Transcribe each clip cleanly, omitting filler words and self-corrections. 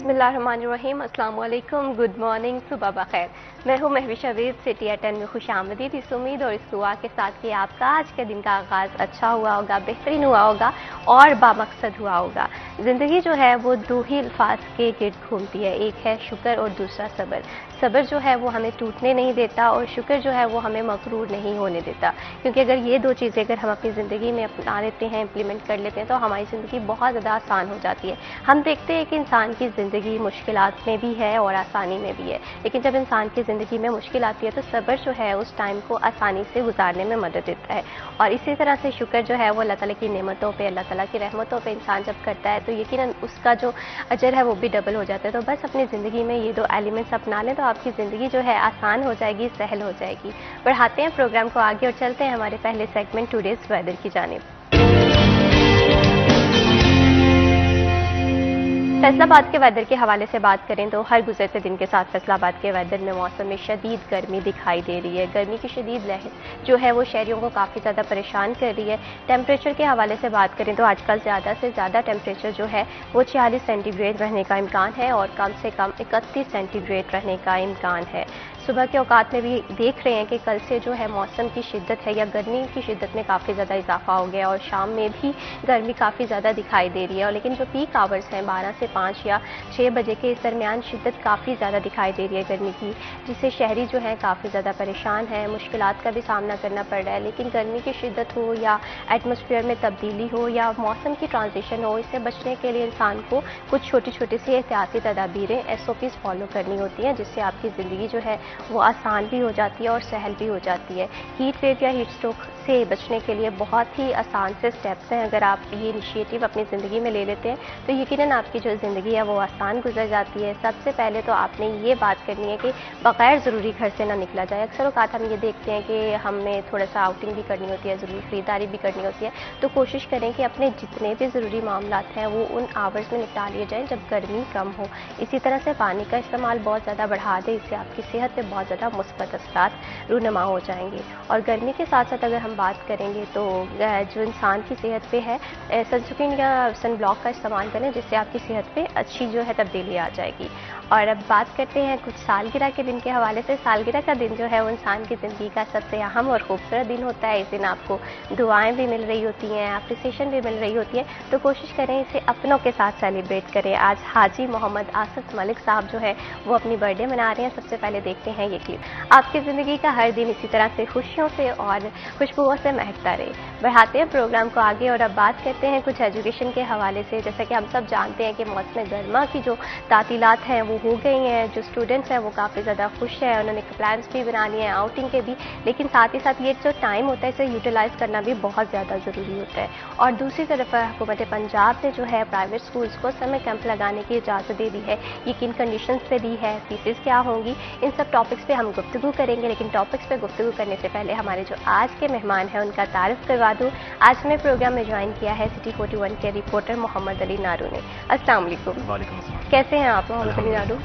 बिस्मिल्लाहिर्रहमानिर्रहीम, अस्सलाम वालेकुम, गुड मॉर्निंग, सुबह बखैर। मैं हूँ महविश अवीद, सिटी एट 10 में खुशामदीद। इस उम्मीद और इस दुआ के साथ कि आपका आज के दिन का आगाज़ अच्छा हुआ होगा, बेहतरीन हुआ होगा और बामकसद हुआ होगा। ज़िंदगी जो है वो दो ही अल्फाज के गिर्द घूमती है, एक है शुक्र और दूसरा सब्र। सब्र जो है वो हमें टूटने नहीं देता और शुक्र जो है वो हमें मगरूर नहीं होने देता, क्योंकि अगर ये दो चीज़ें अगर हम अपनी ज़िंदगी में अपना लेते हैं, इम्प्लीमेंट कर लेते हैं, तो हमारी ज़िंदगी बहुत ज़्यादा आसान हो जाती है। हम देखते हैं कि इंसान की ज़िंदगी मुश्किलात में भी है और आसानी में भी है, लेकिन जब इंसान की ज़िंदगी में मुश्किल आती है तो सब्र जो है उस टाइम को आसानी से गुजारने में मदद देता है। और इसी तरह से शुक्र जो है वो अल्लाह ताला की नेमतों पे, अल्लाह ताला की रहमतों पे इंसान जब करता है तो यकीनन उसका जो अजर है वो भी डबल हो जाता है। तो बस अपनी ज़िंदगी में ये दो एलिमेंट्स अपना लें तो आपकी ज़िंदगी जो है आसान हो जाएगी, सहल हो जाएगी। बढ़ाते हैं प्रोग्राम को आगे और चलते हैं हमारे पहले सेगमेंट टुडेज़ वेदर की जानिब। फैसलाबाद के वेदर के हवाले से बात करें तो हर गुजरते दिन के साथ फैसलाबाद के वेदर में मौसम में शदीद गर्मी दिखाई दे रही है। गर्मी की शदीद लहर जो है वो शहरियों को काफ़ी ज़्यादा परेशान कर रही है। टेम्परेचर के हवाले से बात करें तो आजकल ज़्यादा से ज़्यादा टेम्परेचर जो है वो 46 सेंटीग्रेड रहने का इम्कान है और कम से कम 31 सेंटीग्रेड रहने का इम्कान है। सुबह के औकात में भी देख रहे हैं कि कल से जो है मौसम की शिद्दत है या गर्मी की शिद्दत में काफ़ी ज़्यादा इजाफा हो गया और शाम में भी गर्मी काफ़ी ज़्यादा दिखाई दे रही है। और लेकिन जो पीक आवर्स हैं 12 से 5 या 6 बजे के इस दरमियान शिद्दत काफ़ी ज़्यादा दिखाई दे रही है गर्मी की, जिससे शहरी जो है काफ़ी ज़्यादा परेशान है, मुश्किलात का भी सामना करना पड़ रहा है। लेकिन गर्मी की शिद्दत हो या एटमॉस्फेयर में तब्दीली हो या मौसम की ट्रांजिशन हो, इससे बचने के लिए इंसान को कुछ छोटी छोटी सी एहतियाती तदाबीरें SOPs फॉलो करनी होती हैं, जिससे आपकी ज़िंदगी जो है वो आसान भी हो जाती है और सहल भी हो जाती है। हीट वेव या हीट स्ट्रोक से बचने के लिए बहुत ही आसान से स्टेप्स हैं। अगर आप ये इनिशिएटिव अपनी ज़िंदगी में ले लेते हैं तो यकीनन आपकी जो ज़िंदगी है वो आसान गुजर जाती है। सबसे पहले तो आपने ये बात करनी है कि बग़ैर ज़रूरी घर से ना निकला जाए। अक्सर औक़ात हम ये देखते हैं कि हमें थोड़ा सा आउटिंग भी करनी होती है, ज़रूरी ख़रीदारी भी करनी होती है, तो कोशिश करें कि अपने जितने भी ज़रूरी मामलात हैं वो उन आवर्स में निपटा लिए जाएँ जब गर्मी कम हो। इसी तरह से पानी का इस्तेमाल बहुत ज़्यादा बढ़ा दें, इससे आपकी सेहत पर बहुत ज़्यादा मुस्बत असरात रूनुमा हो जाएंगे। और गर्मी के साथ साथ अगर हम बात करेंगे तो जो इंसान की सेहत पे है, सनस्क्रीन या सन ब्लॉक का इस्तेमाल करें, जिससे आपकी सेहत पे अच्छी जो है तब्दीली आ जाएगी। और अब बात करते हैं कुछ सालगिरह के दिन के हवाले से। सालगिरह का दिन जो है वो इंसान की ज़िंदगी का सबसे अहम और खूबसूरत दिन होता है। इस दिन आपको दुआएं भी मिल रही होती हैं, अप्रिसिएशन भी मिल रही होती है, तो कोशिश करें इसे अपनों के साथ सेलिब्रेट करें। आज हाजी मोहम्मद आसिफ मलिक साहब जो है वो अपनी बर्थडे मना रहे हैं। सबसे पहले देखते हैं ये क्लिप। आपकी ज़िंदगी का हर दिन इसी तरह से खुशियों से और खुशबुओं से महकता रहे। बढ़ाते हैं प्रोग्राम को आगे और अब बात करते हैं कुछ एजुकेशन के हवाले से। जैसा कि हम सब जानते हैं कि मौसम गर्मा की जो तातीलात हैं वो हो गई हैं, जो स्टूडेंट्स हैं वो काफ़ी ज़्यादा खुश हैं, उन्होंने प्लान्स भी बना लिए हैं आउटिंग के भी, लेकिन साथ ही साथ ये जो टाइम होता है इसे यूटिलाइज़ करना भी बहुत ज़्यादा ज़रूरी होता है। और दूसरी तरफ हुकूमत पंजाब ने जो है प्राइवेट स्कूल्स को समर कैंप लगाने की इजाज़त दे दी है। ये किन कंडीशंस पे दी है, फीसेस क्या होंगी, इन सब टॉपिक्स पे हम गुफ्तगू करेंगे। लेकिन टॉपिक्स पे गुफ्तगू करने से पहले हमारे जो आज के मेहमान हैं उनका तारुफ करवा दूँ। आज हमें प्रोग्राम में ज्वाइन किया है सिटी 41 के रिपोर्टर मोहम्मद अली नारू ने। अस्सलाम वालेकुम। कैसे हैं आप Mohammad Ali Naru?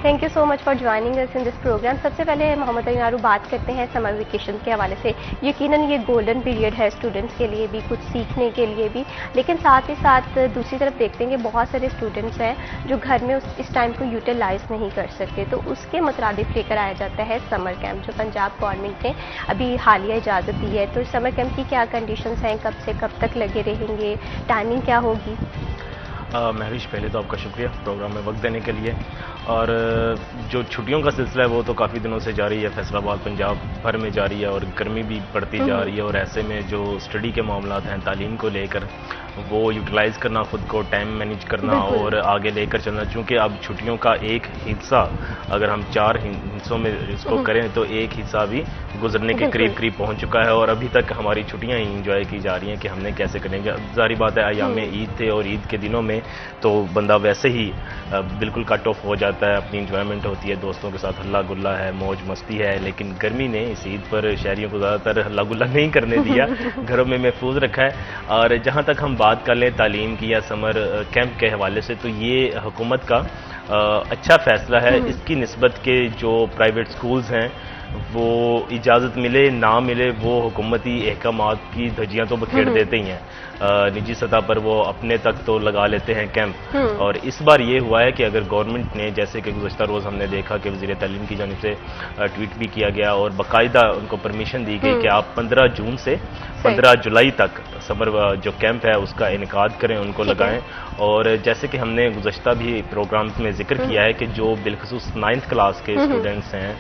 Thank you so much for joining us in this programme. सबसे पहले मोहम्मद अली नारू बात करते हैं समर वेकेशन के हवाले से। यकीनन ये गोल्डन पीरियड है स्टूडेंट्स के लिए भी, कुछ सीखने के लिए भी, लेकिन साथ ही साथ दूसरी तरफ देखते हैं कि बहुत सारे स्टूडेंट्स हैं जो घर में इस टाइम को यूटिलाइज़ नहीं कर सकते, तो उसके मुताबिक लेकर आया जाता है समर कैंप, जो पंजाब गवर्नमेंट ने अभी हालिया इजाज़त दी है। तो समर कैंप की क्या कंडीशंस हैं, कब से कब तक लगे रहेंगे, टाइमिंग क्या होगी? महविश, पहले तो आपका शुक्रिया प्रोग्राम में वक्त देने के लिए। और जो छुट्टियों का सिलसिला है वो तो काफ़ी दिनों से जारी है, फैसलाबाद पंजाब भर में जारी है और गर्मी भी बढ़ती जा रही है। और ऐसे में जो स्टडी के मामलात हैं, तालीम को लेकर वो यूटिलाइज़ करना, ख़ुद को टाइम मैनेज करना और आगे लेकर चलना, चूँकि अब छुट्टियों का एक हिस्सा अगर हम 4 हिस्सों में इसको करें तो एक हिस्सा भी गुजरने के करीब करीब पहुँच चुका है और अभी तक हमारी छुट्टियाँ ही इंजॉय की जा रही हैं कि हमने कैसे करेंगे। जारी बात है अयाम ईद थे और ईद के दिनों में तो बंदा वैसे ही बिल्कुल कट ऑफ हो जाता है, अपनी इंजॉयमेंट होती है, दोस्तों के साथ हल्ला गुल्ला है, मौज मस्ती है। लेकिन गर्मी ने इस ईद पर शहरियों को ज़्यादातर हल्ला गुल्ला नहीं करने दिया, घरों में महफूज रखा है। और जहाँ तक हम बात कर लें तालीम की या समर कैंप के हवाले से, तो ये हुकूमत का अच्छा फैसला है। इसकी निस्बत के जो प्राइवेट स्कूल्स हैं वो इजाज़त मिले ना मिले, वो हुकूमती अहकामात की धज्जियां तो बखेर देते ही हैं। निजी सतह पर वो अपने तक तो लगा लेते हैं कैंप। और इस बार ये हुआ है कि अगर गवर्नमेंट ने, जैसे कि गुज़श्ता रोज़ हमने देखा कि वज़ीर तालीम की जानिब से ट्वीट भी किया गया और बाकायदा उनको परमिशन दी गई कि आप 15 जून से 15 जुलाई तक समर जो कैंप है उसका इनेकाद करें, उनको लगाएं। और जैसे कि हमने गुज़श्ता भी प्रोग्राम में जिक्र किया है कि जो बिलखसूस 9th क्लास के स्टूडेंट्स हैं,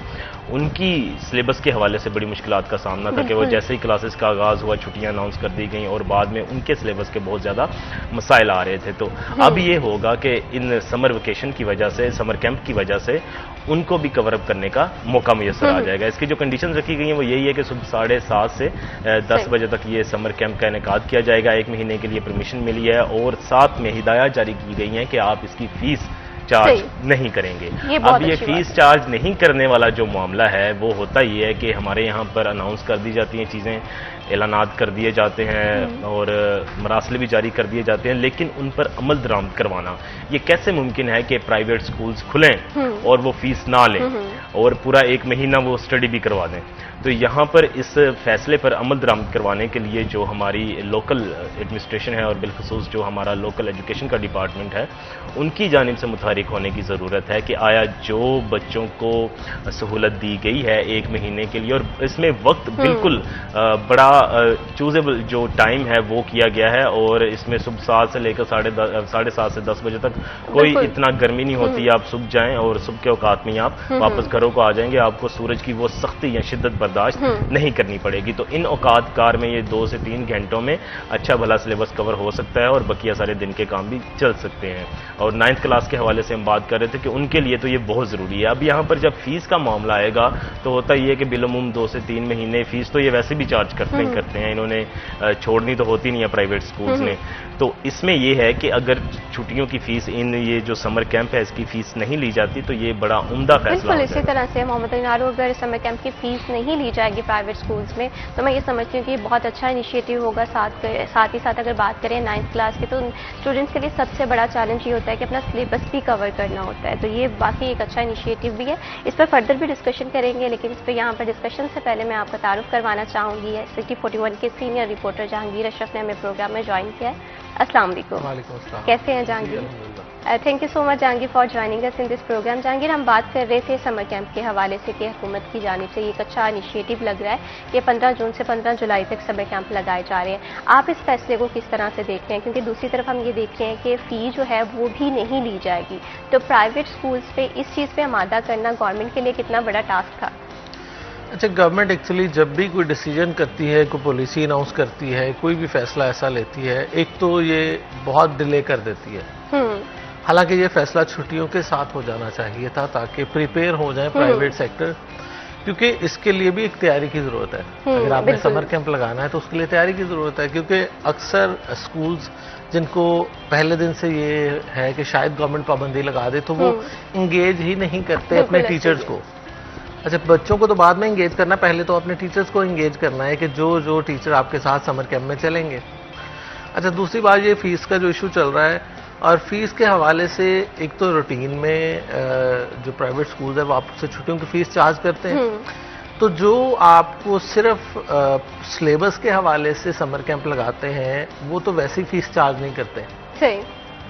उनकी सिलेबस के हवाले से बड़ी मुश्किलात का सामना था कि वो जैसे ही क्लासेस का आगाज़ हुआ, छुट्टियां अनाउंस कर दी गई और बाद में उनके सिलेबस के बहुत ज़्यादा मसाइल आ रहे थे। तो अब ये होगा कि इन समर वेकेशन की वजह से, समर कैंप की वजह से उनको भी कवर अप करने का मौका मुयसर आ जाएगा। इसकी जो कंडीशंस रखी गई हैं वो यही है कि सुबह 7:30 से 10 बजे तक ये समर कैंप का इनेकाद किया जाएगा। 1 महीने के लिए परमिशन मिली है और साथ में हिदायत जारी की गई हैं कि आप इसकी फीस चार्ज नहीं करेंगे। अब ये फीस चार्ज नहीं करने वाला जो मामला है वो होता ही है कि हमारे यहाँ पर अनाउंस कर दी जाती हैं चीज़ें, ऐलानात कर दिए जाते हैं और मरासले भी जारी कर दिए जाते हैं, लेकिन उन पर अमल दरामद करवाना ये कैसे मुमकिन है कि प्राइवेट स्कूल्स खुलें और वो फीस ना लें और पूरा 1 महीना वो स्टडी भी करवा दें। तो यहाँ पर इस फैसले पर अमल दरामद करवाने के लिए जो हमारी लोकल एडमिनिस्ट्रेशन है और बिलखसूस जो हमारा लोकल एजुकेशन का डिपार्टमेंट है, उनकी जानिब से मुतहरिक होने की ज़रूरत है कि आया जो बच्चों को सहूलत दी गई है 1 महीने के लिए, और इसमें वक्त बिल्कुल बड़ा चूजेबल जो टाइम है वो किया गया है और इसमें सुबह 7 से लेकर 7:30 से 10 बजे तक कोई इतना गर्मी नहीं होती। आप सुबह जाएं और सुबह के औकात में आप वापस घरों को आ जाएंगे, आपको सूरज की वो सख्ती या शिद्दत बर्दाश्त नहीं करनी पड़ेगी। तो इन औकात कार में ये 2 से 3 घंटों में अच्छा भला सिलेबस कवर हो सकता है और बकिया सारे दिन के काम भी चल सकते हैं। और 9th क्लास के हवाले से हम बात कर रहे थे कि उनके लिए तो ये बहुत ज़रूरी है। अब यहाँ पर जब फीस का मामला आएगा तो होता ही है कि बिलमुम 2 से 3 महीने फीस तो ये वैसे भी चार्ज करते ही करते हैं, इन्होंने छोड़नी तो होती नहीं है प्राइवेट स्कूल्स ने। तो इसमें यह है कि अगर छुट्टियों की फीस, इन ये जो समर कैंप है इसकी फीस नहीं ली जाती तो ये बड़ा उम्दा फैसला है। इसी तरह से मोहम्मद इनारो, अगर समर कैंप की फीस नहीं ली जाएगी प्राइवेट स्कूल्स में तो मैं ये समझती हूँ कि बहुत अच्छा इनिशिएटिव होगा। साथ ही साथ अगर बात करें 9th क्लास की तो स्टूडेंट्स के लिए सबसे बड़ा चैलेंज ये होता है कि अपना सिलेबस भी कवर करना होता है। तो ये बाकी एक अच्छा इनिशिएटिव भी है, इस पर फर्दर भी डिस्कशन करेंगे, लेकिन इस पर यहाँ पर डिस्कशन से पहले मैं आपका तारुफ करवाना चाहूँगी। सिटी 41 के सीनियर रिपोर्टर जहांगीर अशरफ ने हमें प्रोग्राम में ज्वाइन किया है। अस्सलाम वालेकुम। कैसे हैं Jahangir? Thank you so much Jahangir for joining us in this programme. Jahangir, हम बात कर रहे थे समर कैंप के हवाले से कि हुकूमत की जानिब से एक अच्छा इनिशिएटिव लग रहा है कि 15 जून से 15 जुलाई तक समर कैंप लगाए जा रहे हैं। आप इस फैसले को किस तरह से देख रहे हैं? क्योंकि दूसरी तरफ हम ये देख रहे हैं कि फ़ी जो है वो भी नहीं ली जाएगी, तो प्राइवेट स्कूल्स पे इस चीज़ पे आमादा करना गवर्नमेंट के लिए कितना बड़ा टास्क था? अच्छा, गवर्नमेंट एक्चुअली जब भी कोई डिसीजन करती है, कोई पॉलिसी अनाउंस करती है, कोई भी फैसला ऐसा लेती है, एक तो ये बहुत डिले कर देती है। हालांकि ये फैसला छुट्टियों के साथ हो जाना चाहिए था ताकि प्रिपेयर हो जाए प्राइवेट सेक्टर, क्योंकि इसके लिए भी एक तैयारी की ज़रूरत है। अगर आपने समर कैंप लगाना है तो उसके लिए तैयारी की ज़रूरत है, क्योंकि अक्सर स्कूल्स जिनको पहले दिन से ये है कि शायद गवर्नमेंट पाबंदी लगा दे तो वो इंगेज ही नहीं करते अपने टीचर्स को। अच्छा, बच्चों को तो बाद में इंगेज करना, पहले तो अपने टीचर्स को इंगेज करना है कि जो टीचर आपके साथ समर कैंप में चलेंगे। अच्छा, दूसरी बात ये फीस का जो इशू चल रहा है, और फीस के हवाले से एक तो रूटीन में जो प्राइवेट स्कूल्स है वो आपसे छुट्टियों की फीस चार्ज करते हैं, तो जो आपको सिर्फ सिलेबस के हवाले से समर कैंप लगाते हैं वो तो वैसे ही फीस चार्ज नहीं करते। सही।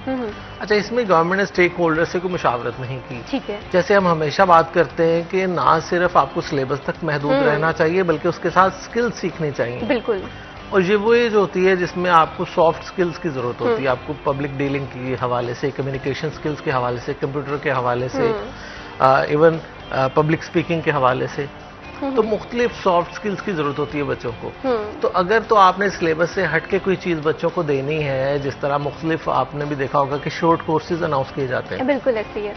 अच्छा, इसमें गवर्नमेंट ने स्टेक होल्डर से कोई मुशावरत नहीं की। ठीक है। जैसे हम हमेशा बात करते हैं कि ना सिर्फ आपको सिलेबस तक महदूद रहना चाहिए बल्कि उसके साथ स्किल्स सीखनी चाहिए। बिल्कुल। और ये वो एज होती है जिसमें आपको सॉफ्ट स्किल्स की जरूरत होती है, आपको पब्लिक डीलिंग के हवाले से, कम्युनिकेशन स्किल्स के हवाले से, कंप्यूटर के हवाले से, इवन पब्लिक स्पीकिंग के हवाले से, तो मुख्तलिफ सॉफ्ट स्किल्स की जरूरत होती है बच्चों को। तो अगर तो आपने सिलेबस से हट के कोई चीज बच्चों को देनी है, जिस तरह मुख्तलिफ आपने भी देखा होगा कि शॉर्ट कोर्सेज अनाउंस किए जाते हैं, बिल्कुल ऐसी है।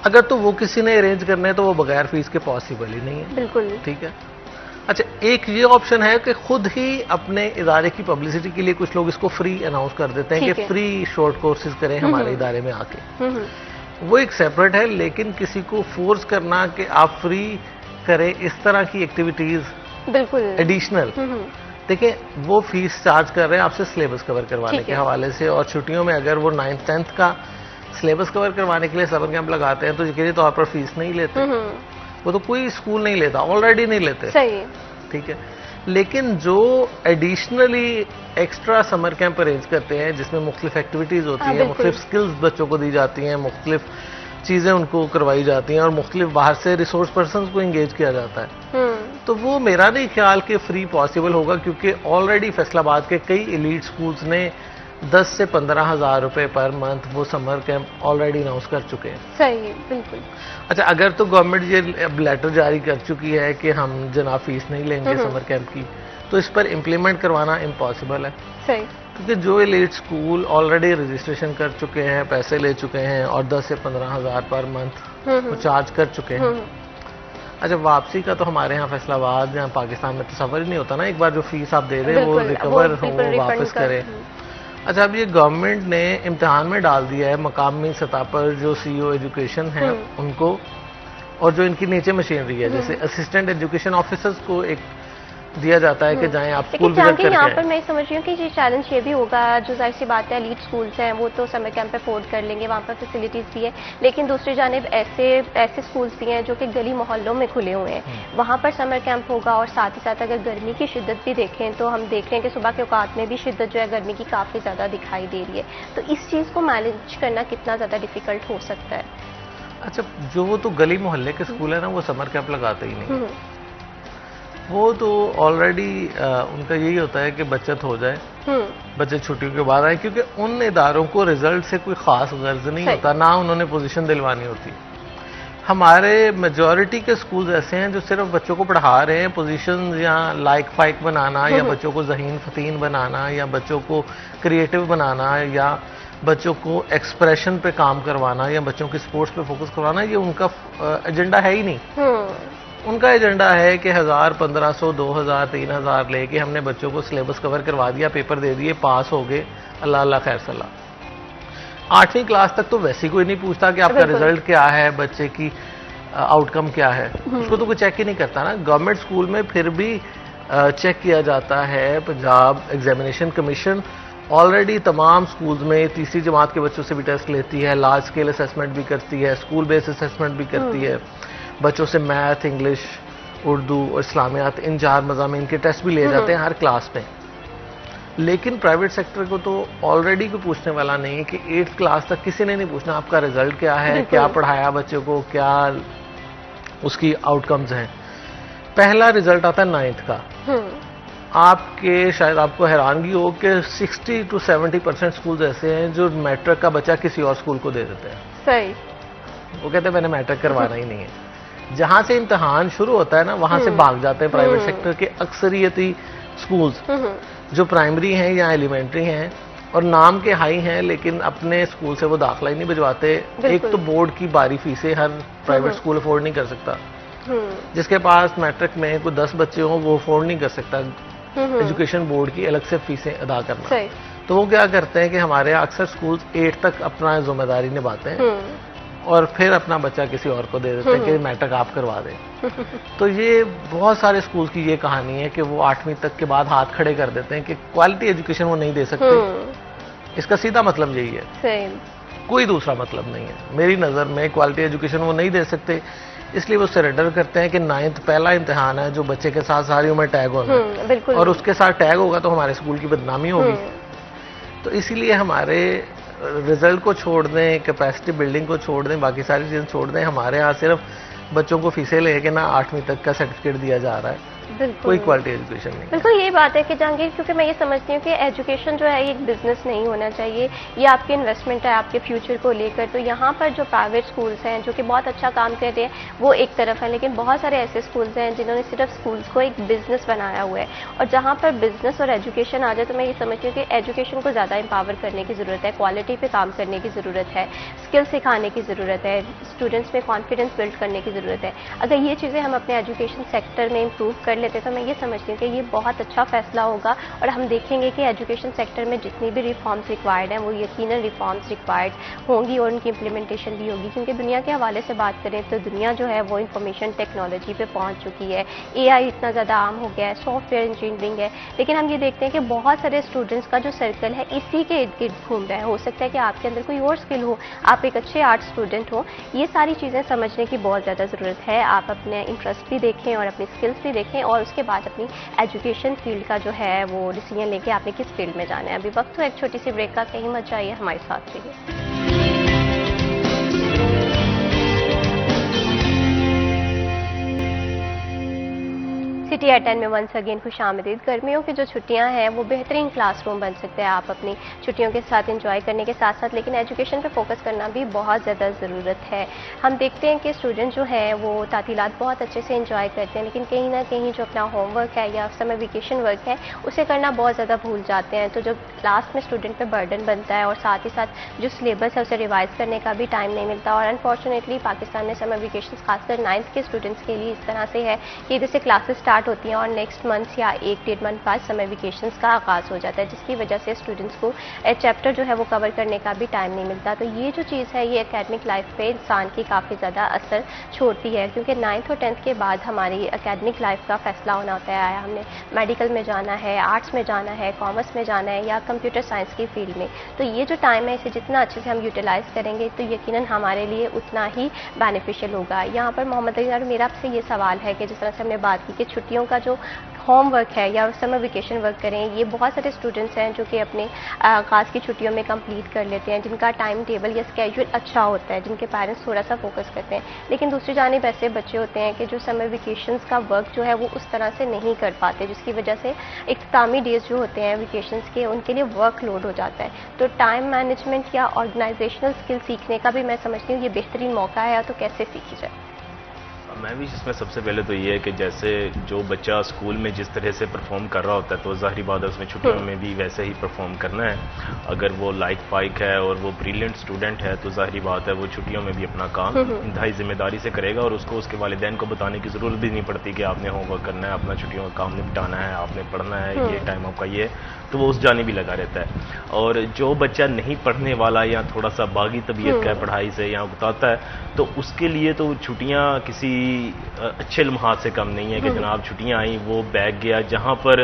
अगर तो वो किसी ने अरेंज करना है तो वो बगैर फीस के पॉसिबल ही नहीं है। बिल्कुल। ठीक है। अच्छा, एक ये ऑप्शन है कि खुद ही अपने इदारे की पब्लिसिटी के लिए कुछ लोग इसको फ्री अनाउंस कर देते हैं कि फ्री शॉर्ट कोर्सेज करें हमारे इदारे में आके। वो एक सेपरेट है, लेकिन किसी को फोर्स करना कि आप फ्री करें इस तरह की एक्टिविटीज, बिल्कुल एडिशनल, देखिए वो फीस चार्ज कर रहे हैं आपसे सिलेबस कवर करवाने के हवाले से, और छुट्टियों में अगर वो 9th 10th का सिलेबस कवर करवाने के लिए समर कैंप लगाते हैं तो यकीनी तौर पर फीस नहीं लेते। वो तो कोई स्कूल नहीं लेता, ऑलरेडी नहीं लेते। सही। ठीक है, लेकिन जो additionally extra summer camp arrange करते हैं जिसमें मुख्तलिफ एक्टिविटीज होती हैं, मुख्तलिफ स्किल्स बच्चों को दी जाती हैं, मुख्तलिफ चीजें उनको करवाई जाती हैं और मुख्तलिफ बाहर से रिसोर्स पर्सन को एंगेज किया जाता है, तो वो मेरा नहीं ख्याल कि फ्री पॉसिबल होगा, क्योंकि ऑलरेडी फैसलाबाद के कई एलीट स्कूल्स ने 10 से 15,000 रुपए पर मंथ वो समर कैंप ऑलरेडी अनाउंस कर चुके हैं। सही, बिल्कुल। अच्छा, अगर तो गवर्नमेंट ये अब लेटर जारी कर चुकी है कि हम जनाब फीस नहीं लेंगे समर कैंप की, तो इस पर इम्प्लीमेंट करवाना इम्पॉसिबल है। सही। क्योंकि जो एलीट स्कूल ऑलरेडी रजिस्ट्रेशन कर चुके हैं, पैसे ले चुके हैं और 10 से 15,000 पर मंथ वो चार्ज कर चुके हैं। अच्छा, वापसी का तो हमारे यहाँ फैसलाबाद या पाकिस्तान में तसव्वुर ही नहीं होता ना, एक बार जो फीस आप दे रहे हैं वो रिकवर हो, वापस करें। अच्छा, अब ये गवर्नमेंट ने इम्तिहान में डाल दिया है मकामी सतह पर जो सीईओ एजुकेशन है उनको, और जो इनकी नीचे मशीनरी है जैसे असिस्टेंट एजुकेशन ऑफिसर्स को एक दिया जाता है कि जाएं आप स्कूल विजिट करके। यहाँ पर मैं समझ रही हूँ कि ये चैलेंज ये भी होगा, जो जाहिर सी बात है एलीट स्कूल्स हैं वो तो समर कैंप अफोर्ड कर लेंगे, वहाँ पर फैसिलिटीज भी है, लेकिन दूसरी जानिब ऐसे स्कूल्स भी हैं जो कि गली मोहल्लों में खुले हुए हैं, वहाँ पर समर कैंप होगा। और साथ ही साथ अगर गर्मी की शिद्दत भी देखें तो हम देख रहे हैं कि सुबह के औकात में भी शिद्दत जो है गर्मी की काफ़ी ज़्यादा दिखाई दे रही है, तो इस चीज़ को मैनेज करना कितना ज़्यादा डिफिकल्ट हो सकता है? अच्छा, जो वो तो गली मोहल्ले के स्कूल है ना, वो समर कैंप लगाते ही नहीं, वो तो ऑलरेडी उनका यही होता है कि बचत हो जाए, बच्चे छुट्टियों के बाद आए, क्योंकि उन इदारों को रिजल्ट से कोई खास गर्ज नहीं होता, ना उन्होंने पोजीशन दिलवानी होती। हमारे मेजॉरिटी के स्कूल्स ऐसे हैं जो सिर्फ बच्चों को पढ़ा रहे हैं, पोजीशंस या लाइक फाइक बनाना या बच्चों को ज़हीन फतीन बनाना या बच्चों को क्रिएटिव बनाना या बच्चों को एक्सप्रेशन पे काम करवाना या बच्चों की स्पोर्ट्स पे फोकस करवाना, ये उनका एजेंडा है ही नहीं। उनका एजेंडा है कि 1000, 1500, 2000, 3000 लेके हमने बच्चों को सिलेबस कवर करवा दिया, पेपर दे दिए, पास हो गए, अल्लाह अल्लाह खैर सलाह। 8वीं क्लास तक तो वैसे ही कोई नहीं पूछता कि आपका रिजल्ट क्या है, बच्चे की आउटकम क्या है, उसको तो कोई चेक ही नहीं करता ना। गवर्नमेंट स्कूल में फिर भी चेक किया जाता है, पंजाब एग्जामिनेशन कमीशन ऑलरेडी तमाम स्कूल्स में तीसरी जमात के बच्चों से भी टेस्ट लेती है, लार्ज स्केल असेसमेंट भी करती है, स्कूल बेस्ड असेसमेंट भी करती है, बच्चों से मैथ, इंग्लिश, उर्दू और इस्लामियात इन 4 मज़ामीन के टेस्ट भी लिए जाते हैं हर क्लास में। लेकिन प्राइवेट सेक्टर को तो ऑलरेडी कोई पूछने वाला नहीं है कि 8th क्लास तक किसी ने नहीं पूछना आपका रिजल्ट क्या है, क्या पढ़ाया बच्चों को, क्या उसकी आउटकम्स हैं। पहला रिजल्ट आता है 9th का। आपके शायद आपको हैरानगी हो कि 60 to 70% स्कूल ऐसे हैं जो मैट्रिक का बच्चा किसी और स्कूल को दे देते हैं। सही। वो कहते हैं मैंने मैट्रिक करवाना ही नहीं है। जहां से इम्तिहान शुरू होता है ना, वहां से भाग जाते हैं प्राइवेट सेक्टर के अक्सरियती स्कूल्स जो प्राइमरी हैं या एलिमेंट्री हैं और नाम के हाई हैं, लेकिन अपने स्कूल से वो दाखिला ही नहीं भिजवाते। एक तो बोर्ड की भारी फीसें हर प्राइवेट स्कूल अफोर्ड नहीं कर सकता, जिसके पास मैट्रिक में कोई 10 बच्चे हों वो अफोर्ड नहीं कर सकता एजुकेशन बोर्ड की अलग से फीसें अदा करना। तो वो क्या करते हैं कि हमारे अक्सर स्कूल्स 8 तक अपना जिम्मेदारी निभाते हैं और फिर अपना बच्चा किसी और को दे देते हैं कि मैट्रिक आप करवा दें। तो ये बहुत सारे स्कूल्स की ये कहानी है कि वो 8वीं तक के बाद हाथ खड़े कर देते हैं कि क्वालिटी एजुकेशन वो नहीं दे सकते। इसका सीधा मतलब यही है, कोई दूसरा मतलब नहीं है। मेरी नज़र में क्वालिटी एजुकेशन वो नहीं दे सकते, इसलिए वो सरेंडर करते हैं कि 9th पहला इम्तिहान है जो बच्चे के साथ सारी उम्र टैग होना है और उसके साथ टैग होगा तो हमारे स्कूल की बदनामी होगी। तो इसीलिए हमारे रिजल्ट को छोड़ दें, कैपेसिटी बिल्डिंग को छोड़ दें, बाकी सारी चीज़ें छोड़ दें, हमारे यहाँ सिर्फ बच्चों को फीसें लेके ना 8वीं तक का सर्टिफिकेट दिया जा रहा है, कोई क्वालिटी एजुकेशन नहीं। बिल्कुल यही बात है कि जहांगीर, क्योंकि मैं ये समझती हूँ कि एजुकेशन जो है ये एक बिजनेस नहीं होना चाहिए, ये आपकी इन्वेस्टमेंट है आपके फ्यूचर को लेकर। तो यहाँ पर जो प्राइवेट स्कूल्स हैं जो कि बहुत अच्छा काम कर रहे हैं वो एक तरफ है, लेकिन बहुत सारे ऐसे स्कूल्स हैं जिन्होंने सिर्फ स्कूल्स को एक बिजनेस बनाया हुआ है। और जहाँ पर बिजनेस और एजुकेशन आ जाए तो मैं ये समझती हूँ कि एजुकेशन को ज़्यादा एम्पावर करने की ज़रूरत है, क्वालिटी पर काम करने की ज़रूरत है, स्किल सिखाने की ज़रूरत है, स्टूडेंट्स में कॉन्फिडेंस बिल्ड करने की ज़रूरत है। अगर ये चीज़ें हम अपने एजुकेशन सेक्टर में इम्प्रूव कर लेते तो मैं ये समझती हूँ कि ये बहुत अच्छा फैसला होगा और हम देखेंगे कि एजुकेशन सेक्टर में जितनी भी रिफॉर्म्स रिक्वायर्ड हैं वो यकीनन रिफॉर्म्स रिक्वायर्ड होंगी और उनकी इम्प्लीमेंटेशन भी होगी, क्योंकि दुनिया के हवाले से बात करें तो दुनिया जो है वो इंफॉर्मेशन टेक्नोलॉजी पे पहुंच चुकी है, AI इतना ज़्यादा आम हो गया है, सॉफ्टवेयर इंजीनियरिंग है, लेकिन हम ये देखते हैं कि बहुत सारे स्टूडेंट्स का जो सर्कल है इसी के इर्द गिर्द घूम रहा है। हो सकता है कि आपके अंदर कोई और स्किल हो, आप एक अच्छे आर्ट स्टूडेंट हो, ये सारी चीज़ें समझने की बहुत ज़्यादा ज़रूरत है। आप अपने इंटरेस्ट भी देखें और अपनी स्किल्स भी देखें और उसके बाद अपनी एजुकेशन फील्ड का जो है वो डिसीजन लेके आपने किस फील्ड में जाना है। अभी वक्त तो एक छोटी सी ब्रेक का, कहीं मत जाइए, हमारे साथ रहिए। सिटी एट 10 में वंस अगेन खुश आमदीद। गर्मियों की जो छुट्टियां हैं वो बेहतरीन क्लासरूम बन सकते हैं आप अपनी छुट्टियों के साथ एंजॉय करने के साथ साथ, लेकिन एजुकेशन पे फोकस करना भी बहुत ज़्यादा ज़रूरत है। हम देखते हैं कि स्टूडेंट जो हैं वो तातीलात बहुत अच्छे से एंजॉय करते हैं, लेकिन कहीं ना कहीं जो अपना होमवर्क है या समर वेकेशन वर्क है उसे करना बहुत ज़्यादा भूल जाते हैं। तो जो क्लास में स्टूडेंट पे बर्डन बनता है और साथ ही साथ जो सिलेबस है उसे रिवाइज करने का भी टाइम नहीं मिलता। और अनफॉर्चुनेटली पाकिस्तान में समर वेकेशन खासकर 9th के स्टूडेंट्स के लिए इस तरह से है कि इधर से क्लासेस स्टार्ट होती हैं और नेक्स्ट मंथ या 1-1.5 मंथ बाद समर वेकेशंस का आगाज़ हो जाता है, जिसकी वजह से स्टूडेंट्स को चैप्टर जो है वो कवर करने का भी टाइम नहीं मिलता। तो ये जो चीज़ है ये एकेडमिक लाइफ पे इंसान की काफ़ी ज़्यादा असर छोड़ती है, क्योंकि 9th और 10th के बाद हमारी एकेडमिक लाइफ का फैसला होना होता है, हमने मेडिकल में जाना है, आर्ट्स में जाना है, कॉमर्स में जाना है या कंप्यूटर साइंस की फील्ड में। तो ये जो टाइम है इसे जितना अच्छे से हम यूटिलाइज़ करेंगे तो यकीनन हमारे लिए उतना ही बेनिफिशियल होगा। यहाँ पर मोहम्मद अली, मेरा आपसे ये सवाल है कि जिस तरह से हमने बात की कि छुट्टियों का जो होमवर्क है या समर वेकेशन वर्क करें, ये बहुत सारे स्टूडेंट्स हैं जो कि अपने खास की छुट्टियों में कंप्लीट कर लेते हैं, जिनका टाइम टेबल या स्केड्यूल अच्छा होता है, जिनके पेरेंट्स थोड़ा सा फोकस करते हैं। लेकिन दूसरी जानिब ऐसे बच्चे होते हैं कि जो समर वेकेशंस का वर्क जो है वो उस तरह से नहीं कर पाते, जिसकी वजह से इख्तितामी डेज जो होते हैं वेकेशंस के उनके लिए वर्क लोड हो जाता है। तो टाइम मैनेजमेंट या ऑर्गेनाइजेशनल स्किल सीखने का भी मैं समझती हूँ ये बेहतरीन मौका है, तो कैसे सीखी जाए? मैं भी इसमें सबसे पहले तो ये है कि जैसे जो बच्चा स्कूल में जिस तरह से परफॉर्म कर रहा होता है तो ज़ाहिर बात है उसमें छुट्टियों में भी वैसे ही परफॉर्म करना है। अगर वो लाइक पाइक है और वो ब्रिलियंट स्टूडेंट है तो ज़ाहिर बात है वो छुट्टियों में भी अपना काम इंतहाई जिम्मेदारी से करेगा और उसको उसके वालिदैन को बताने की ज़रूरत भी नहीं पड़ती कि आपने होमवर्क करना है, अपना छुट्टियों का काम निपटाना है, आपने पढ़ना है, ये टाइम आपका ये है, तो वो उस जाने भी लगा रहता है। और जो बच्चा नहीं पढ़ने वाला या थोड़ा सा बागी तबीयत का है पढ़ाई से या उकताता है तो उसके लिए तो छुट्टियाँ किसी अच्छे लम्हात से कम नहीं है कि जनाब छुट्टियां आई, वो बैग गया जहां पर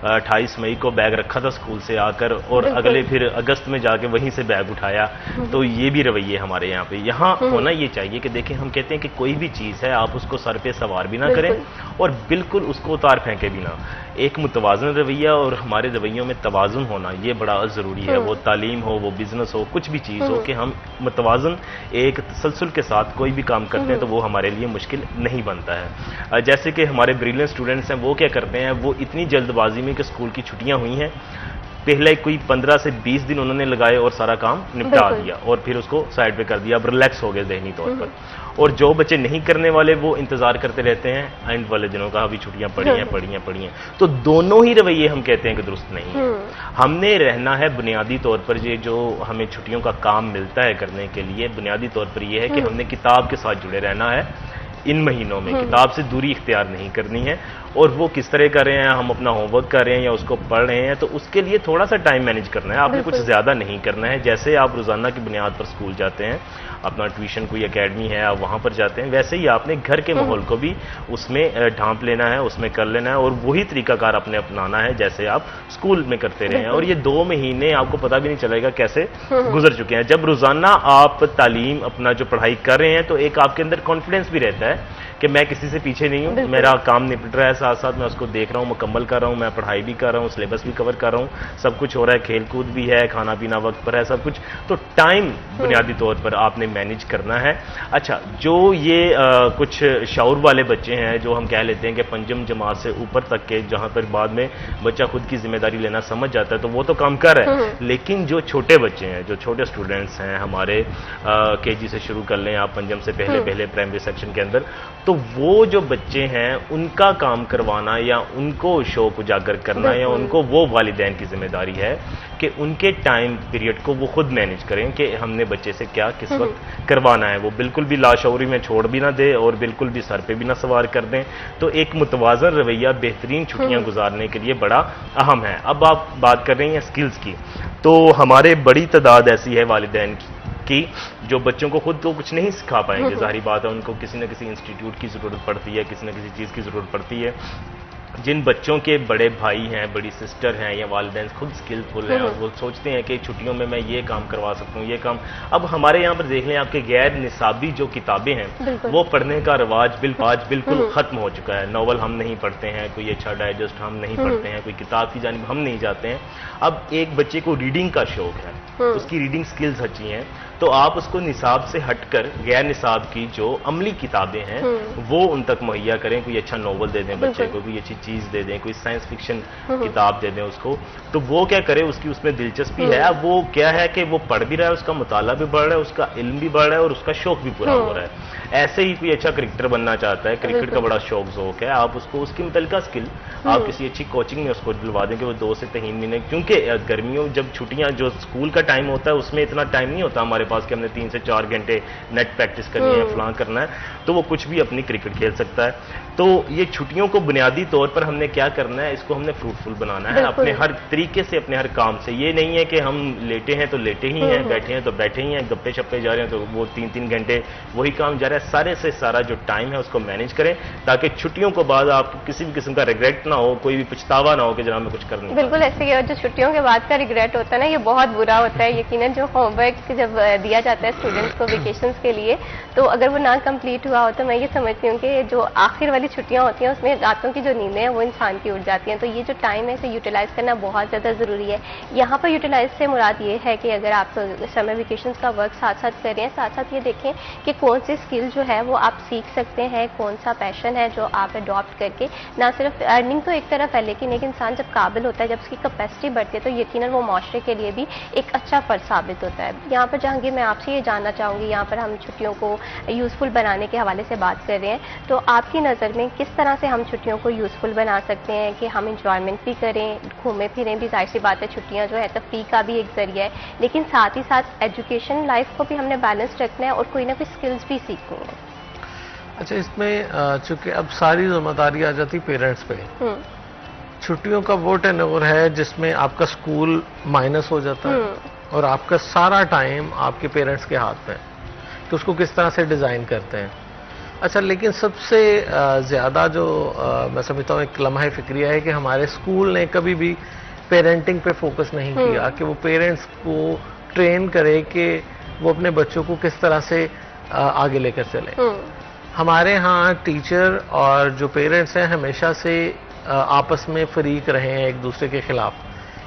28 मई को बैग रखा था स्कूल से आकर और अगले फिर अगस्त में जाके वहीं से बैग उठाया। तो ये भी रवैये हमारे यहाँ पे यहाँ होना ये चाहिए कि देखें, हम कहते हैं कि कोई भी चीज़ है आप उसको सर पे सवार भी ना करें और बिल्कुल उसको उतार फेंके भी ना। एक मुतवाज़न रवैया और हमारे रवैयों में तवाज़ुन होना ये बड़ा ज़रूरी है। वो तालीम हो, वो बिजनेस हो, कुछ भी चीज़ हो कि हम मुतवाज़न एक तसलसल के साथ कोई भी काम करते हैं तो वो हमारे लिए मुश्किल नहीं बनता है। जैसे कि हमारे ब्रिलियंट स्टूडेंट्स हैं वो क्या करते हैं, वो इतनी जल्दबाजी में कि स्कूल की छुट्टियां हुई हैं, पहले कोई 15 से 20 दिन उन्होंने लगाए और सारा काम निपटा दिया और फिर उसको साइड पे कर दिया, अब रिलैक्स हो गए ज़हनी तौर पर। और जो बच्चे नहीं करने वाले वो इंतजार करते रहते हैं एंड वाले दिनों का, अभी छुट्टियां पड़ी हैं। तो दोनों ही रवैये हम कहते हैं कि दुरुस्त नहीं है। हमने रहना है बुनियादी तौर पर, ये जो हमें छुट्टियों का काम मिलता है करने के लिए, बुनियादी तौर पर यह है कि हमने किताब के साथ जुड़े रहना है। इन महीनों में किताब से दूरी इख्तियार नहीं करनी है। और वो किस तरह कर रहे हैं, हम अपना होमवर्क कर रहे हैं या उसको पढ़ रहे हैं, तो उसके लिए थोड़ा सा टाइम मैनेज करना है। आपने कुछ ज़्यादा नहीं करना है। जैसे आप रोज़ाना की बुनियाद पर स्कूल जाते हैं, अपना ट्यूशन कोई एकेडमी है आप वहाँ पर जाते हैं, वैसे ही आपने घर के माहौल को भी उसमें ढांप लेना है, उसमें कर लेना है और वही तरीकाकार अपने अपनाना है जैसे आप स्कूल में करते रहे हैं। और ये 2 महीने आपको पता भी नहीं चलेगा कैसे गुजर चुके हैं। जब रोज़ाना आप तालीम अपना जो पढ़ाई कर रहे हैं तो एक आपके अंदर कॉन्फिडेंस भी रहता है कि मैं किसी से पीछे नहीं हूँ, मेरा काम निपट रहा है, साथ साथ मैं उसको देख रहा हूँ, मुकम्मल कर रहा हूँ, मैं पढ़ाई भी कर रहा हूँ, सिलेबस भी कवर कर रहा हूँ, सब कुछ हो रहा है, खेल कूद भी है, खाना पीना वक्त पर है, सब कुछ। तो टाइम बुनियादी तौर पर आपने मैनेज करना है। अच्छा, जो ये कुछ शऊर वाले बच्चे हैं जो हम कह लेते हैं कि पंजम जमात से ऊपर तक के, जहाँ पर बाद में बच्चा खुद की जिम्मेदारी लेना समझ जाता है, तो वो तो काम कर रहे हैं। लेकिन जो छोटे बच्चे हैं, जो छोटे स्टूडेंट्स हैं हमारे, KG से शुरू कर लें आप, पंजम से पहले प्राइमरी सेक्शन के अंदर, तो वो जो बच्चे हैं उनका काम करवाना या उनको शौक उजागर करना या उनको वो वालिदैन की जिम्मेदारी है कि उनके टाइम पीरियड को वो खुद मैनेज करें कि हमने बच्चे से क्या किस वक्त करवाना है। वो बिल्कुल भी लाशऊरी में छोड़ भी ना दे और बिल्कुल भी सर पे भी ना सवार कर दें। तो एक मुतवाज़न रवैया बेहतरीन छुट्टियां गुजारने के लिए बड़ा अहम है। अब आप बात कर रही हैं स्किल्स की, तो हमारे बड़ी तादाद ऐसी है वालिदैन की जो बच्चों को खुद तो कुछ नहीं सिखा पाएंगे। जाहिर बात है उनको किसी न किसी इंस्टीट्यूट की ज़रूरत पड़ती है, किसी न किसी चीज़ की ज़रूरत पड़ती है। जिन बच्चों के बड़े भाई हैं, बड़ी सिस्टर हैं या वालिदैन खुद स्किलफुल हैं और वो सोचते हैं कि छुट्टियों में मैं ये काम करवा सकता हूँ, ये काम। अब हमारे यहाँ पर देख लें, आपके गैर निसाबी जो किताबें हैं वो पढ़ने का रवाज आज बिल्कुल ख़त्म हो चुका है। नॉवल हम नहीं पढ़ते हैं, कोई अच्छा डाइजेस्ट हम नहीं पढ़ते हैं, कोई किताब की जानिब हम नहीं जाते हैं। अब एक बच्चे को रीडिंग का शौक है, उसकी रीडिंग स्किल्स अच्छी हैं, तो आप उसको निसाब से हटकर गैर निसाब की जो अमली किताबें हैं वो उन तक मुहैया करें। कोई अच्छा नॉवल दे दें बच्चे को, कोई अच्छी चीज़ दे दें, कोई साइंस फिक्शन किताब दे दें उसको, तो वो क्या करे, उसकी उसमें दिलचस्पी है। अब वो क्या है कि वो पढ़ भी रहा है, उसका मुताला भी बढ़ रहा है, उसका इल्म भी बढ़ रहा है और उसका शौक भी पूरा हो रहा है। ऐसे ही कोई अच्छा क्रिकेटर बनना चाहता है, क्रिकेट का बड़ा शौक ज़ौक है, आप उसको उसकी मुतल्लिका स्किल आप किसी अच्छी कोचिंग में उसको दिलवा दें कि वो 2 से 3 महीने, क्योंकि गर्मियों जब छुट्टियां जो स्कूल का टाइम होता है उसमें इतना टाइम नहीं होता हमारे पास कि हमने 3 से 4 घंटे नेट प्रैक्टिस करनी है, फलां करना है, तो वो कुछ भी अपनी क्रिकेट खेल सकता है। तो ये छुट्टियों को बुनियादी तौर पर हमने क्या करना है, इसको हमने फ्रूटफुल बनाना है अपने हर तरीके से, अपने हर काम से। ये नहीं है कि हम लेटे हैं तो लेटे ही हैं, बैठे हैं तो बैठे ही हैं, गप्पे शप्पे जा रहे हैं तो वो 3-3 घंटे वही काम जा रहा है। सारे से सारा जो टाइम है उसको मैनेज करें ताकि छुट्टियों को बाद आपको किसी भी किस्म का रिग्रेट ना हो, कोई भी पछतावा ना हो कि जनाब मैं कुछ कर नहीं। बिल्कुल ऐसे ही, और जो छुट्टियों के बाद का रिग्रेट होता है ना, ये बहुत बुरा होता है। यकीनन जो होमवर्क जब दिया जाता है स्टूडेंट्स को वेकेशंस के लिए, तो अगर वो ना कंप्लीट हुआ हो तो मैं ये समझती हूँ कि जो आखिर वाली छुट्टियां होती हैं उसमें रातों की जो नींदें हैं वो इंसान की उड़ जाती हैं। तो ये जो टाइम है इसे यूटिलाइज करना बहुत ज़्यादा ज़रूरी है। यहाँ पर यूटिलाइज से मुराद ये है कि अगर आप समर वेकेशंस का वर्क साथ साथ कर रहे हैं, साथ साथ ये देखें कि कौन सी स्किल जो है वो आप सीख सकते हैं, कौन सा पैशन है जो आप अडॉप्ट करके, ना सिर्फ अर्निंग तो एक तरफ है लेकिन एक इंसान जब काबिल होता है, जब उसकी कैपेसिटी बढ़ती है तो यकीनन वो माशरे के लिए भी एक अच्छा फर्ज साबित होता है। यहाँ पर जहांगीर मैं आपसे ये जानना चाहूँगी, यहाँ पर हम छुट्टियों को यूज़फुल बनाने के हवाले से बात कर रहे हैं, तो आपकी नज़र में किस तरह से हम छुट्टियों को यूज़फुल बना सकते हैं कि हम इंजॉयमेंट भी करें, घूमें फिरें भी। जाहिर सी बात है छुट्टियाँ जो है तफरीह का भी एक जरिया है, लेकिन साथ ही साथ एजुकेशन लाइफ को भी हमने बैलेंस रखना है और कोई ना कोई स्किल्स भी सीखनी है। अच्छा, इसमें चूंकि अब सारी जिम्मेदारी आ जाती पेरेंट्स पे, छुट्टियों का वो टेन्योर है जिसमें आपका स्कूल माइनस हो जाता है और आपका सारा टाइम आपके पेरेंट्स के हाथ में है कि उसको किस तरह से डिज़ाइन करते हैं। अच्छा, लेकिन सबसे ज़्यादा जो मैं समझता हूँ एक लम्हा फिक्रिया है कि हमारे स्कूल ने कभी भी पेरेंटिंग पे फोकस नहीं किया कि वो पेरेंट्स को ट्रेन करे कि वो अपने बच्चों को किस तरह से आगे लेकर चले। हमारे यहाँ टीचर और जो पेरेंट्स हैं हमेशा से आपस में फरीक रहे हैं एक दूसरे के खिलाफ।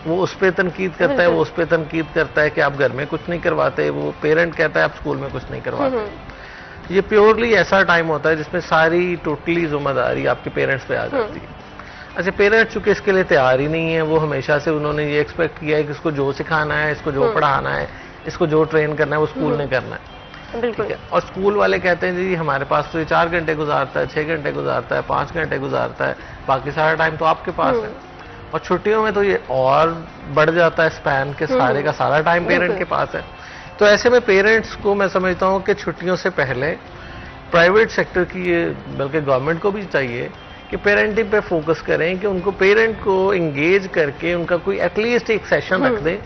वो उस पर तनकीद करता है, वो उस पर तनकीद करता है कि आप घर में कुछ नहीं करवाते, वो पेरेंट कहता है आप स्कूल में कुछ नहीं करवाते। ये प्योरली ऐसा टाइम होता है जिसमें सारी टोटली जिम्मेदारी आपके पेरेंट्स पे आ जाती है। अच्छा, पेरेंट्स चूंकि इसके लिए तैयार ही नहीं है, वो हमेशा से उन्होंने ये एक्सपेक्ट किया है कि इसको जो सिखाना है, इसको जो पढ़ाना है, इसको जो ट्रेन करना है वो स्कूल ने करना है। ठीक है, और स्कूल वाले कहते हैं जी हमारे पास तो ये 4 घंटे गुजारता है, 6 घंटे गुजारता है, 5 घंटे गुजारता है, बाकी सारा टाइम तो आपके पास है। और छुट्टियों में तो ये और बढ़ जाता है स्पैन के सारे का सारा टाइम पेरेंट के पास है। तो ऐसे में पेरेंट्स को मैं समझता हूँ कि छुट्टियों से पहले प्राइवेट सेक्टर की, ये बल्कि गवर्नमेंट को भी चाहिए कि पेरेंटिंग पे फोकस करें, कि उनको पेरेंट को इंगेज करके उनका कोई एटलीस्ट एक सेशन रख दें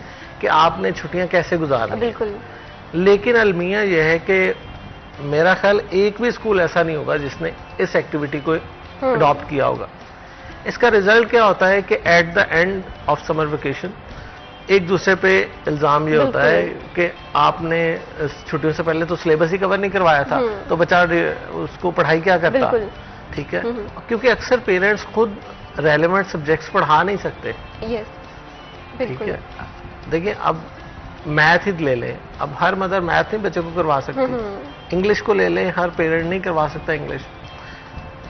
कि आपने छुट्टियां कैसे गुजारनी। बिल्कुल। लेकिन अलमिया यह है कि मेरा ख्याल एक भी स्कूल ऐसा नहीं होगा जिसने इस एक्टिविटी को अडॉप्ट किया होगा। इसका रिजल्ट क्या होता है कि at the end of summer vacation एक दूसरे पे इल्जाम ये होता है कि आपने छुट्टियों से पहले तो सिलेबस ही कवर नहीं करवाया था, तो बच्चा उसको पढ़ाई क्या करता। ठीक है, क्योंकि अक्सर पेरेंट्स खुद रेलेवेंट सब्जेक्ट्स पढ़ा नहीं सकते। ठीक है, देखिए अब मैथ ही ले लें, अब हर मदर मैथ नहीं बच्चे को करवा सकती। इंग्लिश को ले लें, हर पेरेंट नहीं करवा सकता इंग्लिश।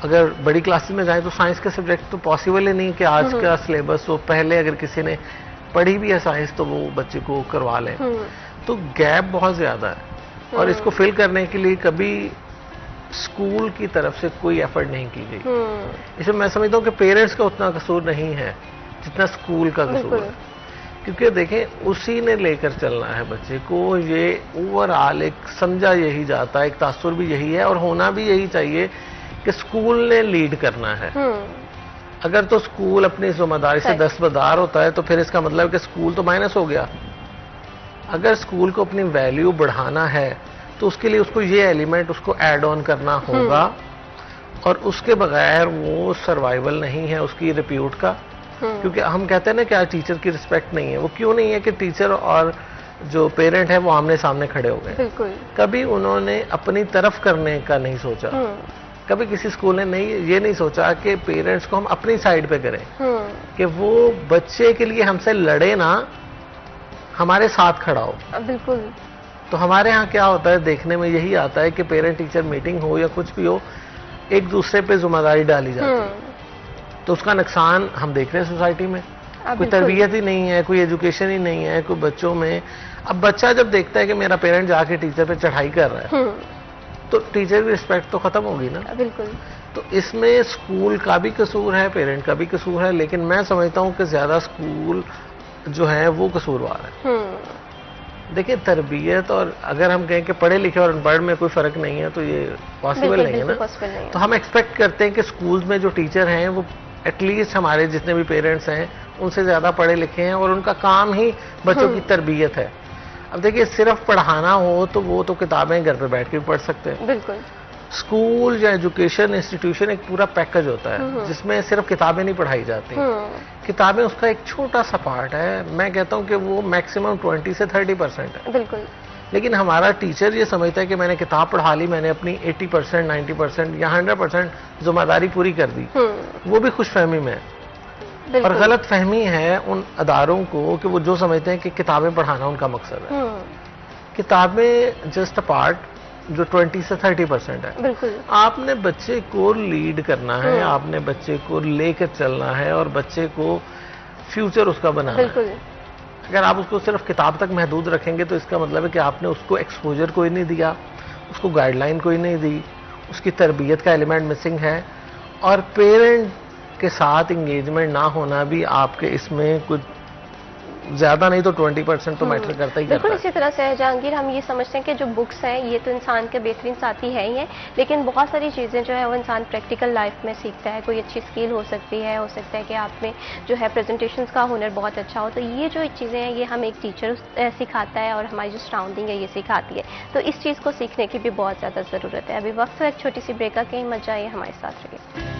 अगर बड़ी क्लासेस में जाए तो साइंस के सब्जेक्ट तो पॉसिबल ही नहीं कि आज का सिलेबस वो पहले अगर किसी ने पढ़ी भी है साइंस तो वो बच्चे को करवा लें। तो गैप बहुत ज्यादा है और इसको फिल करने के लिए कभी स्कूल की तरफ से कोई एफर्ट नहीं की गई। इसमें मैं समझता हूँ कि पेरेंट्स का उतना कसूर नहीं है जितना स्कूल का कसूर है, क्योंकि देखें उसी ने लेकर चलना है बच्चे को। ये ओवरऑल एक समझा यही जाता है, एक तासुर भी यही है और होना भी यही चाहिए कि स्कूल ने लीड करना है। अगर तो स्कूल अपनी जिम्मेदारी से दस्तबरदार होता है तो फिर इसका मतलब कि स्कूल तो माइनस हो गया। अगर स्कूल को अपनी वैल्यू बढ़ाना है तो उसके लिए उसको ये एलिमेंट उसको ऐड ऑन करना होगा, और उसके बगैर वो सर्वाइवल नहीं है उसकी रिप्यूट का। क्योंकि हम कहते हैं ना कि आज टीचर की रिस्पेक्ट नहीं है। वो क्यों नहीं है कि टीचर और जो पेरेंट है वो आमने सामने खड़े हो गए। कभी उन्होंने अपनी तरफ करने का नहीं सोचा। कभी किसी स्कूल ने ये नहीं सोचा कि पेरेंट्स को हम अपनी साइड पे करें, कि वो बच्चे के लिए हमसे लड़े ना, हमारे साथ खड़ा हो। बिल्कुल। तो हमारे यहाँ क्या होता है, देखने में यही आता है कि पेरेंट टीचर मीटिंग हो या कुछ भी हो, एक दूसरे पे जिम्मेदारी डाली जाती है। तो उसका नुकसान हम देख रहे हैं सोसाइटी में। कोई तरबियत ही नहीं है, कोई एजुकेशन ही नहीं है, कोई बच्चों में। अब बच्चा जब देखता है कि मेरा पेरेंट जाके टीचर पे चढ़ाई कर रहा है, तो टीचर की रिस्पेक्ट तो खत्म होगी ना। बिल्कुल। तो इसमें स्कूल का भी कसूर है, पेरेंट का भी कसूर है, लेकिन मैं समझता हूँ कि ज्यादा स्कूल जो है वो कसूरवार है। देखिए तरबियत, और अगर हम कहें कि पढ़े लिखे और अनपढ़ में कोई फर्क नहीं है तो ये पॉसिबल नहीं है ना। तो हम एक्सपेक्ट करते हैं कि स्कूल्स में जो टीचर हैं वो एटलीस्ट हमारे जितने भी पेरेंट्स हैं उनसे ज्यादा पढ़े लिखे हैं, और उनका काम ही बच्चों की तरबियत है। अब देखिए सिर्फ पढ़ाना हो तो वो तो किताबें घर पे बैठ के भी पढ़ सकते हैं। बिल्कुल। स्कूल या एजुकेशन इंस्टीट्यूशन एक पूरा पैकेज होता है जिसमें सिर्फ किताबें नहीं पढ़ाई जाती। किताबें उसका एक छोटा सा पार्ट है। मैं कहता हूँ कि वो मैक्सिमम 20 से 30% है। बिल्कुल। लेकिन हमारा टीचर ये समझता है कि मैंने किताब पढ़ा ली, मैंने अपनी 80%, 90% या 100% जिम्मेदारी पूरी कर दी। वो भी खुशफहमी में है। और गलत फहमी है उन अदारों को कि वो जो समझते हैं कि किताबें पढ़ाना उनका मकसद है। किताबें जस्ट अ पार्ट जो 20 से 30% है। बिल्कुल। आपने बच्चे को लीड करना है, आपने बच्चे को लेकर चलना है और बच्चे को फ्यूचर उसका बनाना है। अगर आप उसको सिर्फ किताब तक महदूद रखेंगे तो इसका मतलब है कि आपने उसको एक्सपोजर कोई नहीं दिया, उसको गाइडलाइन कोई नहीं दी, उसकी तरबियत का एलिमेंट मिसिंग है, और पेरेंट के साथ इंगेजमेंट ना होना भी आपके इसमें कुछ ज्यादा नहीं तो 20% तो मैटर करता ही करता है। बिल्कुल इसी तरह से जहांगीर, हम ये समझते हैं कि जो बुक्स हैं ये तो इंसान के बेहतरीन साथी है ही है, लेकिन बहुत सारी चीज़ें जो है वो इंसान प्रैक्टिकल लाइफ में सीखता है। कोई अच्छी स्किल हो सकती है, हो सकता है कि आप में जो है प्रेजेंटेशंस का हुनर बहुत अच्छा हो। तो ये जो चीज़ें हैं ये हमें एक टीचर सिखाता है और हमारी जो सराउंडिंग है ये सिखाती है। तो इस चीज़ को सीखने की भी बहुत ज़्यादा ज़रूरत है। अभी वक्त है एक छोटी सी ब्रेक का, कहीं मत जाइए, हमारे साथ रहिए।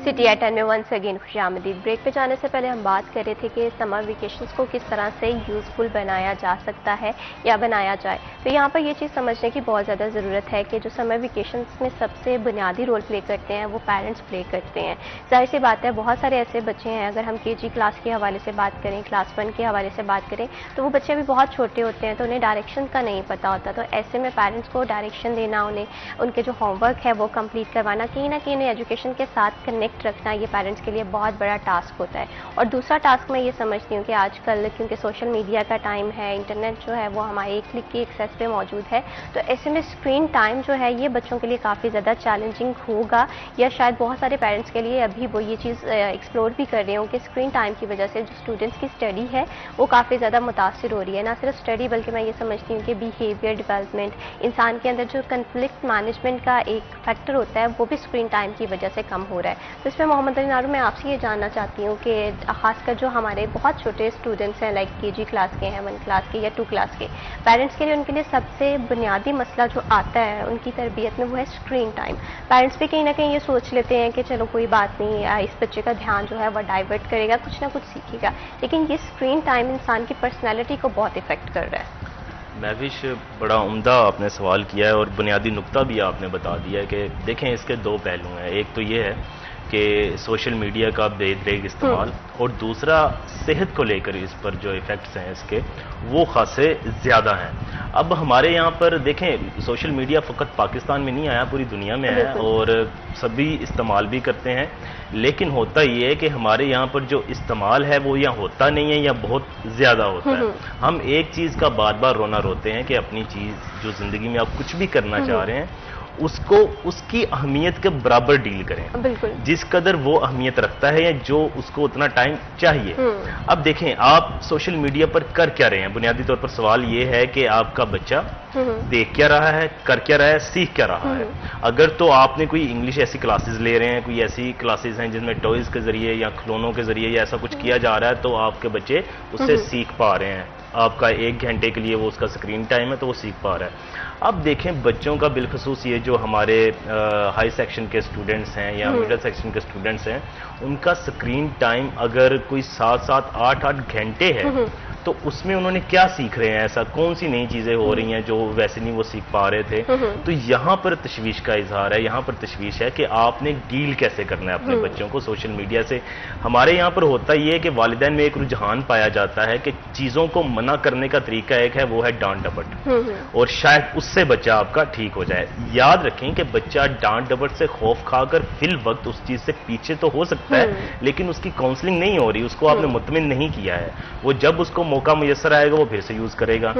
सिटी एट 10 में वंस अगेन खुशामदीद। ब्रेक पे जाने से पहले हम बात कर रहे थे कि समर वेकेशंस को किस तरह से यूज़फुल बनाया जा सकता है या बनाया जाए। तो यहाँ पर ये चीज़ समझने की बहुत ज़्यादा ज़रूरत है कि जो समर वेकेशंस में सबसे बुनियादी रोल प्ले करते हैं वो पेरेंट्स प्ले करते हैं। जाहिर सी बात है बहुत सारे ऐसे बच्चे हैं, अगर हम KG क्लास के हवाले से बात करें, क्लास 1 के हवाले से बात करें, तो वो बच्चे भी बहुत छोटे होते हैं, तो उन्हें डायरेक्शन का नहीं पता होता। तो ऐसे में पेरेंट्स को डायरेक्शन देना, उन्हें उनके जो होमवर्क है वो कंप्लीट करवाना, कहीं ना कहीं उन्हें एजुकेशन के साथ कनेक्ट रखना, ये पेरेंट्स के लिए बहुत बड़ा टास्क होता है। और दूसरा टास्क मैं ये समझती हूँ कि आजकल क्योंकि सोशल मीडिया का टाइम है, इंटरनेट जो है वो हमारे एक क्लिक की एक्सेस पे मौजूद है, तो ऐसे में स्क्रीन टाइम जो है ये बच्चों के लिए काफ़ी ज़्यादा चैलेंजिंग होगा, या शायद बहुत सारे पेरेंट्स के लिए अभी वो ये चीज़ एक्सप्लोर भी कर रहे हो कि स्क्रीन टाइम की वजह से जो स्टूडेंट्स की स्टडी है वो काफ़ी ज़्यादा मुतासिर हो रही है। ना सिर्फ स्टडी बल्कि मैं ये समझती हूँ कि बिहेवियर डेवलपमेंट, इंसान के अंदर जो कन्फ्लिक्ट मैनेजमेंट का एक फैक्टर होता है वो भी स्क्रीन टाइम की वजह से कम हो रहा है। तो इसमें मोहम्मद अली नारू, मैं आपसे ये जानना चाहती हूँ कि खासकर जो हमारे बहुत छोटे स्टूडेंट्स हैं, लाइक KG क्लास के हैं, 1 क्लास के या 2 क्लास के, पेरेंट्स के लिए उनके लिए सबसे बुनियादी मसला जो आता है उनकी तरबियत में वो है स्क्रीन टाइम। पेरेंट्स भी कहीं ना कहीं ये सोच लेते हैं कि चलो कोई बात नहीं, इस बच्चे का ध्यान जो है वो डाइवर्ट करेगा, कुछ ना कुछ सीखेगा, लेकिन ये स्क्रीन टाइम इंसान की पर्सनैलिटी को बहुत इफेक्ट कर रहा है। महविश, बड़ा उम्दा आपने सवाल किया है और बुनियादी नुक्ता भी आपने बता दिया है कि देखें इसके 2 पहलू हैं। एक तो ये है कि सोशल मीडिया का बेदरेग इस्तेमाल, और दूसरा सेहत को लेकर इस पर जो इफ़ेक्ट्स हैं इसके वो खासे ज़्यादा हैं। अब हमारे यहाँ पर देखें, सोशल मीडिया फ़कत पाकिस्तान में नहीं आया, पूरी दुनिया में है और सभी इस्तेमाल भी करते हैं, लेकिन होता ये है कि हमारे यहाँ पर जो इस्तेमाल है वो या होता नहीं है या बहुत ज़्यादा होता है। हम एक चीज़ का बार बार रोना रोते हैं कि अपनी चीज़ जो ज़िंदगी में आप कुछ भी करना चाह रहे हैं उसको उसकी अहमियत के बराबर डील करें, बिल्कुल जिस कदर वो अहमियत रखता है या जो उसको उतना टाइम चाहिए। अब देखें, आप सोशल मीडिया पर कर क्या रहे हैं? बुनियादी तौर पर सवाल ये है कि आपका बच्चा देख क्या रहा है, कर क्या रहा है, सीख क्या रहा है। अगर तो आपने कोई इंग्लिश ऐसी क्लासेस ले रहे हैं, कोई ऐसी क्लासेस हैं जिनमें टॉयज के जरिए या खिलौनों के जरिए या ऐसा कुछ किया जा रहा है, तो आपके बच्चे उससे सीख पा रहे हैं। आपका 1 घंटे के लिए वो उसका स्क्रीन टाइम है तो वो सीख पा रहा है। अब देखें, बच्चों का बिलखसूस ये जो हमारे हाई सेक्शन के स्टूडेंट्स हैं या मिडिल सेक्शन के स्टूडेंट्स हैं, उनका स्क्रीन टाइम अगर कोई 7-7, 8-8 घंटे है तो उसमें उन्होंने क्या सीख रहे हैं? ऐसा कौन सी नई चीजें हो रही हैं जो वैसे नहीं वो सीख पा रहे थे? तो यहाँ पर तशवीश का इजहार है, यहाँ पर तशवीश है कि आपने डील कैसे करना है अपने बच्चों को सोशल मीडिया से। हमारे यहाँ पर होता ये है कि वालिदैन में एक रुझान पाया जाता है कि चीजों को मना करने का तरीका एक है, वो है डांट डपट, और शायद उससे बच्चा आपका ठीक हो जाए। याद रखें कि बच्चा डांट डपट से खौफ खाकर फिल वक्त उस चीज से पीछे तो हो सकता है, लेकिन उसकी काउंसलिंग नहीं हो रही, उसको आपने मुतमिन नहीं किया है। वो जब उसको मौका मुयस्सर आएगा वो फिर से यूज करेगा।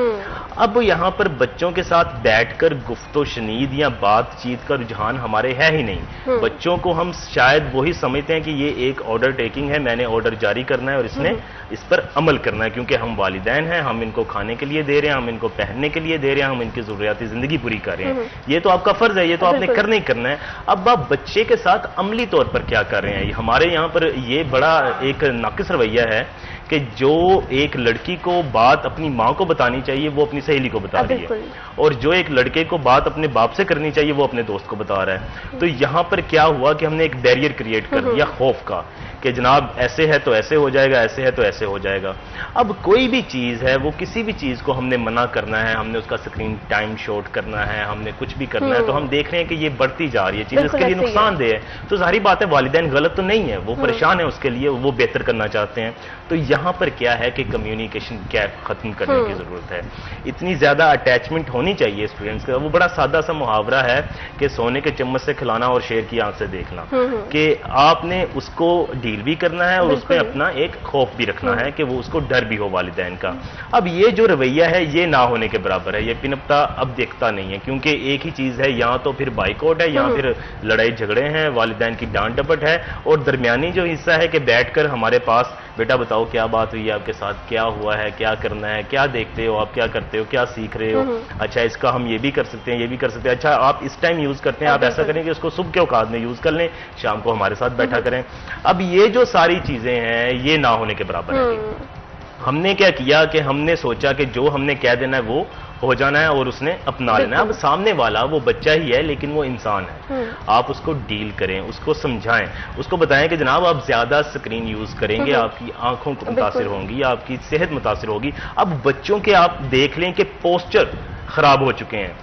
अब यहाँ पर बच्चों के साथ बैठकर गुफ्तो शनीद या बातचीत का रुझान हमारे है ही नहीं। बच्चों को हम शायद वही समझते हैं कि ये एक ऑर्डर टेकिंग है, मैंने ऑर्डर जारी करना है और इसने इस पर अमल करना है, क्योंकि हम वालिदैन हैं, हम इनको खाने के लिए दे रहे हैं, हम इनको पहनने के लिए दे रहे हैं, हम इनकी जरूरियाती जिंदगी पूरी कर रहे हैं। ये तो आपका फर्ज है, ये तो आपने करना ही करना है। अब आप बच्चे के साथ अमली तौर पर क्या कर रहे हैं? हमारे यहाँ पर ये बड़ा एक नाकिस रवैया है कि जो एक लड़की को बात अपनी माँ को बतानी चाहिए वो अपनी सहेली को बता रही है, और जो एक लड़के को बात अपने बाप से करनी चाहिए वो अपने दोस्त को बता रहा है। तो यहाँ पर क्या हुआ कि हमने एक बैरियर क्रिएट कर दिया खौफ का, कि जनाब ऐसे है तो ऐसे हो जाएगा, ऐसे है तो ऐसे हो जाएगा। अब कोई भी चीज़ है, वो किसी भी चीज़ को हमने मना करना है, हमने उसका स्क्रीन टाइम शॉर्ट करना है, हमने कुछ भी करना है, तो हम देख रहे हैं कि ये बढ़ती जा रही है चीज़, इसके लिए नुकसानदेह है। तो सारी बात है, वालिदैन गलत तो नहीं है, वो परेशान है उसके लिए, वो बेहतर करना चाहते हैं। तो यहाँ पर क्या है कि कम्युनिकेशन गैप खत्म करने की जरूरत है। इतनी ज्यादा अटैचमेंट होनी चाहिए स्टूडेंट्स का। वो बड़ा सादा सा मुहावरा है कि सोने के चम्मच से खिलाना और शेर की आंख से देखना, कि आपने उसको डील भी करना है और उस पर अपना एक खौफ भी रखना है कि वो उसको डर भी हो वालिदैन का। अब ये जो रवैया है ये ना होने के बराबर है, ये पिनपता अब देखता नहीं है, क्योंकि एक ही चीज है, या तो फिर बाइकआउट है या फिर लड़ाई झगड़े हैं, वालिदैन की डांट डपट है, और दरमियानी जो हिस्सा है कि बैठकर हमारे पास बेटा बताओ क्या बात हुई है आपके साथ, क्या हुआ है, क्या करना है, क्या देखते हो आप, क्या करते हो, क्या सीख रहे हो, अच्छा इसका हम ये भी कर सकते हैं, ये भी कर सकते हैं, अच्छा आप इस टाइम यूज करते हैं, आप ऐसा करें कि उसको सुबह के औकात में यूज कर लें, शाम को हमारे साथ बैठा करें। अब ये जो सारी चीजें हैं ये ना होने के बराबर है। हमने क्या किया कि हमने सोचा कि जो हमने कह देना है वो हो जाना है और उसने अपना लेना है। अब सामने वाला वो बच्चा ही है लेकिन वो इंसान है, आप उसको डील करें, उसको समझाएं, उसको बताएं कि जनाब आप ज्यादा स्क्रीन यूज करेंगे, आपकी आंखों को मुतासिर होंगी, आपकी सेहत मुतासिर होगी। अब बच्चों के आप देख लें कि पोस्चर खराब हो चुके हैं,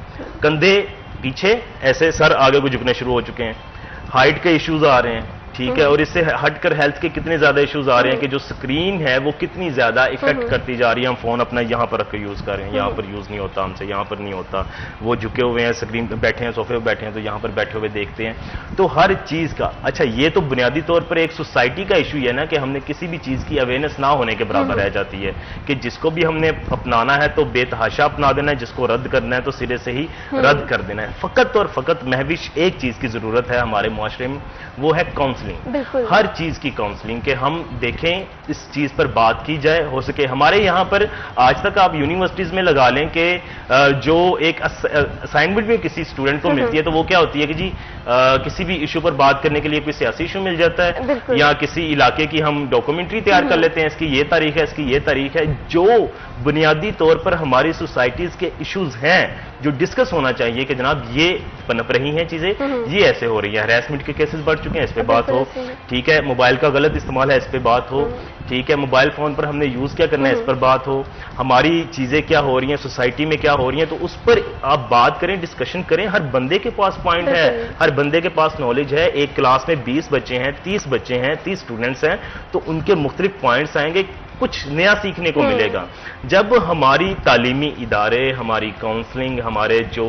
कंधे पीछे ऐसे, सर आगे को झुकने शुरू हो चुके हैं, हाइट के इश्यूज आ रहे हैं, ठीक है, और इससे हटकर हेल्थ के कितने ज्यादा इश्यूज आ रहे हैं कि जो स्क्रीन है वो कितनी ज्यादा इफेक्ट करती जा रही है। हम फोन अपना यहाँ पर रख के यूज कर रहे हैं, यहाँ पर यूज नहीं होता हमसे, यहाँ पर नहीं होता, वो झुके हुए हैं स्क्रीन पर बैठे हैं, सोफे पर बैठे हैं तो यहाँ पर बैठे हुए देखते हैं। तो हर चीज का, अच्छा ये तो बुनियादी तौर पर एक सोसाइटी का इशू है ना कि हमने किसी भी चीज की अवेयरनेस ना होने के बराबर रह जाती है, कि जिसको भी हमने अपनाना है तो बेतहाशा अपना देना है, जिसको रद्द करना है तो सिरे से ही रद्द कर देना है। फकत और फकत महविश एक चीज की जरूरत है हमारे मुआशरे में, वो है काउंसलिंग। हर चीज की काउंसलिंग, के हम देखें इस चीज पर बात की जाए, हो सके हमारे यहाँ पर आज तक आप यूनिवर्सिटीज में लगा लें कि जो एक असाइनमेंट भी किसी स्टूडेंट को मिलती है तो वो क्या होती है कि जी किसी भी इशू पर बात करने के लिए कोई सियासी इशू मिल जाता है, या किसी इलाके की हम डॉक्यूमेंट्री तैयार कर लेते हैं, इसकी ये तारीख है, इसकी ये तारीख है। जो बुनियादी तौर पर हमारी सोसाइटीज के इश्यूज हैं जो डिस्कस होना चाहिए कि जनाब ये पनप रही हैं चीजें, ये ऐसे हो रही है, हैरेसमेंट के केसेस बढ़ चुके हैं, इस पे बात हो, ठीक है, मोबाइल का गलत इस्तेमाल है, इस पे बात हो, ठीक है, मोबाइल फोन पर हमने यूज क्या करना है इस पर बात हो, हमारी चीजें क्या हो रही हैं, सोसाइटी में क्या हो रही हैं, तो उस पर आप बात करें, डिस्कशन करें। हर बंदे के पास पॉइंट है, हर बंदे के पास नॉलेज है। एक क्लास में 20 बच्चे हैं, 30 बच्चे हैं, 30 स्टूडेंट्स हैं, तो उनके मुख्तलिफ पॉइंट्स आएंगे, कुछ नया सीखने को मिलेगा। जब हमारी तालीमी इदारे, हमारी काउंसलिंग, हमारे जो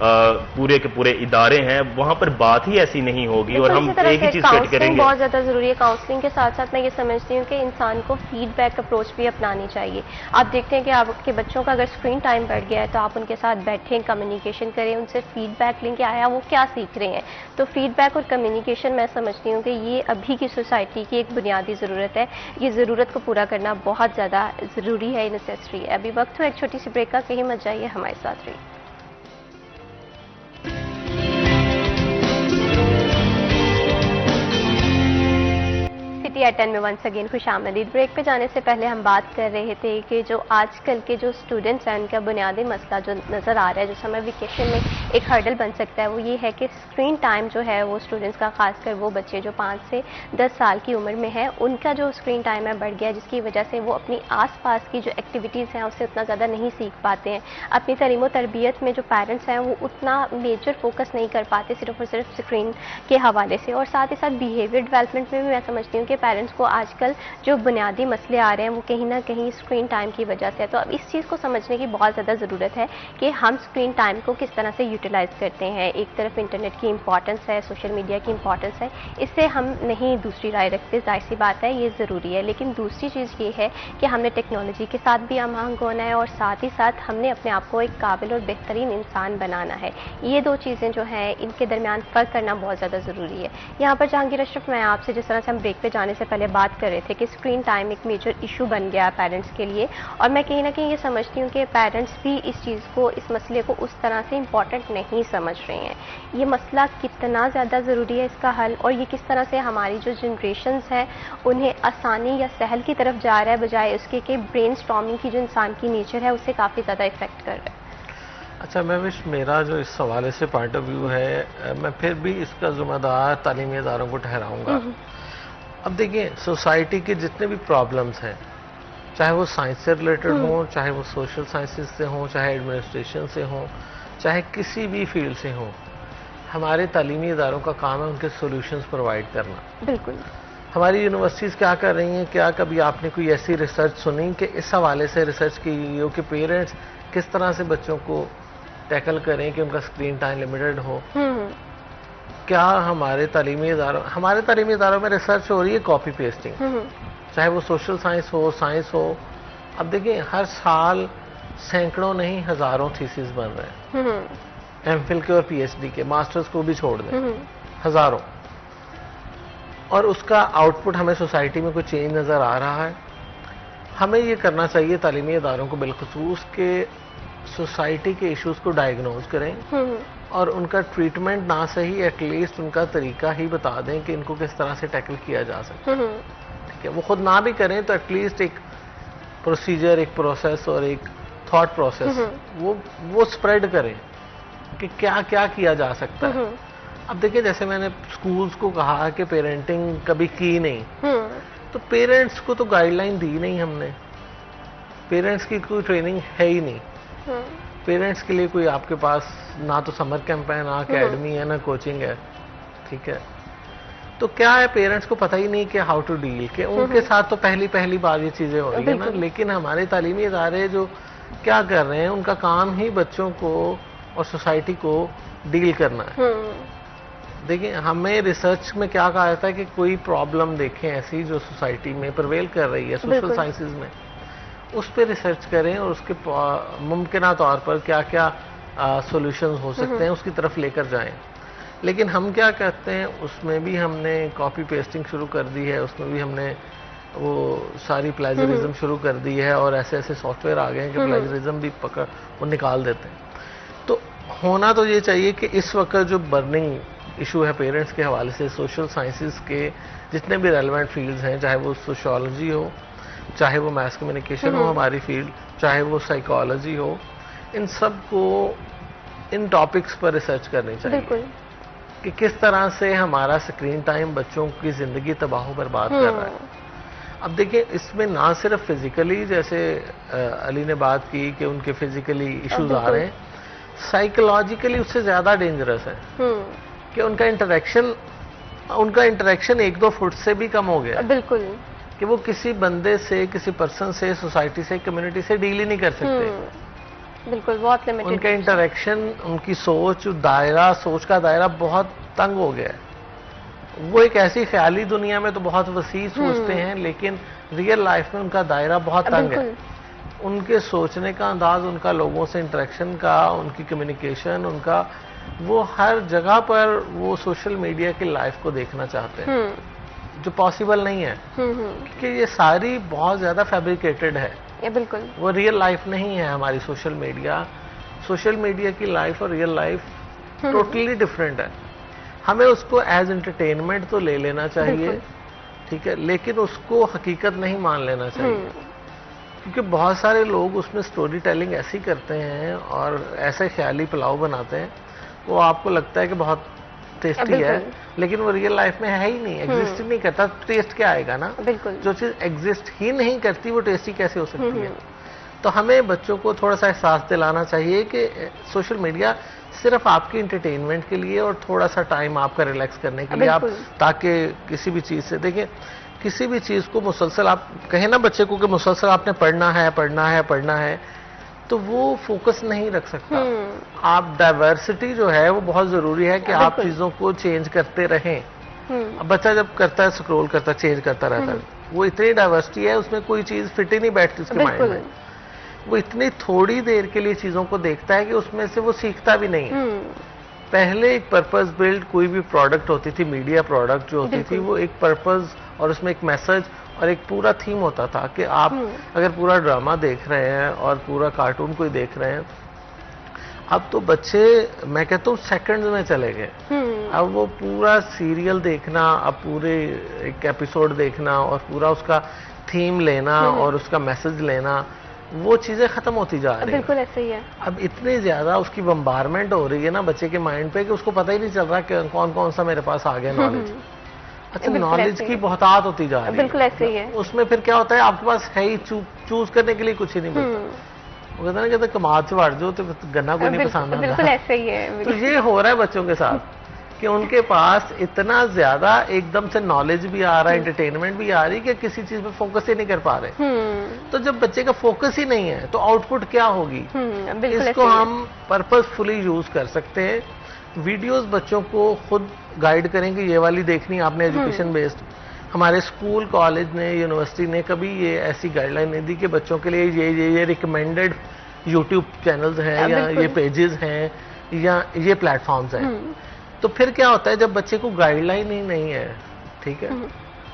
पूरे के पूरे इदारे हैं, वहां पर बात ही ऐसी नहीं होगी और हम एक ही चीज सेट करेंगे। बहुत ज्यादा जरूरी है। काउंसलिंग के साथ साथ मैं ये समझती हूँ कि इंसान को फीडबैक अप्रोच भी अपनानी चाहिए। आप देखते हैं कि आपके बच्चों का अगर स्क्रीन टाइम बढ़ गया है तो आप उनके साथ बैठें, कम्युनिकेशन करें, उनसे फीडबैक लें कि आया वो क्या सीख रहे हैं। तो फीडबैक और कम्युनिकेशन मैं समझती हूँ कि ये अभी की सोसाइटी की एक बुनियादी ज़रूरत है। ये ज़रूरत को पूरा करना बहुत ज़्यादा ज़रूरी है, नेसेसरी है। अभी वक्त हो एक छोटी सी ब्रेक का, कहीं मत जाइए, हमारे साथ रहिए। सिटी एट 10 में वंस अगेन खुशामदीद। ब्रेक पे जाने से पहले हम बात कर रहे थे कि जो आजकल के जो स्टूडेंट्स हैं उनका बुनियादी मसला जो नज़र आ रहा है, जो समर वेकेशन में एक हर्डल बन सकता है, वो ये है कि स्क्रीन टाइम जो है वो स्टूडेंट्स का, खासकर वो बच्चे जो 5 से 10 साल की उम्र में है, उनका जो स्क्रीन टाइम है बढ़ गया, जिसकी वजह से वो अपनी आसपास की जो एक्टिविटीज़ हैं उससे उतना ज़्यादा नहीं सीख पाते हैं। अपनी तालीम और तरबियत में जो पेरेंट्स हैं वो उतना मेजर फोकस नहीं कर पाते, सिर्फ और सिर्फ स्क्रीन के हवाले से। और साथ ही साथ बिहेवियर डेवलपमेंट में भी मैं समझती हूँ कि पेरेंट्स को आजकल जो बुनियादी मसले आ रहे हैं वो कहीं ना कहीं स्क्रीन टाइम की वजह से है। तो अब इस चीज़ को समझने की बहुत ज़्यादा ज़रूरत है कि हम स्क्रीन टाइम को किस तरह से यूटिलाइज़ करते हैं। एक तरफ इंटरनेट की इंपॉर्टेंस है, सोशल मीडिया की इंपॉर्टेंस है, इससे हम नहीं दूसरी राय रखते, जाहिर सी बात है, ये ज़रूरी है। लेकिन दूसरी चीज़ ये है कि हमने टेक्नोलॉजी के साथ भी हमआहंग होना है और साथ ही साथ हमने अपने आप को एक काबिल और बेहतरीन इंसान बनाना है। ये दो चीज़ें जो हैं इनके दरमियान फ़र्क करना बहुत ज़्यादा ज़रूरी है। यहाँ पर जहांगीर अशरफ, मैं आपसे, जिस तरह से हम ब्रेक पे जाने से पहले बात कर रहे थे कि स्क्रीन टाइम एक मेजर इशू बन गया है पेरेंट्स के लिए, और मैं कहीं ना कहीं ये समझती हूँ कि पेरेंट्स भी इस चीज़ को, इस मसले को उस तरह से इम्पॉर्टेंट नहीं समझ रहे हैं। ये मसला कितना ज़्यादा ज़रूरी है इसका हल, और ये किस तरह से हमारी जो जनरेशन्स हैं उन्हें आसानी या सहल की तरफ जा रहा है, बजाय उसके कि ब्रेन स्टॉर्मिंग की जो इंसान की नेचर है उससे काफ़ी ज़्यादा इफेक्ट कर रहा है। अच्छा महविश, मेरा जो इस हवाले से पॉइंट ऑफ व्यू है, मैं फिर भी इसका जिम्मेदार तालीमी इदारों को ठहराऊंगा। अब देखिए, सोसाइटी के जितने भी प्रॉब्लम्स हैं, चाहे वो साइंस से रिलेटेड हों, चाहे वो सोशल साइंसेज से हों, चाहे एडमिनिस्ट्रेशन से हों, चाहे किसी भी फील्ड से हों, हमारे तालीमी इदारों का काम है उनके सॉल्यूशंस प्रोवाइड करना। बिल्कुल। हमारी यूनिवर्सिटीज़ क्या कर रही हैं? क्या कभी आपने कोई ऐसी रिसर्च सुनी कि इस हवाले से रिसर्च की गई हो कि पेरेंट्स किस तरह से बच्चों को टैकल करें कि उनका स्क्रीन टाइम लिमिटेड हो? क्या हमारे तालीमी इदारों में रिसर्च हो रही है कॉपी पेस्टिंग, चाहे वो सोशल साइंस हो, साइंस हो। अब देखिए, हर साल सैकड़ों नहीं हजारों थीसिस बन रहे हैं, एमफिल के और पीएचडी के, मास्टर्स को भी छोड़ दें, हजारों। और उसका आउटपुट हमें सोसाइटी में कोई चेंज नजर आ रहा है? हमें ये करना चाहिए तालीमी इदारों को बिलखुसूस के सोसाइटी के इश्यूज को डायग्नोज करें और उनका ट्रीटमेंट ना सही, एटलीस्ट उनका तरीका ही बता दें कि इनको किस तरह से टैकल किया जा सकता है। ठीक है, वो खुद ना भी करें तो एटलीस्ट एक प्रोसीजर, एक प्रोसेस और एक थॉट प्रोसेस वो स्प्रेड करें कि क्या क्या किया जा सकता है। अब देखिए, जैसे मैंने स्कूल्स को कहा कि पेरेंटिंग कभी की नहीं, तो पेरेंट्स को तो गाइडलाइन दी नहीं हमने, पेरेंट्स की कोई ट्रेनिंग है ही नहीं। पेरेंट्स के लिए कोई आपके पास ना तो समर कैंप है, ना अकेडमी है, ना कोचिंग है। ठीक है, तो क्या है, पेरेंट्स को पता ही नहीं कि हाउ टू डील, के उनके साथ तो पहली बार ये चीजें हो रही है ना। लेकिन हमारे तालीमी इदारे जो क्या कर रहे हैं, उनका काम ही बच्चों को और सोसाइटी को डील करना है। देखिए, हमें रिसर्च में क्या कहा जाता है कि कोई प्रॉब्लम देखें ऐसी जो सोसाइटी में प्रवेल कर रही है, सोशल साइंसेज में, उस पर रिसर्च करें और उसके मुमकिन तौर पर क्या क्या सॉल्यूशंस हो सकते हैं उसकी तरफ लेकर जाएं। लेकिन हम क्या कहते हैं, उसमें भी हमने कॉपी पेस्टिंग शुरू कर दी है, उसमें भी हमने वो सारी प्लेजरिज्म शुरू कर दी है और ऐसे ऐसे सॉफ्टवेयर आ गए हैं कि प्लेजरिज्म भी पकड़ वो निकाल देते हैं। तो होना तो ये चाहिए कि इस वक्त जो बर्निंग इशू है पेरेंट्स के हवाले से, सोशल साइंसेज के जितने भी रेलिवेंट फील्ड्स हैं, चाहे वो सोशियोलॉजी हो, चाहे वो मास कम्युनिकेशन हो हमारी फील्ड, चाहे वो साइकोलॉजी हो, इन सब को इन टॉपिक्स पर रिसर्च करनी चाहिए कि किस तरह से हमारा स्क्रीन टाइम बच्चों की जिंदगी तबाह बर्बाद कर रहा है। अब देखिए, इसमें ना सिर्फ फिजिकली, जैसे अली ने बात की कि उनके फिजिकली इश्यूज आ रहे हैं, साइकोलॉजिकली उससे ज्यादा डेंजरस है कि उनका इंटरेक्शन 1-2 फुट से भी कम हो गया। बिल्कुल, कि वो किसी बंदे से, किसी पर्सन से, सोसाइटी से, कम्युनिटी से डील ही नहीं कर सकते। बिल्कुल, बहुत लिमिटेड। उनका इंटरेक्शन, उनकी सोच का दायरा बहुत तंग हो गया है। वो एक ऐसी ख्याली दुनिया में तो बहुत वसी सोचते हैं, लेकिन रियल लाइफ में उनका दायरा बहुत तंग है। उनके सोचने का अंदाज, उनका लोगों से इंटरेक्शन का, उनकी कम्युनिकेशन, उनका वो हर जगह पर वो सोशल मीडिया की लाइफ को देखना चाहते हैं, जो पॉसिबल नहीं है, क्योंकि ये सारी बहुत ज्यादा फैब्रिकेटेड है। ये बिल्कुल, वो रियल लाइफ नहीं है हमारी सोशल मीडिया की लाइफ और रियल लाइफ टोटली डिफरेंट है। हमें उसको एज एंटरटेनमेंट तो ले लेना चाहिए, ठीक है, लेकिन उसको हकीकत नहीं मान लेना चाहिए, क्योंकि बहुत सारे लोग उसमें स्टोरी टेलिंग ऐसी करते हैं और ऐसे ख्याली पुलाव बनाते हैं, वो आपको लगता है कि बहुत टेस्टी है, लेकिन वो रियल लाइफ में है ही नहीं, एग्जिस्ट ही नहीं करता। टेस्ट क्या आएगा ना? बिल्कुल, जो चीज एग्जिस्ट ही नहीं करती वो टेस्टी कैसे हो सकती है? तो हमें बच्चों को थोड़ा सा एहसास दिलाना चाहिए कि सोशल मीडिया सिर्फ आपकी एंटरटेनमेंट के लिए और थोड़ा सा टाइम आपका रिलैक्स करने के लिए, आप ताकि किसी भी चीज से, देखिए, किसी भी चीज को मुसलसल आप कहें ना बच्चे को कि मुसलसल आपने पढ़ना है, तो वो फोकस नहीं रख सकता। आप डाइवर्सिटी जो है वो बहुत जरूरी है कि आप चीजों को चेंज करते रहें। अब बच्चा जब करता है, स्क्रॉल करता है, चेंज करता रहता है, वो इतनी डाइवर्सिटी है, उसमें कोई चीज फिट ही नहीं बैठती उसके माइंड में। वो इतनी थोड़ी देर के लिए चीजों को देखता है कि उसमें से वो सीखता भी नहीं है। पहले एक पर्पस बिल्ड कोई भी प्रोडक्ट होती थी, मीडिया प्रोडक्ट जो होती थी, वो एक पर्पस और उसमें एक मैसेज और एक पूरा थीम होता था कि आप अगर पूरा ड्रामा देख रहे हैं और पूरा कार्टून कोई देख रहे हैं, अब तो बच्चे, मैं कहता हूँ, सेकंड्स में चले गए। अब वो पूरा सीरियल देखना, अब पूरे एक एपिसोड देखना और पूरा उसका थीम लेना और उसका मैसेज लेना, वो चीजें खत्म होती जा रही है। बिल्कुल ऐसे ही है। अब इतनी ज्यादा उसकी बम्बारमेंट हो रही है ना बच्चे के माइंड पे कि उसको पता ही नहीं चल रहा कि कौन कौन सा मेरे पास आ गया नॉलेज। अच्छा, नॉलेज की बहुतात होती जा रही है। बिल्कुल ऐसे ही है। उसमें फिर क्या होता है, आपके पास है ही चूज करने के लिए कुछ ही नहीं बचता। वो कहते हैं ना, कहते कमाल से वाट जो तो गन्ना कोई नहीं पसंद आता। बिल्कुल ऐसे ही है। तो ये हो रहा है बच्चों के साथ कि उनके पास इतना ज्यादा एकदम से नॉलेज भी आ रहा है, एंटरटेनमेंट भी आ रही है कि किसी चीज पे फोकस ही नहीं कर पा रहे। तो जब बच्चे का फोकस ही नहीं है तो आउटपुट क्या होगी? इसको हम पर्पसफुली यूज कर सकते हैं। वीडियोस बच्चों को खुद गाइड करेंगे, ये वाली देखनी आपने एजुकेशन बेस्ड। हमारे स्कूल, कॉलेज ने, यूनिवर्सिटी ने कभी ये ऐसी गाइडलाइन नहीं दी कि बच्चों के लिए ये रिकमेंडेड यूट्यूब चैनल्स हैं या ये पेजेस हैं या ये प्लेटफॉर्म्स हैं। तो फिर क्या होता है, जब बच्चे को गाइडलाइन ही नहीं है, ठीक है,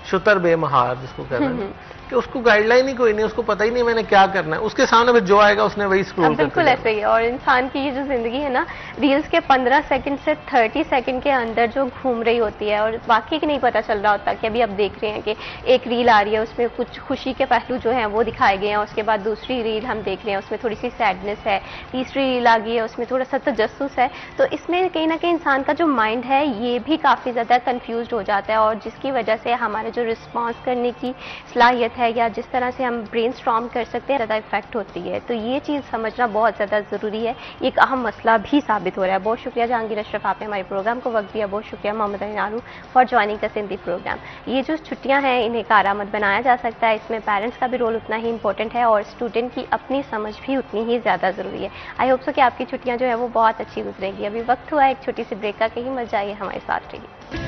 शुतर बेमहार जिसको कहते हैं, कि उसको गाइडलाइन ही कोई नहीं, उसको पता ही नहीं मैंने क्या करना है, उसके सामने फिर जो आएगा उसने वही स्क्रॉल करते बिल्कुल ऐसे ही है। और इंसान की ये जो जिंदगी है ना, रील्स के 15 सेकंड से 30 सेकंड के अंदर जो घूम रही होती है और बाकी की नहीं पता चल रहा होता कि अभी आप देख रहे हैं कि एक रील आ रही है, उसमें कुछ खुशी के पहलू जो हैं वो दिखाए गए हैं, उसके बाद दूसरी रील हम देख रहे हैं उसमें थोड़ी सी सैडनेस है, तीसरी रील आ गई है उसमें थोड़ा सा तजस्सुस है। तो इसमें कहीं ना कहीं इंसान का जो माइंड है ये भी काफ़ी ज़्यादा कन्फ्यूज हो जाता है, और जिसकी वजह से हमारे जो रिस्पॉन्स करने की सलाहियत है या जिस तरह से हम ब्रेन स्टॉर्म कर सकते हैं, ज़्यादा इफेक्ट होती है। तो ये चीज़ समझना बहुत ज़्यादा ज़रूरी है, एक अहम मसला भी साबित हो रहा है। बहुत शुक्रिया जहांगीर अशरफ, आपने हमारे प्रोग्राम को वक्त दिया। बहुत शुक्रिया Mohammad Ali Nanu for joining the Sindhi programme. ये जो छुट्टियां हैं इन्हें कारआमद बनाया जा सकता है, इसमें पेरेंट्स का भी रोल उतना ही इंपॉर्टेंट है और स्टूडेंट की अपनी समझ भी उतनी ही ज़्यादा ज़रूरी है। आई होप सो कि आपकी छुट्टियाँ जो है वो बहुत अच्छी गुजरेंगी। अभी वक्त हुआ एक छोटी सी ब्रेक का, कहीं मत जाइए, हमारे साथ रहिए।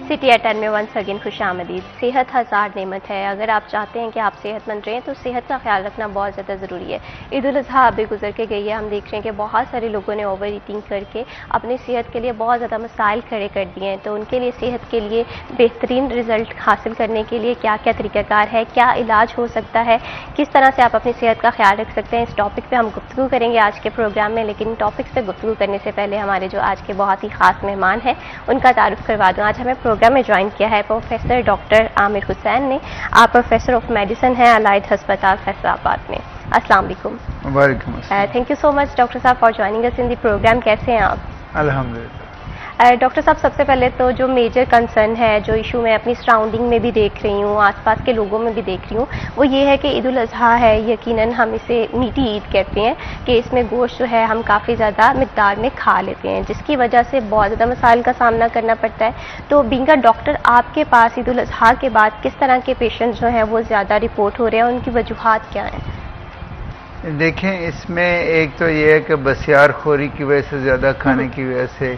सिटी एट 10 में वंस अगेन खुश आमदीद। सेहत हज़ार नेमत है। अगर आप चाहते हैं कि आप सेहतमंद रहें तो सेहत का ख्याल रखना बहुत ज़्यादा ज़रूरी है। ईद उल अज़हा अभी गुजर के गई है, हम देख रहे हैं कि बहुत सारे लोगों ने ओवर ईटिंग करके अपनी सेहत के लिए बहुत ज़्यादा मसाइल खड़े कर दिए हैं। तो उनके लिए सेहत के लिए बेहतरीन रिजल्ट हासिल करने के लिए क्या क्या तरीक़ाकार है, क्या इलाज हो सकता है, किस तरह से आप अपनी सेहत का ख्याल रख सकते हैं, इस टॉपिक पर हम गुफ्तगू करेंगे आज के प्रोग्राम में। लेकिन टॉपिक्स पर गुफ्तगू करने से पहले हमारे जो आज के बहुत ही ख़ास मेहमान हैं उनका तारुफ करवा दूँ। आज हमें प्रोग्राम में ज्वाइन किया है प्रोफेसर डॉक्टर आमिर हुसैन ने। आप प्रोफेसर ऑफ मेडिसिन हैं अलाइड अस्पताल फैसलाबाद में। अस्सलाम वालेकुम। वालेकुम अस्सलाम। Thank you so much doctor साहब for joining us in the programme. कैसे हैं आप? अल्हम्दुलिल्लाह। डॉक्टर साहब, सबसे पहले तो जो मेजर कंसर्न है, जो इशू मैं अपनी सराउंडिंग में भी देख रही हूँ, आसपास के लोगों में भी देख रही हूँ, वो ये है कि ईद उल अज़हा है, यकीनन हम इसे मीठी ईद कहते हैं कि इसमें गोश्त जो है हम काफ़ी ज़्यादा मिक़दार में खा लेते हैं, जिसकी वजह से बहुत ज़्यादा मसाइल का सामना करना पड़ता है। तो बीइंग अ डॉक्टर, आपके पास ईद उल अज़हा के बाद किस तरह के पेशेंट जो हैं वो ज़्यादा रिपोर्ट हो रहे हैं, उनकी वजूहात क्या हैं? देखें, इसमें एक तो ये है कि बसियार खोरी की वजह से, ज़्यादा खाने की वजह से,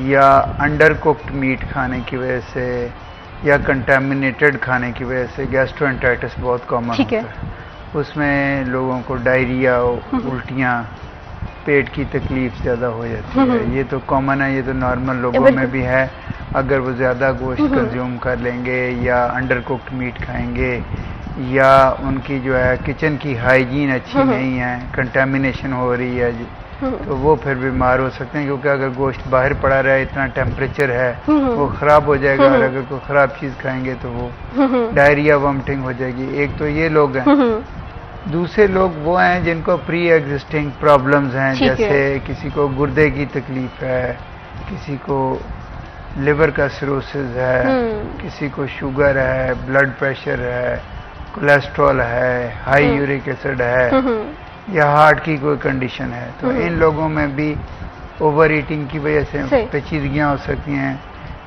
या अंडर कुक्ड मीट खाने की वजह से, या कंटामिनेटेड खाने की वजह से गैस्ट्रोएंटेराइटिस बहुत कॉमन होता है। उसमें लोगों को डायरिया, उल्टियाँ, पेट की तकलीफ ज़्यादा हो जाती है। ये तो कॉमन है, ये तो नॉर्मल लोगों में भी है। अगर वो ज़्यादा गोश्त कंज्यूम कर लेंगे या अंडर कुक्ड मीट खाएंगे, या उनकी जो है किचन की हाइजीन अच्छी नहीं है, कंटामिनेशन हो रही है, तो वो फिर बीमार हो सकते हैं। क्योंकि अगर गोश्त बाहर पड़ा रहा है, इतना टेम्परेचर है, वो ख़राब हो जाएगा। और अगर कोई ख़राब चीज़ खाएंगे तो वो डायरिया, वॉमिटिंग हो जाएगी। एक तो ये लोग हैं। दूसरे लोग वो हैं जिनको प्री एग्जिस्टिंग प्रॉब्लम्स हैं, जैसे किसी को गुर्दे की तकलीफ है, किसी को लिवर का सिरोसिस है, किसी को शुगर है, ब्लड प्रेशर है, कोलेस्ट्रॉल है, हाई यूरिक एसिड है, या हार्ट की कोई कंडीशन है। तो इन लोगों में भी ओवर ईटिंग की वजह से पेचीदगियाँ हो सकती हैं।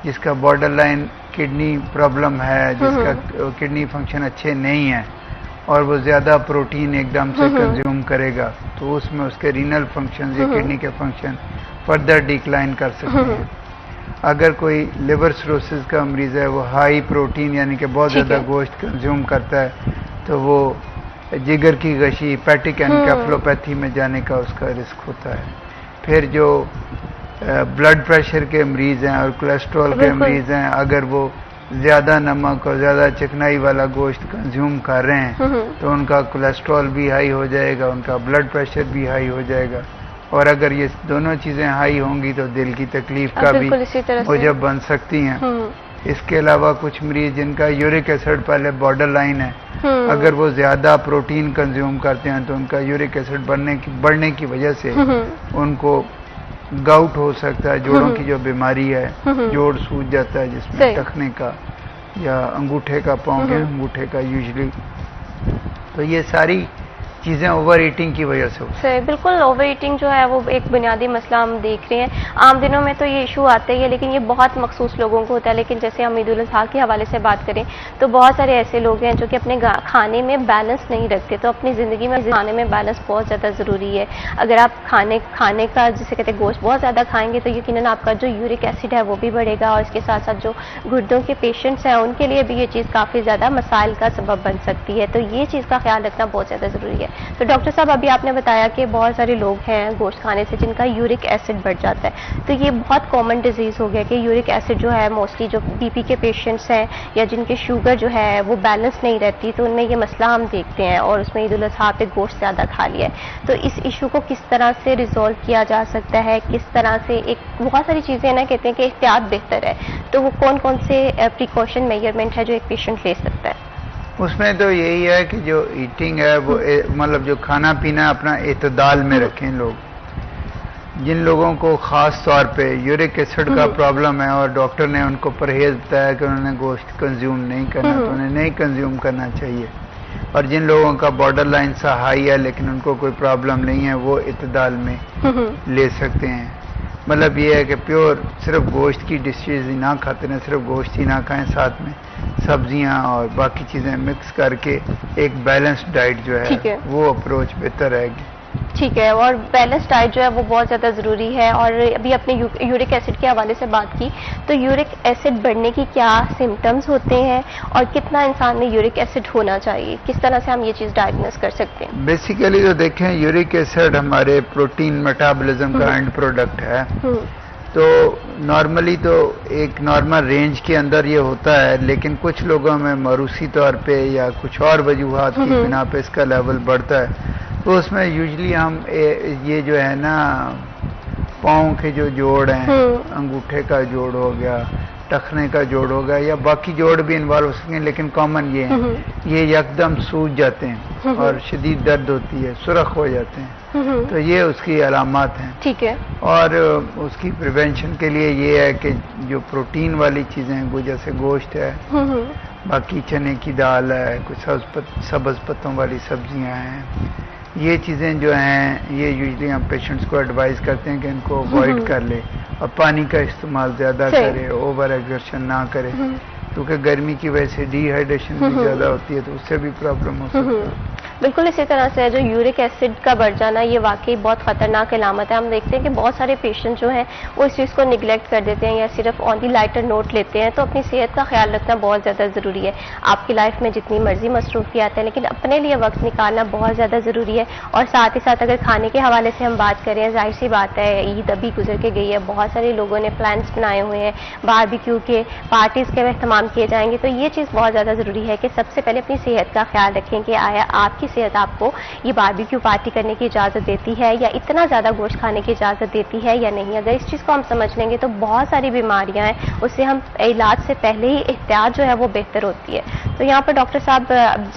जिसका बॉर्डर लाइन किडनी प्रॉब्लम है, जिसका किडनी फंक्शन अच्छे नहीं है और वो ज़्यादा प्रोटीन एकदम से कंज्यूम करेगा, तो उसमें उसके रीनल फंक्शन या किडनी के फंक्शन फर्दर डिक्लाइन कर सकते हैं। अगर कोई लिवर सिरोसिस का मरीज़ है, वो हाई प्रोटीन यानी कि बहुत ज़्यादा गोश्त कंज्यूम करता है, तो वो जिगर की गशी, पैटिक एनकेफेलोपैथी में जाने का उसका रिस्क होता है। फिर जो ब्लड प्रेशर के मरीज़ हैं और कोलेस्ट्रॉल के मरीज़ हैं, अगर वो ज़्यादा नमक और ज़्यादा चिकनाई वाला गोश्त कंज्यूम कर रहे हैं, तो उनका कोलेस्ट्रॉल भी हाई हो जाएगा, उनका ब्लड प्रेशर भी हाई हो जाएगा। और अगर ये दोनों चीज़ें हाई होंगी तो दिल की तकलीफ का भी वजह बन सकती हैं। इसके अलावा कुछ मरीज जिनका यूरिक एसिड पहले बॉर्डर लाइन है, अगर वो ज़्यादा प्रोटीन कंज्यूम करते हैं तो उनका यूरिक एसिड बढ़ने की वजह से उनको गाउट हो सकता है। जोड़ों की जो बीमारी है, जोड़ सूज जाता है, जिसमें टखने का या अंगूठे का, पाँव के अंगूठे का यूजली। तो ये सारी चीज़ें ओवर ईटिंग की वजह से होती है। बिल्कुल, ओवर ईटिंग जो है वो एक बुनियादी मसला हम देख रहे हैं। आम दिनों में तो ये इशू आता ही है, लेकिन ये बहुत मखसूस लोगों को होता है। लेकिन जैसे हम ईद उल अज़हा के हवाले से बात करें तो बहुत सारे ऐसे लोग हैं जो कि अपने खाने में बैलेंस नहीं रखते। तो अपनी ज़िंदगी में खाने में बैलेंस बहुत ज़्यादा ज़रूरी है। अगर आप खाने का जिसे कहते हैं गोश्त बहुत ज़्यादा खाएंगे तो यकीनन आपका जो यूरिक एसिड है वो भी बढ़ेगा, और इसके साथ साथ जो गुर्दों के पेशेंट्स हैं उनके लिए भी ये चीज़ काफ़ी ज़्यादा मसाइल का सबब बन सकती है। तो ये चीज़ का ख्याल रखना बहुत ज़्यादा ज़रूरी है। तो डॉक्टर साहब, अभी आपने बताया कि बहुत सारे लोग हैं गोश्त खाने से जिनका यूरिक एसिड बढ़ जाता है। तो ये बहुत कॉमन डिजीज़ हो गया कि यूरिक एसिड जो है मोस्टली जो बीपी के पेशेंट्स हैं या जिनके शुगर जो है वो बैलेंस नहीं रहती, तो उनमें ये मसला हम देखते हैं। और उसमें ईद उल अज़हा पे गोश्त ज़्यादा खा लिया है, तो इस इशू को किस तरह से रिजॉल्व किया जा सकता है? किस तरह से एक बहुत सारी चीज़ें ना कहते हैं कि एहतियात बेहतर है, तो वो कौन कौन से प्रिकॉशन मेजरमेंट है जो एक पेशेंट ले सकता है? उसमें तो यही है कि जो ईटिंग है वो मतलब जो खाना पीना अपना एतदाल में रखें लोग। जिन लोगों को ख़ास तौर पे यूरिक एसिड का प्रॉब्लम है और डॉक्टर ने उनको परहेज़ बताया कि उन्होंने गोश्त कंज्यूम नहीं करना, तो उन्हें नहीं कंज्यूम करना चाहिए। और जिन लोगों का बॉर्डर लाइन सा हाई है लेकिन उनको कोई प्रॉब्लम नहीं है, वो इतदाल में ले सकते हैं। मतलब ये है कि प्योर सिर्फ गोश्त की डिशेज ही ना खाते ना, सिर्फ गोश्त ही ना खाएं, साथ में सब्जियां और बाकी चीज़ें मिक्स करके एक बैलेंस्ड डाइट जो है वो अप्रोच बेहतर रहेगी। ठीक है, और बैलेंस डाइट जो है वो बहुत ज़्यादा ज़रूरी है। और अभी अपने यूरिक एसिड के हवाले से बात की, तो यूरिक एसिड बढ़ने की क्या सिम्टम्स होते हैं और कितना इंसान में यूरिक एसिड होना चाहिए, किस तरह से हम ये चीज़ डायग्नोस कर सकते हैं? बेसिकली तो देखें, यूरिक एसिड हमारे प्रोटीन मेटाबॉलिज्म का एंड प्रोडक्ट है। तो नॉर्मली तो एक नॉर्मल रेंज के अंदर ये होता है, लेकिन कुछ लोगों में मारूसी तौर पे या कुछ और वजूहात की बिना पे इसका लेवल बढ़ता है। तो उसमें यूजली हम ये जो है ना, पाँव के जो जोड़ हैं, अंगूठे का जोड़ हो गया, टखने का जोड़ हो गया, या बाकी जोड़ भी इन्वॉल्व हो सकते हैं, लेकिन कॉमन ये है, ये यकदम सूज जाते हैं। और शदीद दर्द होती है, सुरख हो जाते हैं, तो ये उसकी अलामत हैं। ठीक है। और उसकी प्रिवेंशन के लिए ये है कि जो प्रोटीन वाली चीज़ें हैं, जैसे गोश्त है, बाकी चने की दाल है, कुछ सब्ज़ पत्तों वाली सब्जियां हैं, ये चीज़ें जो हैं ये यूजली हम पेशेंट्स को एडवाइस करते हैं कि इनको अवॉइड कर ले और पानी का इस्तेमाल ज़्यादा करे, ओवर एक्सर्शन ना करे, क्योंकि गर्मी की वजह से डिहाइड्रेशन भी ज़्यादा होती है, तो उससे भी प्रॉब्लम हो सकती है। बिल्कुल इसी तरह से जो यूरिक एसिड का बढ़ जाना, ये वाकई बहुत खतरनाक अलामत है। हम देखते हैं कि बहुत सारे पेशेंट जो हैं वो इस चीज़ को निगलेक्ट कर देते हैं या सिर्फ ऑन दी लाइटर नोट लेते हैं। तो अपनी सेहत का ख्याल रखना बहुत ज़्यादा ज़रूरी है। आपकी लाइफ में जितनी मर्जी मसरूफियात है, लेकिन अपने लिए वक्त निकालना बहुत ज़्यादा ज़रूरी है। और साथ ही साथ अगर खाने के हवाले से हम बात करें, जाहिर सी बात है ईद अभी गुजर के गई है, बहुत सारे लोगों ने प्लान्स बनाए हुए हैं, बारबेक्यू के पार्टीज़ के इस्तेमाल किए जाएंगे। तो ये चीज़ बहुत ज़्यादा ज़रूरी है कि सबसे पहले अपनी सेहत का ख्याल रखें कि आया आपकी सेहत आपको ये बारबेक्यू पार्टी करने की इजाज़त देती है या इतना ज़्यादा गोश्त खाने की इजाज़त देती है या नहीं। अगर इस चीज़ को हम समझ लेंगे तो बहुत सारी बीमारियां हैं, उससे हम इलाज से पहले ही एहतियात जो है वो बेहतर होती है। तो यहाँ पर डॉक्टर साहब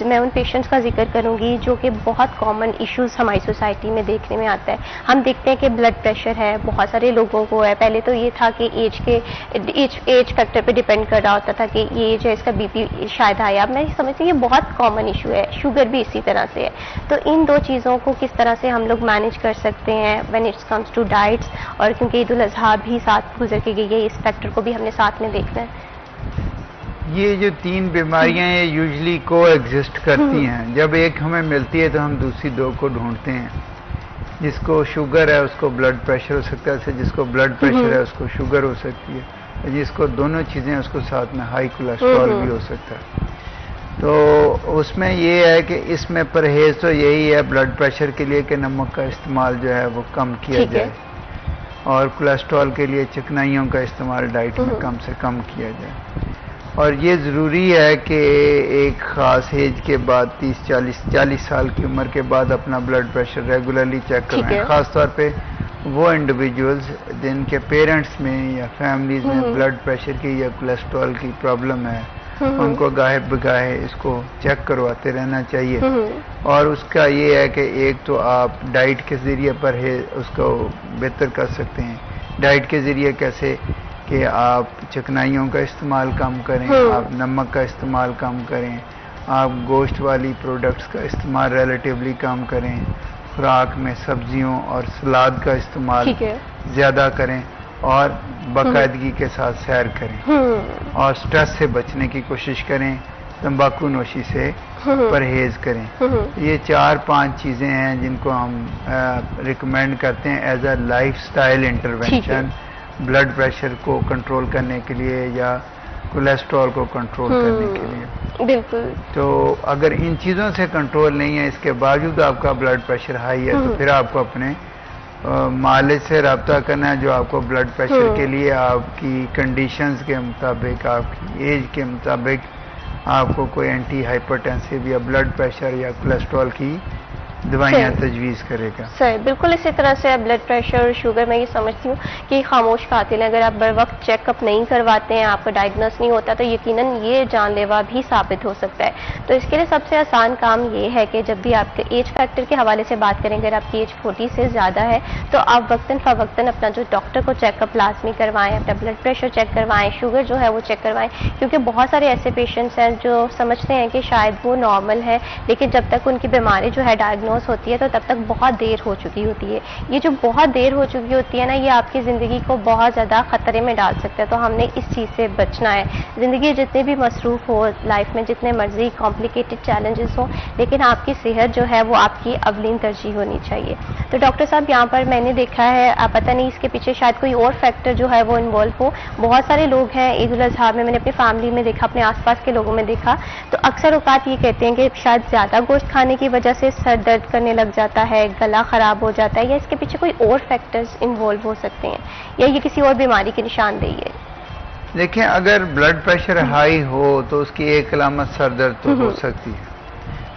मैं उन पेशेंट्स का जिक्र करूँगी जो कि बहुत कॉमन इश्यूज़ हमारी सोसाइटी में देखने में आता है। हम देखते हैं कि ब्लड प्रेशर है, बहुत सारे लोगों को है। पहले तो ये था कि एज फैक्टर पर डिपेंड कर रहा होता था कि ये एज है, इसका BP शायद आया। अब मैं समझती हूँ ये बहुत कॉमन इशू है। शुगर भी इसी तरह से है। तो इन दो चीज़ों को किस तरह से हम लोग मैनेज कर सकते हैं when it's comes to diets, और क्योंकि ईद उल अज़हा भी साथ गुजर के गई है, इस फैक्टर को भी हमने साथ में देखना है। ये जो तीन बीमारियां हैं यूजली को एग्जिस्ट करती हैं। जब एक हमें मिलती है तो हम दूसरी दो को ढूंढते हैं। जिसको शुगर है उसको ब्लड प्रेशर हो सकता है, जिसको ब्लड प्रेशर है उसको शुगर हो सकती है, जिसको दोनों चीज़ें उसको साथ में हाई कोलेस्ट्रॉल भी हो सकता है। तो उसमें ये है कि इसमें परहेज तो यही है ब्लड प्रेशर के लिए कि नमक का इस्तेमाल जो है वो कम किया जाए, और कोलेस्ट्रॉल के लिए चिकनाइयों का इस्तेमाल डाइट में कम से कम किया जाए। और ये ज़रूरी है कि एक ख़ास एज के बाद 30-40 साल की उम्र के बाद अपना ब्लड प्रेशर रेगुलरली चेक करवाएं। ख़ास तौर पे वो इंडिविजुअल्स जिनके पेरेंट्स में या फैमिलीज में ब्लड प्रेशर की या कोलेस्ट्रॉल की प्रॉब्लम है, उनको गाहे बगाहे इसको चेक करवाते रहना चाहिए। और उसका ये है कि एक तो आप डाइट के ज़रिए पर है उसको बेहतर कर सकते हैं। डाइट के ज़रिए कैसे कि आप चिकनाइयों का इस्तेमाल कम करें, आप नमक का इस्तेमाल कम करें, आप गोश्त वाली प्रोडक्ट्स का इस्तेमाल रिलेटिवली कम करें, खुराक में सब्जियों और सलाद का इस्तेमाल ज़्यादा करें, और बाकायदगी के साथ सैर करें, और स्ट्रेस से बचने की कोशिश करें, तंबाकू नोशी से परहेज करें। ये 4-5 चीज़ें हैं जिनको हम रिकमेंड करते हैं as a lifestyle intervention blood pressure को कंट्रोल करने के लिए या कोलेस्ट्रॉल को कंट्रोल करने के लिए। बिल्कुल। तो अगर इन चीज़ों से कंट्रोल नहीं है, इसके बावजूद आपका ब्लड प्रेशर हाई है, तो फिर आपको अपने मालिज से रब्ता करना है, जो आपको ब्लड प्रेशर के लिए आपकी कंडीशंस के मुताबिक, आपकी एज के मुताबिक आपको कोई एंटी हाइपरटेंसिव या ब्लड प्रेशर या कोलेस्ट्रॉल की दवाइयाँ तजवीज़ करेगा। सही, बिल्कुल इसी तरह से ब्लड प्रेशर और शुगर मैं ये समझती हूँ कि खामोश कातिल है। अगर आप बर वक्त चेकअप नहीं करवाते हैं, आपका डायग्नोस नहीं होता, तो यकीनन ये जानलेवा भी साबित हो सकता है। तो इसके लिए सबसे आसान काम ये है कि जब भी आपके एज फैक्टर के हवाले से बात करें, अगर आपकी एज 40 से ज़्यादा है तो आप वक्तन फ़वक्तन अपना जो डॉक्टर को चेकअप लाजमी करवाएं, अपना ब्लड प्रेशर चेक करवाएं, शुगर जो है वो चेक करवाएं, क्योंकि बहुत सारे ऐसे पेशेंट्स हैं जो समझते हैं कि शायद वो नॉर्मल है, लेकिन जब तक उनकी बीमारी जो है डायग्नोस होती है तो तब तक बहुत देर हो चुकी होती है। ये जो बहुत देर हो चुकी होती है ना, ये आपकी ज़िंदगी को बहुत ज़्यादा ख़तरे में डाल सकता है। तो हमने इस चीज़ से बचना है। ज़िंदगी जितनी भी मसरूफ़ हो, लाइफ में जितने मर्जी कॉम्प्लिकेटेड चैलेंजेस हो, लेकिन आपकी सेहत जो है वो आपकी अवलीन तरजीह होनी चाहिए। तो डॉक्टर साहब यहाँ पर मैंने देखा है, पता नहीं इसके पीछे शायद कोई और फैक्टर जो है वो इन्वॉल्व हो। बहुत सारे लोग हैं ईद उल अज़हा में, मैंने अपनी फैमिली में देखा, अपने आसपास के लोगों में देखा, तो अक्सर औकात ये कहते हैं कि शायद ज़्यादा गोश्त खाने की वजह से सर दर्द करने लग जाता है, गला ख़राब हो जाता है, या इसके पीछे कोई और फैक्टर्स इन्वॉल्व हो सकते हैं, या ये किसी और बीमारी की निशानदेही है? देखिए, अगर ब्लड प्रेशर हाई हो तो उसकी एक अलामत सर दर्द तो हो सकती है,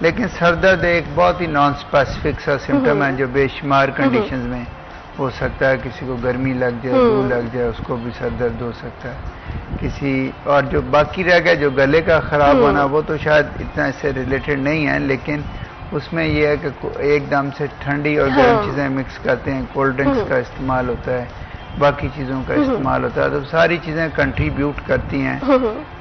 लेकिन सर दर्द एक बहुत ही नॉन स्पेसिफिक सा सिम्टम है जो बेशुमार कंडीशंस में हो सकता है। किसी को गर्मी लग जाए, लू लग जाए, उसको भी सर दर्द हो सकता है। किसी और जो बाकी रह गया जो गले का ख़राब होना, वो तो शायद इतना इससे रिलेटेड नहीं है, लेकिन उसमें ये है कि एकदम से ठंडी और गर्म चीज़ें मिक्स करते हैं, कोल्ड ड्रिंक्स का इस्तेमाल होता है, बाकी चीज़ों का इस्तेमाल होता है, तो सारी चीज़ें कंट्रीब्यूट करती हैं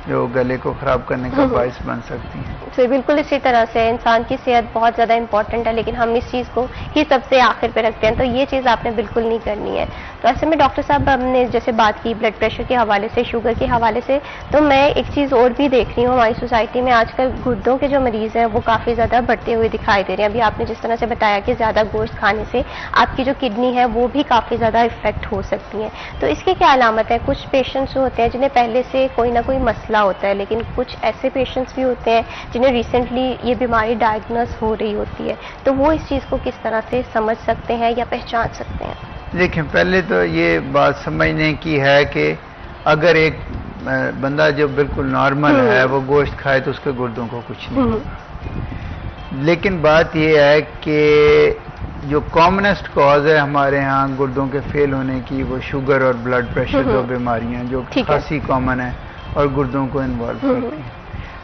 जो गले को ख़राब करने का बायस बन सकती हैं। तो बिल्कुल इसी तरह से इंसान की सेहत बहुत ज़्यादा इंपॉर्टेंट है, लेकिन हम इस चीज़ को ही सबसे आखिर पे रखते हैं, तो ये चीज़ आपने बिल्कुल नहीं करनी है। तो ऐसे में डॉक्टर साहब, हमने जैसे बात की ब्लड प्रेशर के हवाले से, शुगर के हवाले से, तो मैं एक चीज़ और भी देख रही हूँ हमारी सोसाइटी में आजकल गुर्दों के जो मरीज़ हैं वो काफ़ी ज़्यादा बढ़ते हुए दिखाई दे रहे हैं। अभी आपने जिस तरह से बताया कि ज़्यादा गोश्त खाने से आपकी जो किडनी है वो भी काफ़ी ज़्यादा इफेक्ट हो सकती हैं, तो इसके क्या अलामत है? कुछ पेशेंट्स होते हैं जिन्हें पहले से कोई ना कोई मसला होता है, लेकिन कुछ ऐसे पेशेंट्स भी होते हैं जिन्हें रिसेंटली ये बीमारी डायग्नोस हो रही होती है, तो वो इस चीज़ को किस तरह से समझ सकते हैं या पहचान सकते हैं? देखिए, पहले तो ये बात समझने की है कि अगर एक बंदा जो बिल्कुल नॉर्मल है वो गोश्त खाए तो उसके गुर्दों को कुछ नहीं होगा, लेकिन बात ये है कि जो कॉमनेस्ट कॉज है हमारे यहाँ गुर्दों के फेल होने की, वो शुगर और ब्लड प्रेशर, दो बीमारियां जो खासी कॉमन है और गुर्दों को इन्वॉल्व करती हैं।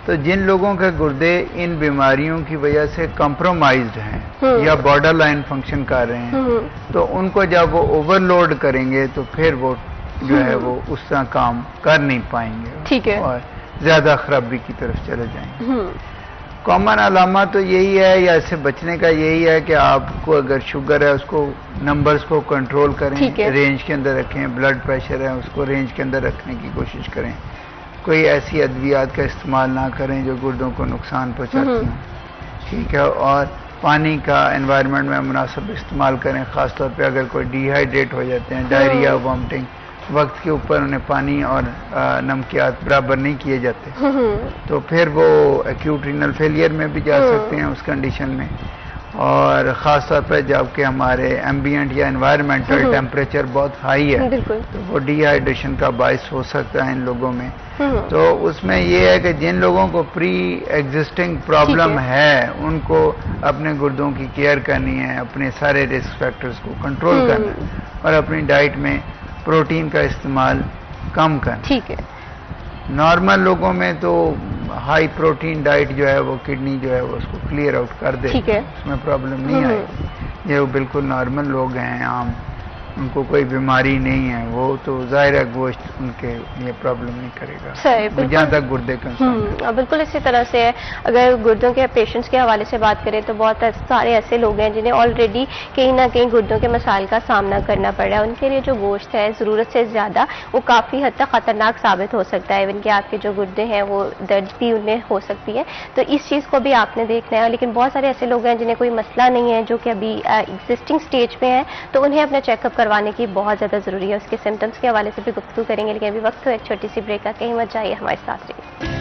तो जिन लोगों के गुर्दे इन बीमारियों की वजह से कॉम्प्रोमाइज्ड हैं या बॉर्डर लाइन फंक्शन कर रहे हैं, तो उनको जब वो ओवरलोड करेंगे तो फिर वो जो है वो उस तरह काम कर नहीं पाएंगे, ठीक है, और ज्यादा खराबी की तरफ चले जाएंगे। कॉमन अलामा तो यही है, या इससे बचने का यही है कि आपको अगर शुगर है उसको नंबर्स को कंट्रोल करें, रेंज के अंदर रखें, ब्लड प्रेशर है उसको रेंज के अंदर रखने की कोशिश करें, कोई ऐसी अद्वियात का इस्तेमाल ना करें जो गुर्दों को नुकसान पहुंचाती हैं, ठीक है, और पानी का एनवायरनमेंट में मुनासिब इस्तेमाल करें, ख़ासतौर पे अगर कोई डिहाइड्रेट हो जाते हैं, डायरिया, वॉमिटिंग, वक्त के ऊपर उन्हें पानी और नमकियात बराबर नहीं किए जाते, तो फिर वो एक्यूट रीनल फेलियर में भी जा सकते हैं उस कंडीशन में। और ख़ास तौर पर जबकि हमारे एम्बियंट या एनवायरमेंटल टेम्परेचर बहुत हाई है, तो वो डिहाइड्रेशन का बायस हो सकता है इन लोगों में। तो उसमें ये है कि जिन लोगों को प्री एग्जिस्टिंग प्रॉब्लम है उनको अपने गुर्दों की केयर करनी है, अपने सारे रिस्क फैक्टर्स को कंट्रोल करना है और अपनी डाइट में प्रोटीन का इस्तेमाल कम करना। ठीक है। नॉर्मल लोगों में तो हाई प्रोटीन डाइट जो है वो किडनी जो है वो उसको क्लियर आउट कर दे, उसमें प्रॉब्लम नहीं आएगी। ये वो बिल्कुल नॉर्मल लोग हैं, आम, उनको कोई बीमारी नहीं है, वो तो जाहिर है गोश्त उनके ये प्रॉब्लम नहीं करेगा जहाँ तक गुर्दे का। बिल्कुल इसी तरह से है। अगर गुर्दों के पेशेंट्स के हवाले से बात करें तो बहुत सारे ऐसे लोग हैं जिन्हें ऑलरेडी कहीं ना कहीं गुर्दों के मसाइल का सामना करना पड़ रहा है, उनके लिए जो गोश्त है ज़रूरत से ज़्यादा वो काफ़ी हद तक ख़तरनाक साबित हो सकता है, इवन कि आपके जो गुर्दे हैं वो दर्द भी उन्हें हो सकती है, तो इस चीज़ को भी आपने देखना है। लेकिन बहुत सारे ऐसे लोग हैं जिन्हें कोई मसला नहीं है, जो कि अभी एग्जिस्टिंग स्टेज पे हैं, तो उन्हें अपना चेकअप करवाने की बहुत ज़्यादा ज़रूरी है। उसके सिम्टम्स के हवाले से भी गुफ्तगू करेंगे, लेकिन अभी वक्त हो एक छोटी सी ब्रेक का, कहीं मत जाइए, हमारे साथ रहिए।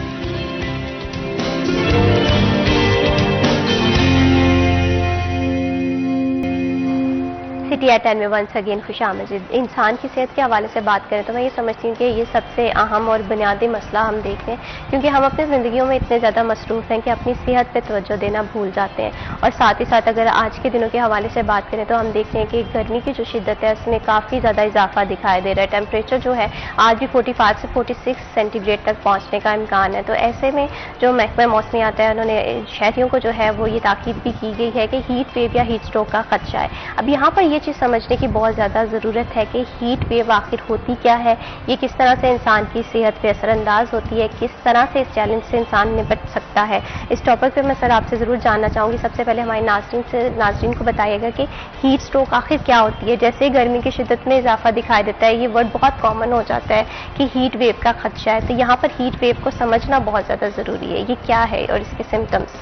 सिटी एट 10 में वंस अगेन खुशामदीद। इंसान की सेहत के हवाले से बात करें तो मैं ये समझती हूँ कि ये सबसे अहम और बुनियादी मसला हम देख रहे हैं, क्योंकि हम अपनी ज़िंदगियों में इतने ज़्यादा मसरूफ़ हैं कि अपनी सेहत पे तवज्जो देना भूल जाते हैं। और साथ ही साथ अगर आज के दिनों के हवाले से बात करें तो हम देख रहे हैं कि गर्मी की जो शिद्दत है उसमें काफ़ी ज़्यादा इजाफा दिखाई दे रहा है। टेम्परेचर जो है आज भी 45 से 46 सेंटीग्रेड तक पहुँचने का इम्कान है। तो ऐसे में जो महकमा मौसमी आता है, उन्होंने शहरियों को जो है वो ये ताकीद भी की गई है कि हीट वेव या हीट स्ट्रोक का खदशा है। अब यहाँ पर ये चीज़ समझने की बहुत ज़्यादा ज़रूरत है कि हीट वेव आखिर होती क्या है, ये किस तरह से इंसान की सेहत पे असरअंदाज होती है, किस तरह से इस चैलेंज से इंसान निपट सकता है। इस टॉपिक पे मैं सर आपसे ज़रूर जानना चाहूँगी। सबसे पहले हमारे नाज़रीन को बताइएगा कि हीट स्ट्रोक आखिर क्या होती है। जैसे ही गर्मी की शिद्दत में इजाफा दिखाई देता है, ये वर्ड बहुत कॉमन हो जाता है कि हीट वेव का खदशा है, तो यहाँ पर हीट वेव को समझना बहुत ज़्यादा ज़रूरी है। ये क्या है और इसके सिम्टम्स?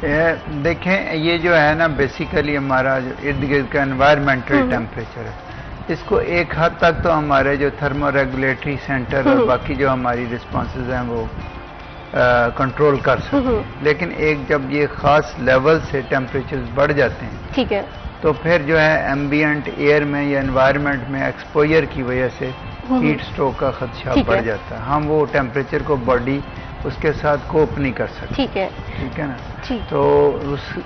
देखें, ये जो है ना बेसिकली हमारा जो इर्द गिर्द का एनवायरमेंटल टेम्परेचर है, इसको एक हद तक तो हमारे जो थर्मो रेगुलेटरी सेंटर और बाकी जो हमारी रिस्पॉन्सेज हैं वो कंट्रोल कर सकते हैं। लेकिन एक जब ये खास लेवल से टेम्परेचर बढ़ जाते हैं, ठीक है, तो फिर जो है एम्बियंट एयर में या एनवायरनमेंट में एक्सपोजर की वजह से हीट स्ट्रोक का खदशा बढ़ जाता है। हम वो टेम्परेचर को बॉडी उसके साथ कोप नहीं कर सकते, ठीक है ना। तो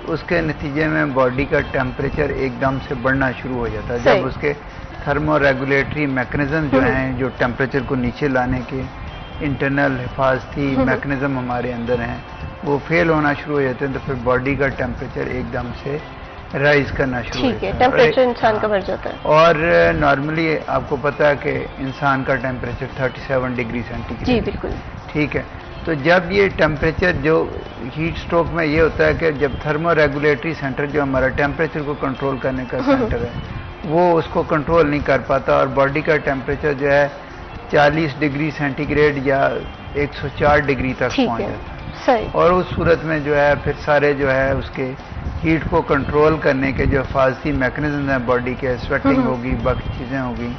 उसके नतीजे में बॉडी का टेम्परेचर एकदम से बढ़ना शुरू हो जाता है। जब उसके थर्मो रेगुलेटरी मैकेनिज्म जो हैं, जो टेम्परेचर को नीचे लाने के इंटरनल हिफाजती मैकेनिज्म हमारे अंदर हैं वो फेल होना शुरू हो जाते हैं, तो फिर बॉडी का टेम्परेचर एकदम से राइज करना शुरू हो जाता है। टेम्परेचर इंसान का बढ़ जाता है। और नॉर्मली आपको पता है कि इंसान का टेम्परेचर 37 डिग्री सेंटीग्रेड। जी बिल्कुल। ठीक है। तो जब ये टेम्परेचर जो हीट स्ट्रोक में ये होता है कि जब थर्मो रेगुलेटरी सेंटर जो हमारा टेम्परेचर को कंट्रोल करने का सेंटर है वो उसको कंट्रोल नहीं कर पाता और बॉडी का टेम्परेचर जो है 40 डिग्री सेंटीग्रेड या 104 डिग्री तक पहुंच जाता है। सही। और उस सूरत में जो है फिर सारे जो है उसके हीट को कंट्रोल करने के जो हिफाजती मैकेनिज्म हैं बॉडी के, स्वेटिंग होगी, बाकी चीज़ें होगी,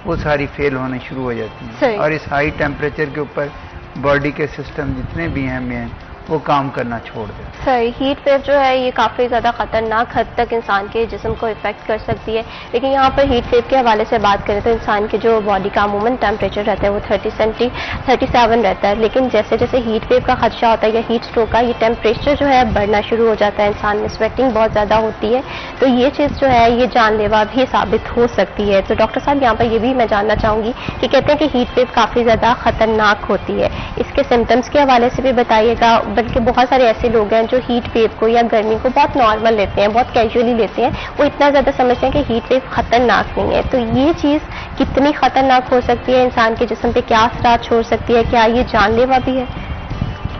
वो सारी फेल होने शुरू हो जाती हैं। और इस हाई टेम्परेचर के ऊपर बॉडी के सिस्टम जितने भी हैं मेन वो काम करना छोड़ दें। सही। हीट वेव जो है ये काफ़ी ज़्यादा ख़तरनाक हद तक इंसान के जिस्म को इफेक्ट कर सकती है, लेकिन यहाँ पर हीट वेव के हवाले से बात करें तो इंसान के जो बॉडी का अमूमन टेम्परेचर रहता है वो 37 रहता है, लेकिन जैसे जैसे हीट वेव का खदशा होता है या हीट स्ट्रोक का, ये टेम्परेचर जो है बढ़ना शुरू हो जाता है, इंसान में स्वेटिंग बहुत ज़्यादा होती है, तो ये चीज़ जो है ये जानलेवा भी साबित हो सकती है। तो डॉक्टर साहब यहाँ पर ये भी मैं जानना चाहूँगी कि कहते हैं कि हीट वेव काफ़ी ज़्यादा ख़तरनाक होती है, इसके सिम्टम्स के हवाले से भी बताइएगा। बल्कि बहुत सारे ऐसे लोग हैं जो हीट वेव को या गर्मी को बहुत नॉर्मल लेते हैं, बहुत कैजुअली लेते हैं, वो इतना ज़्यादा समझते हैं कि हीट वेव खतरनाक नहीं है, तो ये चीज़ कितनी खतरनाक हो सकती है, इंसान के जिस्म पे क्या असरात छोड़ सकती है, क्या ये जानलेवा भी है?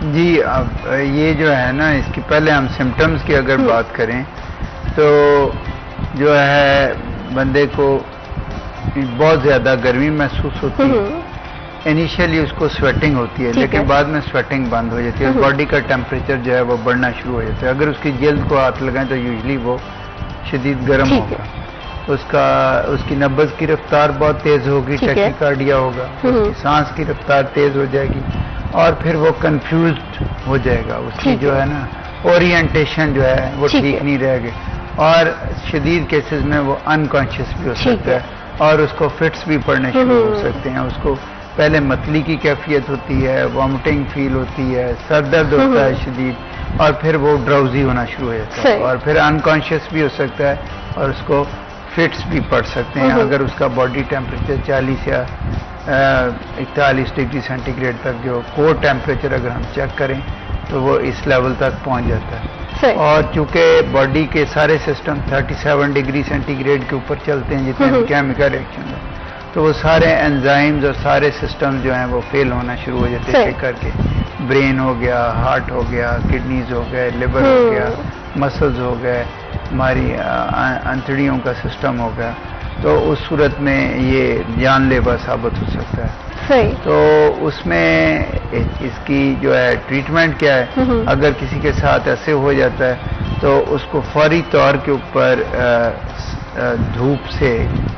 जी, अब ये जो है ना, इसकी पहले हम सिम्टम्स की अगर बात करें तो जो है बंदे को बहुत ज़्यादा गर्मी महसूस होती है, इनिशियली उसको स्वेटिंग होती है, लेकिन बाद में स्वेटिंग बंद हो जाती है, बॉडी का टेम्परेचर जो है वो बढ़ना शुरू हो जाता है। अगर उसकी जल्द को हाथ लगाएं तो यूजली वो शदीद गर्म होगा, उसकी नब्ज़ की रफ्तार बहुत तेज़ होगी, टैकीकार्डिया होगा, उसकी सांस की रफ्तार तेज़ हो जाएगी और फिर वो कंफ्यूज्ड हो जाएगा, उसकी जो है ना ओरिएंटेशन जो है वो ठीक नहीं रहेगी और शदीद केसेस में वो अनकॉन्शियस भी हो सकता है और उसको फिट्स भी पड़ने शुरू हो सकते हैं। उसको पहले मतली की कैफियत होती है, वॉमिटिंग फील होती है, सर दर्द होता है शदीद और फिर वो ड्राउजी होना शुरू हो जाता है और फिर अनकॉन्शियस भी हो सकता है और उसको फिट्स भी पड़ सकते हैं अगर उसका बॉडी टेम्परेचर 40 या 41 डिग्री सेंटीग्रेड तक जो कोर टेम्परेचर अगर हम चेक करें तो वो इस लेवल तक पहुंच जाता है। और चूंकि बॉडी के सारे सिस्टम 37 डिग्री सेंटीग्रेड के ऊपर चलते हैं जितने भी केमिकल रिएक्शन है, तो वो सारे एंजाइम्स और सारे सिस्टम जो हैं वो फेल होना शुरू हो जाते हैं करके। ब्रेन हो गया, हार्ट हो गया, किडनीज हो गए, लिवर हो गया, मसल्स हो गए, हमारी अंतड़ियों का सिस्टम हो गया, तो उस सूरत में ये जानलेवा साबित हो सकता है। तो उसमें इसकी जो है ट्रीटमेंट क्या है, अगर किसी के साथ ऐसे हो जाता है तो उसको फौरी तौर के ऊपर धूप से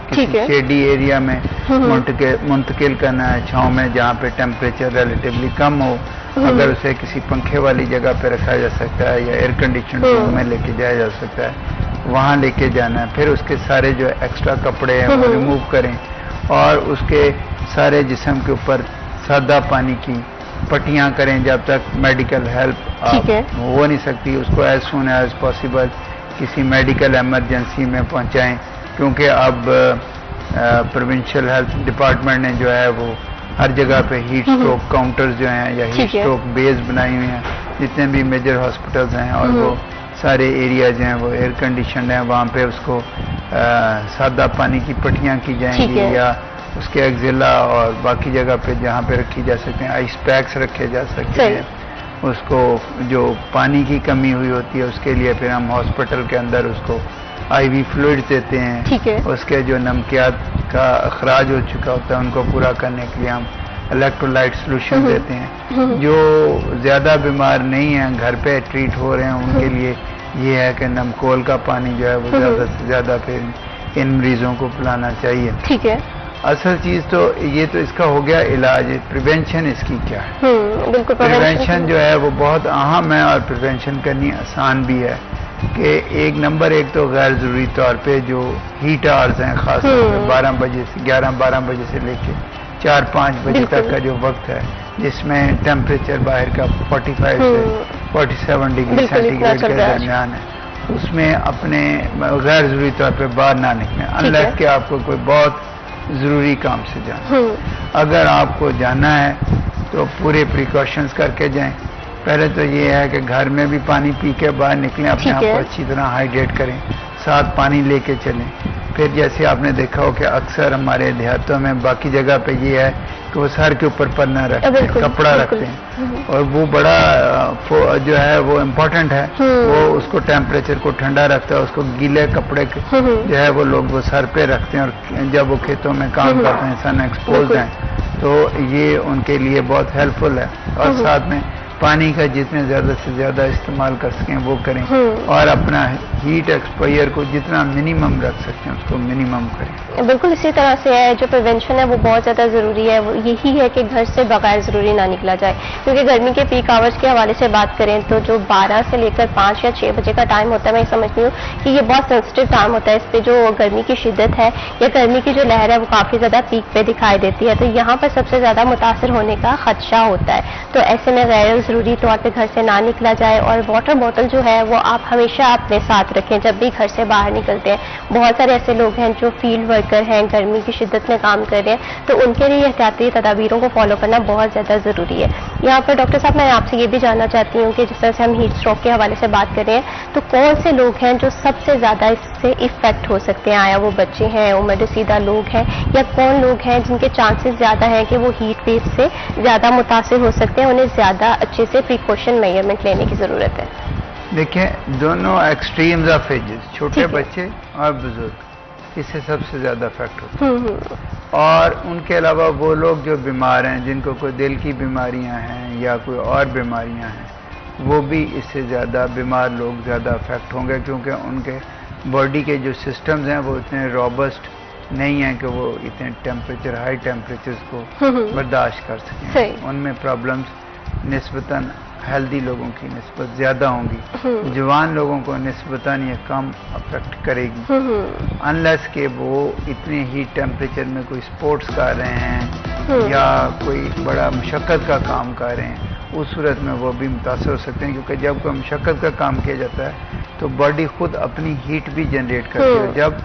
किसी शेडी एरिया में मुंतकिल करना है, छांव में जहाँ पे टेम्परेचर रिलेटिवली कम हो। अगर उसे किसी पंखे वाली जगह पे रखा जा सकता है या एयर कंडीशन रूम में लेके जाया जा सकता है, वहाँ लेके जाना है। फिर उसके सारे जो एक्स्ट्रा कपड़े हैं वो रिमूव करें और उसके सारे जिस्म के ऊपर सादा पानी की पट्टियाँ करें जब तक मेडिकल हेल्प हो नहीं सकती। उसको एज सून एज पॉसिबल किसी मेडिकल इमरजेंसी में पहुंचाएं, क्योंकि अब प्रोविंशियल हेल्थ डिपार्टमेंट ने जो है वो हर जगह पे हीट स्ट्रोक काउंटर्स जो हैं या हीट स्ट्रोक बेस बनाई हुई हैं जितने भी मेजर हॉस्पिटल्स हैं, और वो सारे एरियाज हैं वो एयर कंडीशन हैं, वहाँ पे उसको सादा पानी की पट्टियाँ की जाएंगी या उसके एक्जिला और बाकी जगह पे जहाँ पे रखी जा सकते हैं आइस पैक्स रखे जा सकते हैं। उसको जो पानी की कमी हुई होती है उसके लिए फिर हम हॉस्पिटल के अंदर उसको आईवी फ्लूइड देते हैं। उसके जो नमकियात का अखराज हो चुका होता है उनको पूरा करने के लिए हम इलेक्ट्रोलाइट सोल्यूशन देते हैं। जो ज़्यादा बीमार नहीं हैं, घर पे ट्रीट हो रहे हैं, उनके लिए ये है कि नमकोल का पानी जो है वो ज़्यादा से ज़्यादा फिर इन मरीजों को पिलाना चाहिए। ठीक है। असल चीज़ तो ये तो इसका हो गया इलाज। प्रिवेंशन इसकी क्या है? बिल्कुल। प्रिवेंशन जो है वो बहुत अहम है और प्रिवेंशन करनी आसान भी है कि एक नंबर एक तो गैर ज़रूरी तौर पे जो हीट आवर्स हैं, खास तौर पे 12 बजे से 11-12 बजे से लेके 4-5 बजे तक का जो वक्त है जिसमें टेम्परेचर बाहर का 45 से 47 डिग्री सेंटीग्रेड के दरमियान है, उसमें अपने गैर ज़रूरी तौर पे बाहर ना निकलें अनलेस कि आपको कोई बहुत ज़रूरी काम से जाना। अगर आपको जाना है तो पूरे प्रिकॉशंस करके जाएं। पहले तो ये है कि घर में भी पानी पी के बाहर निकलें, अपने आप को अच्छी तरह हाइड्रेट करें, साथ पानी लेके चलें। फिर जैसे आपने देखा हो कि अक्सर हमारे देहातों में बाकी जगह पे ये है कि वो सर के ऊपर पन्ना रखते हैं, कपड़ा रखते हैं, और वो बड़ा जो है वो इम्पोर्टेंट है। वो उसको टेम्परेचर को ठंडा रखता है, उसको गीले कपड़े जो है वो लोग वो सर पे रखते हैं, और जब वो खेतों में काम करते हैं, सन एक्सपोज हैं, तो ये उनके लिए बहुत हेल्पफुल है। और साथ में पानी का जितने ज़्यादा से ज़्यादा इस्तेमाल कर सकें वो करें, और अपना हीट एक्सपोजर को जितना मिनिमम रख सकते हैं उसको मिनिमम करें। बिल्कुल इसी तरह से है, जो प्रिवेंशन है वो बहुत ज़्यादा ज़रूरी है। वो यही है कि घर से बगैर ज़रूरी ना निकला जाए, क्योंकि गर्मी के पीक आवर्स के हवाले से बात करें तो जो 12 से लेकर 5 या 6 बजे का टाइम होता है, मैं समझती हूँ कि ये बहुत सेंसिटिव टाइम होता है। इस पर जो गर्मी की शिद्दत है या गर्मी की जो लहर है वो काफ़ी ज़्यादा पीक पे दिखाई देती है, तो यहाँ पर सबसे ज़्यादा मुतासर होने का खदशा होता है। तो ऐसे में गैर ज़रूरी तौर पे घर से ना निकला जाए, और वाटर बॉटल जो है वो आप हमेशा अपने साथ रखें जब भी घर से बाहर निकलते हैं। बहुत सारे ऐसे लोग हैं जो फील्ड वर्कर हैं, गर्मी की शिद्दत में काम कर रहे हैं, तो उनके लिए एहतियाती तदाबीरों को फॉलो करना बहुत ज़्यादा ज़रूरी है। यहाँ पर डॉक्टर साहब मैं आपसे ये भी जानना चाहती हूँ कि जिस तरह से हम हीट स्ट्रोक के हवाले से बात कर रहे हैं, तो कौन से लोग हैं जो सबसे ज़्यादा इससे इफेक्ट हो सकते हैं? आया वो बच्चे हैं, उम्र रसीदा लोग हैं, या कौन लोग हैं जिनके चांसेस ज़्यादा हैं कि वो हीट वेव से ज़्यादा मुतासिर हो सकते हैं, उन्हें ज़्यादा अच्छे से प्रिकॉशन मेजरमेंट लेने की ज़रूरत है? देखिए, दोनों एक्सट्रीम्स ऑफ एजेस, छोटे बच्चे और बुजुर्ग, इससे सबसे ज़्यादा इफेक्ट होता है। और उनके अलावा वो लोग जो बीमार हैं, जिनको कोई दिल की बीमारियां हैं या कोई और बीमारियां हैं, वो भी इससे ज़्यादा बीमार लोग ज़्यादा इफेक्ट होंगे, क्योंकि उनके बॉडी के जो सिस्टम्स हैं वो इतने रॉबस्ट नहीं है कि वो इतने टेम्परेचर, हाई टेम्परेचर्स को बर्दाश्त कर सकें। उनमें प्रॉब्लम्स निस्बतन हेल्दी लोगों की निस्बत ज़्यादा होंगी, जवान लोगों को निस्बतन ये कम अफेक्ट करेगी, अनलेस के वो इतने ही टेम्परेचर में कोई स्पोर्ट्स कर रहे हैं या कोई बड़ा मुशक्क़त का काम कर रहे हैं। उस सूरत में वो भी मुतासर हो सकते हैं, क्योंकि जब कोई मुशक्क़त का काम किया जाता है तो बॉडी खुद अपनी हीट भी जनरेट करती है। जब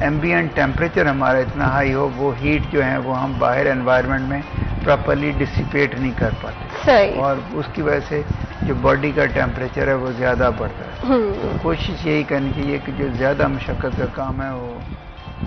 एम्बिएंट टेम्परेचर हमारा इतना हाई हो, वो हीट जो है वो हम बाहर एनवायरनमेंट में प्रॉपर्ली डिसिपेट नहीं कर पाते, और उसकी वजह से जो बॉडी का टेम्परेचर है वो ज़्यादा बढ़ता है। तो कोशिश यही करनी चाहिए कि जो ज़्यादा मुशक्क़त का काम है वो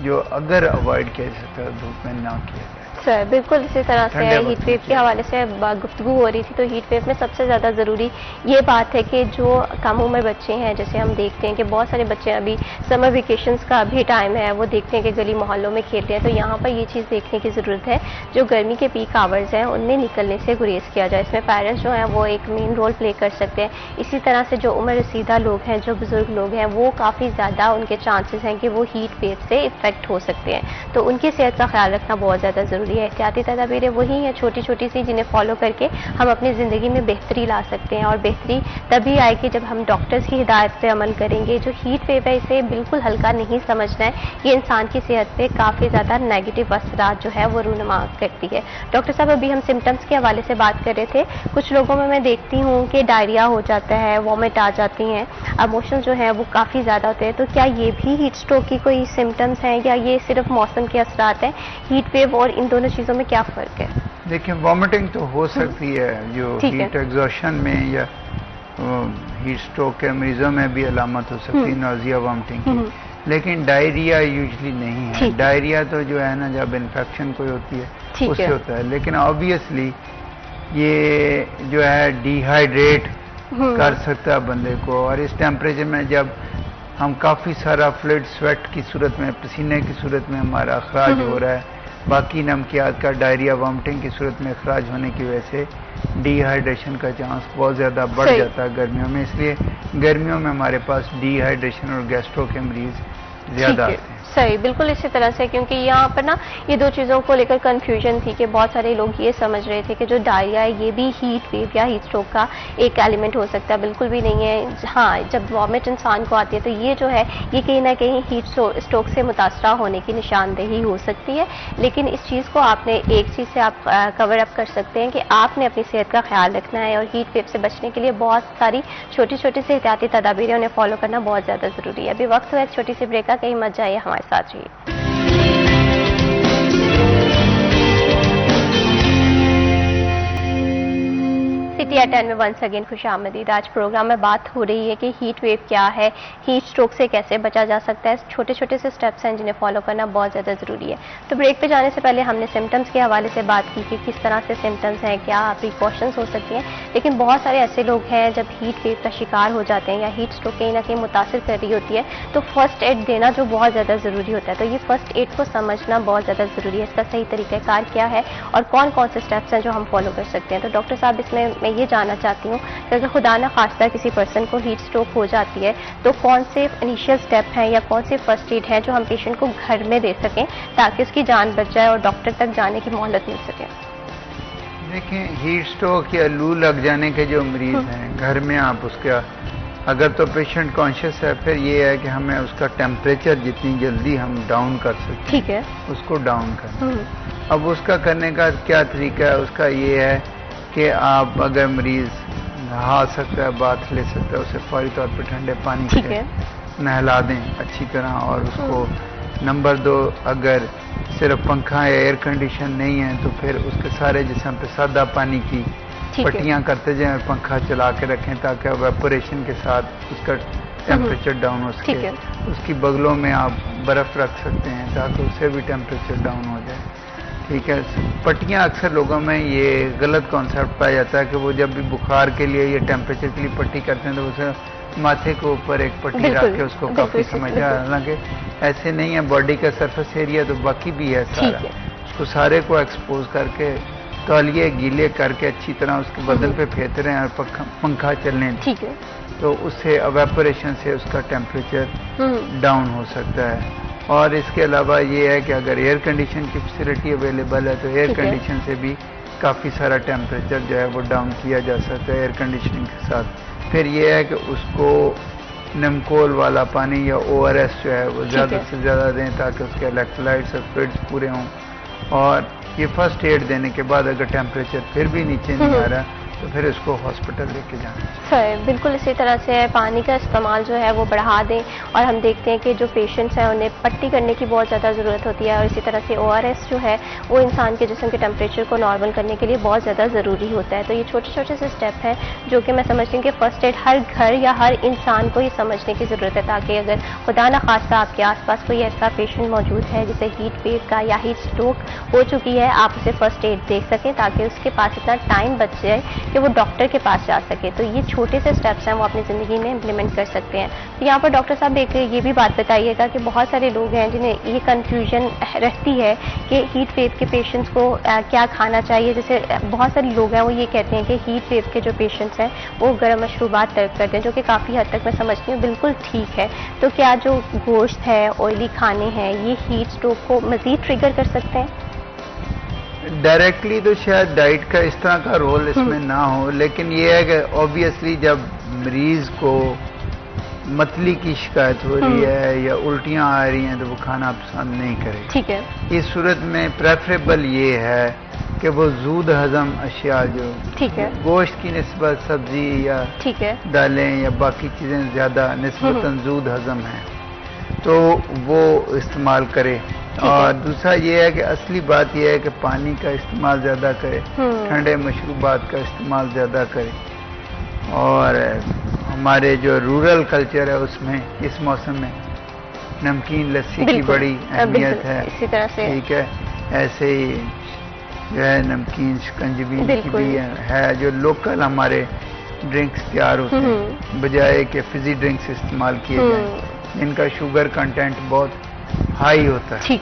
जो अगर अवॉइड किया जा सकता है धूप में ना किया जाए। सर बिल्कुल इसी तरह से हीट वेव के हवाले से गुफ्तगू हो रही थी, तो हीट वेव में सबसे ज़्यादा ज़रूरी ये बात है कि जो कम उम्र बच्चे हैं, जैसे हम देखते हैं कि बहुत सारे बच्चे अभी समर वेकेशंस का भी टाइम है, वो देखते हैं कि गली मोहल्लों में खेल रहे हैं, तो यहाँ पर ये चीज़ देखने की ज़रूरत है जो गर्मी के पीक आवर्स हैं उनमें निकलने से गुरेज किया जाए। इसमें पेरेंट्स जो हैं वो एक मेन रोल प्ले कर सकते हैं। इसी तरह से जो उम्र रसीदा लोग हैं, जो बुजुर्ग लोग हैं, वो काफ़ी ज़्यादा उनके चांसेस हैं कि वो हीट वेव से इफेक्ट हो सकते हैं, तो उनकी सेहत का ख्याल रखना बहुत ज़्यादा ज़रूरी है। एहतियाती तदाबीरें वही हैं छोटी छोटी सी जिन्हें फॉलो करके हम अपनी ज़िंदगी में बेहतरी ला सकते हैं, और बेहतरी तभी आएगी जब हम डॉक्टर्स की हिदायत पे अमल करेंगे। जो हीट वेव है इसे बिल्कुल हल्का नहीं समझना है, ये इंसान की सेहत पे काफ़ी ज़्यादा नेगेटिव असरात जो है वो रूनुमा करती है। डॉक्टर साहब अभी हम सिम्टम्स के हवाले से बात कर रहे थे, कुछ लोगों में मैं देखती हूँ कि डायरिया हो जाता है, वॉमिट आ जाती हैं, इमोशंस जो है वो काफ़ी ज़्यादा होते हैं, तो क्या ये भी हीट स्ट्रोक की कोई सिम्टम्स हैं या ये सिर्फ मौसम के असरात हैं? हीट वेव और इन दोनों चीज़ों में क्या फ़र्क है? देखिए, वॉमिटिंग तो हो सकती है जो हीट एग्जॉशन में, या हीट स्ट्रोक के मरीजों में भी अलामत हो सकती है नौजिया वॉमिटिंग की, लेकिन डायरिया यूजली नहीं है। डायरिया तो जो है ना जब इन्फेक्शन कोई होती है उससे होता है, लेकिन ऑब्वियसली ये जो है डिहाइड्रेट कर सकता है बंदे को, और इस टेम्परेचर में जब हम काफ़ी सारा फ्लूइड स्वेट की सूरत में, पसीने की सूरत में हमारा अखराज हो रहा है, बाकी नमकियात का डायरिया वॉमिटिंग की सूरत में अखराज होने की वजह से डिहाइड्रेशन का चांस बहुत ज़्यादा बढ़ जाता है गर्मियों में। इसलिए गर्मियों में हमारे पास डिहाइड्रेशन और गैस्ट्रो के मरीज ज़्यादा आते हैं। सही, बिल्कुल इसी तरह से, क्योंकि यहाँ पर ना ये दो चीज़ों को लेकर कंफ्यूजन थी कि बहुत सारे लोग ये समझ रहे थे कि जो डायरिया है ये भी हीट वेव या हीट स्ट्रोक का एक एलिमेंट हो सकता है। बिल्कुल भी नहीं है। हाँ, जब वॉमिट इंसान को आती है तो ये जो है ये कहीं ना कहीं हीट स्ट्रोक से मुतासरा होने की निशानदेही हो सकती है, लेकिन इस चीज़ को आपने एक चीज़ से आप कवर अप कर सकते हैं कि आपने अपनी सेहत का ख्याल रखना है, और हीट वेव से बचने के लिए बहुत सारी छोटी छोटी सी एहतियाती तदाबीरें उन्हें फॉलो करना बहुत ज़्यादा ज़रूरी है। अभी वक्त हुआ एक छोटी सी ब्रेक का, कहीं मत जाइए, हमारे साथ रहिए। इंडिया 10 में वंस अगेन खुशामदीद। आज प्रोग्राम में बात हो रही है कि हीट वेव क्या है, हीट स्ट्रोक से कैसे बचा जा सकता है। छोटे छोटे से स्टेप्स हैं जिन्हें फॉलो करना बहुत ज़्यादा ज़रूरी है। तो ब्रेक पे जाने से पहले हमने सिम्टम्स के हवाले से बात की कि किस तरह से सिम्टम्स हैं, क्या प्रिकॉशंस हो सकती हैं। लेकिन बहुत सारे ऐसे लोग हैं जब हीट वेव का शिकार हो जाते हैं या हीट स्ट्रोक कहीं ना कहीं मुतासिर कर रही होती है तो फर्स्ट एड देना जो बहुत ज़्यादा ज़रूरी होता है। तो ये फर्स्ट एड को समझना बहुत ज़्यादा ज़रूरी है। इसका सही तरीक़ाकार क्या है और कौन कौन से स्टेप्स हैं जो हम फॉलो कर सकते हैं। तो डॉक्टर साहब, इसमें मैं ये जानना चाहती हूँ कि अगर खुदा ना खास्ता किसी पर्सन को हीट स्ट्रोक हो जाती है तो कौन से इनिशियल स्टेप हैं या कौन से फर्स्ट एड हैं जो हम पेशेंट को घर में दे सकें ताकि उसकी जान बच जाए और डॉक्टर तक जाने की मोहलत मिल सके। देखें, हीट स्ट्रोक या लू लग जाने के जो मरीज हैं घर में आप उसका अगर तो पेशेंट कॉन्शियस है फिर ये है कि हमें उसका टेम्परेचर जितनी जल्दी हम डाउन कर सकते ठीक है उसको डाउन करना। अब उसका करने का क्या तरीका है, उसका ये है कि आप अगर मरीज नहा सकता है, बाथ ले सकता है, उसे फौरी तौर पर ठंडे पानी से नहला दें अच्छी तरह। और उसको नंबर 2, अगर सिर्फ पंखा या एयर कंडीशन नहीं है तो फिर उसके सारे जिस्म पे सादा पानी की पट्टियाँ करते जाएं और पंखा चला के रखें ताकि वेपोरेशन के साथ उसका टेम्परेचर डाउन हो सके। उसकी बगलों में आप बर्फ़ रख सकते हैं ताकि उससे भी टेम्परेचर डाउन हो जाए। ठीक है, पट्टियाँ अक्सर लोगों में ये गलत कॉन्सेप्ट पाया जाता है कि वो जब भी बुखार के लिए या टेम्परेचर के लिए पट्टी करते हैं तो उसे माथे के ऊपर एक पट्टी रख के उसको काफ़ी समझा। हालांकि ऐसे नहीं है, बॉडी का सरफेस एरिया तो बाकी भी है सारा, उसको सारे को एक्सपोज करके तौलिए गीले करके अच्छी तरह उसके बदन पे फेंकते रहें और पंखा चलने दें। ठीक है, तो उससे एवेपोरेशन से उसका टेम्परेचर डाउन हो सकता है। और इसके अलावा ये है कि अगर एयर कंडीशन की फैसिलिटी अवेलेबल है तो एयर कंडीशन से भी काफ़ी सारा टेम्परेचर जो है वो डाउन किया जा सकता है एयर कंडीशनिंग के साथ। फिर ये है कि उसको नमकोल वाला पानी या ORS जो है वो ज़्यादा से ज़्यादा दें ताकि उसके इलेक्ट्रोलाइट्स और फ्लूइड्स पूरे हों। और ये फर्स्ट एड देने के बाद अगर टेम्परेचर फिर भी नीचे नहीं आ रहा तो फिर इसको हॉस्पिटल लेके जाना चाहिए। बिल्कुल इसी तरह से पानी का इस्तेमाल जो है वो बढ़ा दें। और हम देखते हैं कि जो पेशेंट्स हैं उन्हें पट्टी करने की बहुत ज़्यादा ज़रूरत होती है और इसी तरह से ORS जो है वो इंसान के जिस्म के टेम्परेचर को नॉर्मल करने के लिए बहुत ज़्यादा ज़रूरी होता है। तो ये छोटे छोटे से स्टेप हैं जो कि मैं समझती हूँ कि फर्स्ट एड हर घर या हर इंसान को ये समझने की ज़रूरत है ताकि अगर खुदा न खास्ता आपके आसपास कोई ऐसा पेशेंट मौजूद है जिसे हीट वेव का या हीट स्ट्रोक हो चुकी है, आप उसे फर्स्ट एड दे सकें ताकि उसके पास इतना टाइम बच जाए कि वो डॉक्टर के पास जा सके। तो ये छोटे से स्टेप्स हैं वो अपनी ज़िंदगी में इम्प्लीमेंट कर सकते हैं। तो यहाँ पर डॉक्टर साहब एक ये भी बात बताइएगा कि बहुत सारे लोग हैं जिन्हें ये कन्फ्यूजन रहती है कि हीट वेव के पेशेंट्स को क्या खाना चाहिए। जैसे बहुत सारे लोग हैं वो ये कहते हैं कि हीट वेव के जो पेशेंट्स हैं वो गर्म मशरूबात तर्क करते हैं, जो कि काफ़ी हद तक मैं समझती हूँ बिल्कुल ठीक है। तो क्या जो गोश्त है, ऑयली खाने हैं, ये हीट स्ट्रोक को मज़ीद ट्रिगर कर सकते हैं? डायरेक्टली तो शायद डाइट का इस तरह का रोल इसमें ना हो, लेकिन ये है कि ऑब्वियसली जब मरीज को मतली की शिकायत हो रही है या उल्टियां आ रही हैं तो वो खाना पसंद नहीं करे। ठीक है, इस सूरत में प्रेफरेबल ये है कि वो जूद हजम अशिया जो गोश्त की निस्बत सब्जी या दालें या बाकी चीज़ें ज़्यादा निस्बतन जूद हजम हैं तो वो इस्तेमाल करे। और दूसरा ये है कि असली बात यह है कि पानी का इस्तेमाल ज़्यादा करे, ठंडे मशरूबात का इस्तेमाल ज़्यादा करे। और हमारे जो रूरल कल्चर है उसमें इस मौसम में नमकीन लस्सी की बड़ी अहमियत है। इसी तरह से ठीक है, ऐसे ही जो है नमकीन शिकंजवी की भी है जो लोकल हमारे ड्रिंक्स तैयार होते हैं बजाय के फिजी ड्रिंक्स इस्तेमाल किए जाए जिनका शुगर कंटेंट बहुत हाई होता है।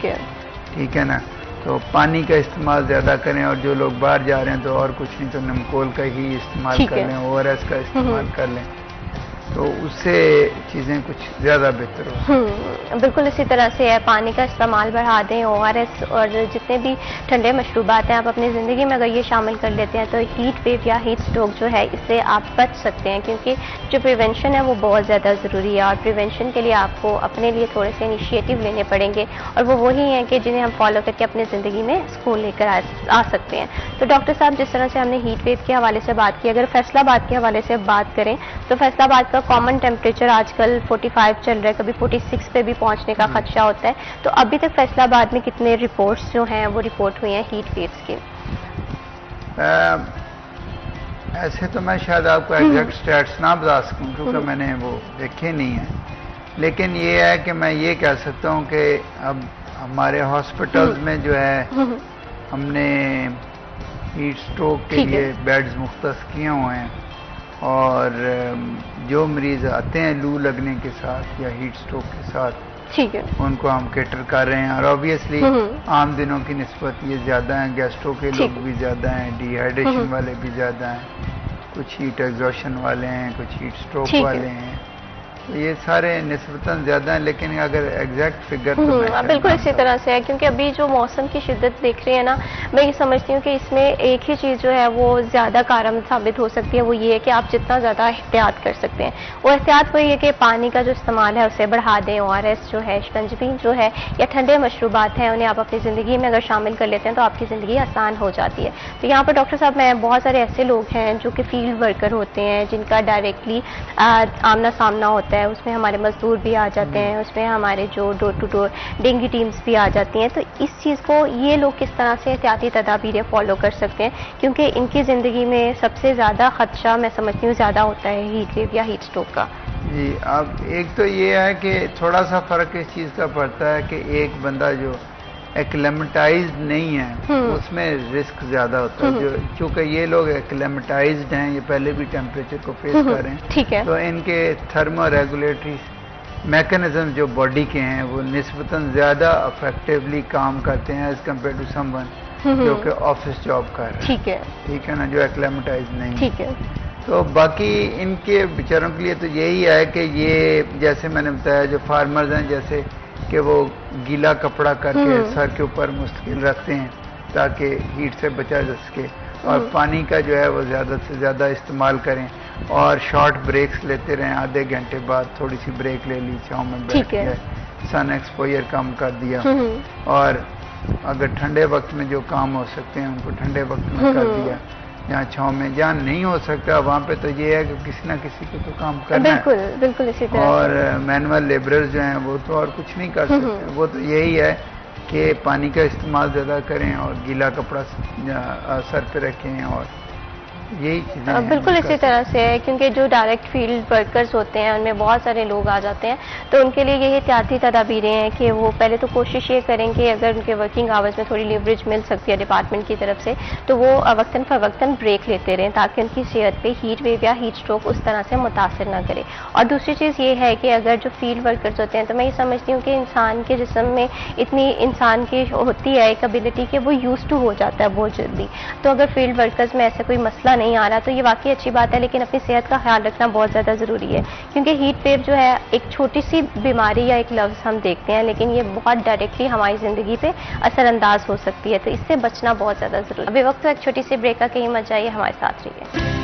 ठीक है ना, तो पानी का इस्तेमाल ज़्यादा करें। और जो लोग बाहर जा रहे हैं तो और कुछ नहीं तो नमकोल का ही इस्तेमाल कर लें, ORS का इस्तेमाल कर लें, तो उससे चीज़ें कुछ ज़्यादा बेहतर हो। बिल्कुल इसी तरह से है, पानी का इस्तेमाल बढ़ा दें। ORS और जितने भी ठंडे मशरूबात हैं आप अपनी ज़िंदगी में अगर ये शामिल कर लेते हैं तो हीट वेव या हीट स्ट्रोक जो है इससे आप बच सकते हैं, क्योंकि जो प्रिवेंशन है वो बहुत ज़्यादा ज़रूरी है। और प्रिवेंशन के लिए आपको अपने लिए थोड़े से इनिशिएटिव लेने पड़ेंगे और वो वही हैं कि जिन्हें हम फॉलो करके अपनी ज़िंदगी में स्कूल लेकर आ सकते हैं। तो डॉक्टर साहब, जिस तरह से हमने हीट वेव के हवाले से बात की, अगर फैसलाबाद के हवाले से बात करें तो फैसलाबाद का कॉमन टेम्परेचर आजकल 45 चल रहा है, कभी 46 पे भी पहुंचने का खदशा होता है। तो अभी तक फैसलाबाद में कितने रिपोर्ट्स जो हैं वो रिपोर्ट हुई हैं हीट वेव्स की? ऐसे तो मैं शायद आपको एग्जैक्ट स्टैट्स ना बता सकूं क्योंकि मैंने वो देखे नहीं है, लेकिन ये है कि मैं ये कह सकता हूँ कि अब हमारे हॉस्पिटल्स में जो है हमने हीट स्ट्रोक के लिए बेड्स मुख्तस किए हुए हैं और जो मरीज आते हैं लू लगने के साथ या हीट स्ट्रोक के साथ ठीक है, उनको हम कैटर कर रहे हैं। और ऑब्वियसली आम दिनों की निस्बत ये ज़्यादा हैं, गैस्ट्रो के लोग भी ज़्यादा हैं, डिहाइड्रेशन वाले भी ज़्यादा हैं, कुछ हीट एग्जॉशन वाले हैं, कुछ हीट स्ट्रोक वाले हैं, तो ये सारे निस्बतन ज़्यादा हैं। लेकिन अगर एग्जैक्ट फिगर तो बिल्कुल इसी तरह से है, क्योंकि अभी जो मौसम की शिद्दत देख रहे हैं ना, मैं ये समझती हूँ कि इसमें एक ही चीज़ जो है वो ज़्यादा कारण साबित हो सकती है, वो ये है कि आप जितना ज़्यादा एहतियात कर सकते हैं। वो एहतियात वही है कि पानी का जो इस्तेमाल है उसे बढ़ा दें, ORS जो है, शिकंजबी जो है, या ठंडे मशरूबात हैं उन्हें आप अपनी ज़िंदगी में अगर शामिल कर लेते हैं तो आपकी ज़िंदगी आसान हो जाती है। तो यहाँ पर डॉक्टर साहब, मैं बहुत सारे ऐसे लोग हैं जो कि फील्ड वर्कर होते हैं, जिनका डायरेक्टली आमना सामना होता है, उसमें हमारे मजदूर भी आ जाते हैं, उसमें हमारे जो door to door dengue teams भी आ जाती हैं। तो इस चीज़ को ये लोग किस तरह से एहतियाती तदाबीरें फॉलो कर सकते हैं, क्योंकि इनकी ज़िंदगी में सबसे ज़्यादा खदशा मैं समझती हूँ ज़्यादा होता है हीट वेव या हीट स्ट्रोक का। जी, अब एक तो ये है कि थोड़ा सा फ़र्क इस चीज़ का पड़ता है कि एक बंदा जो एक्लेमेटाइज्ड नहीं है उसमें रिस्क ज़्यादा होता है। जो चूँकि ये लोग एक्लेमेटाइज्ड हैं, ये पहले भी टेम्परेचर को फेस कर रहे हैं, ठीक है, तो इनके थर्मो रेगुलेटरी मैकेनिज्म जो बॉडी के हैं वो निस्बतन ज़्यादा इफेक्टिवली काम करते हैं एज कम्पेयर टू समवन जो कि ऑफिस जॉब कर रहे हैं। ठीक है ना, जो एक्लेमेटाइज्ड नहीं। ठीक है। तो बाकी इनके बेचारों के लिए तो यही है कि ये जैसे मैंने बताया, जो फार्मर्स हैं जैसे कि वो गीला कपड़ा करके सर के ऊपर मुस्तकिल रखते हैं ताकि हीट से बचा जा सके, और पानी का जो है वो ज़्यादा से ज़्यादा इस्तेमाल करें और शॉर्ट ब्रेक्स लेते रहें, आधे घंटे बाद थोड़ी सी ब्रेक ले ली, छाँव में बैठ गए, सन एक्सपोजर कम कर दिया, और अगर ठंडे वक्त में जो काम हो सकते हैं उनको ठंडे वक्त में कर दिया, जहाँ छाँव में जहाँ नहीं हो सकता वहाँ पे तो ये है कि किसी ना किसी को तो काम करना है। बिल्कुल इसी तरह। और मैनुअल लेबरर्स जो हैं वो तो और कुछ नहीं कर सकते, वो तो यही है कि पानी का इस्तेमाल ज़्यादा करें और गीला कपड़ा सर पे रखें, और यही चीज़ें बिल्कुल इसी तरह से है, क्योंकि जो डायरेक्ट फील्ड वर्कर्स होते हैं उनमें बहुत सारे लोग आ जाते हैं, तो उनके लिए यही एहतियाती तदाबीरें हैं कि वो पहले तो कोशिश ये करें कि अगर उनके वर्किंग आवर्स में थोड़ी लिवरेज मिल सकती है डिपार्टमेंट की तरफ से, तो वो वक्तन फ़वक्तन ब्रेक लेते रहें ताकि उनकी सेहत पे हीट वेव या हीट स्ट्रोक उस तरह से मुतासर ना करे। और दूसरी चीज़ ये है कि अगर जो फील्ड वर्कर्स होते हैं, तो मैं ये समझती हूँ कि इंसान के जिस्म में इतनी इंसान की होती है एक एबिलिटी कि वो यूज टू हो जाता है बहुत जल्दी। तो अगर फील्ड वर्कर्स में ऐसा कोई मसला नहीं आ रहा तो ये वाकई अच्छी बात है, लेकिन अपनी सेहत का ख्याल रखना बहुत ज़्यादा ज़रूरी है, क्योंकि हीट वेव जो है एक छोटी सी बीमारी या एक लफ्ज़ हम देखते हैं, लेकिन ये बहुत डायरेक्टली हमारी ज़िंदगी पे असरअंदाज हो सकती है, तो इससे बचना बहुत ज़्यादा ज़रूरी है। अभी वक्त तो एक छोटी सी ब्रेक का, कहीं मत जाइए, हमारे साथ रहिए।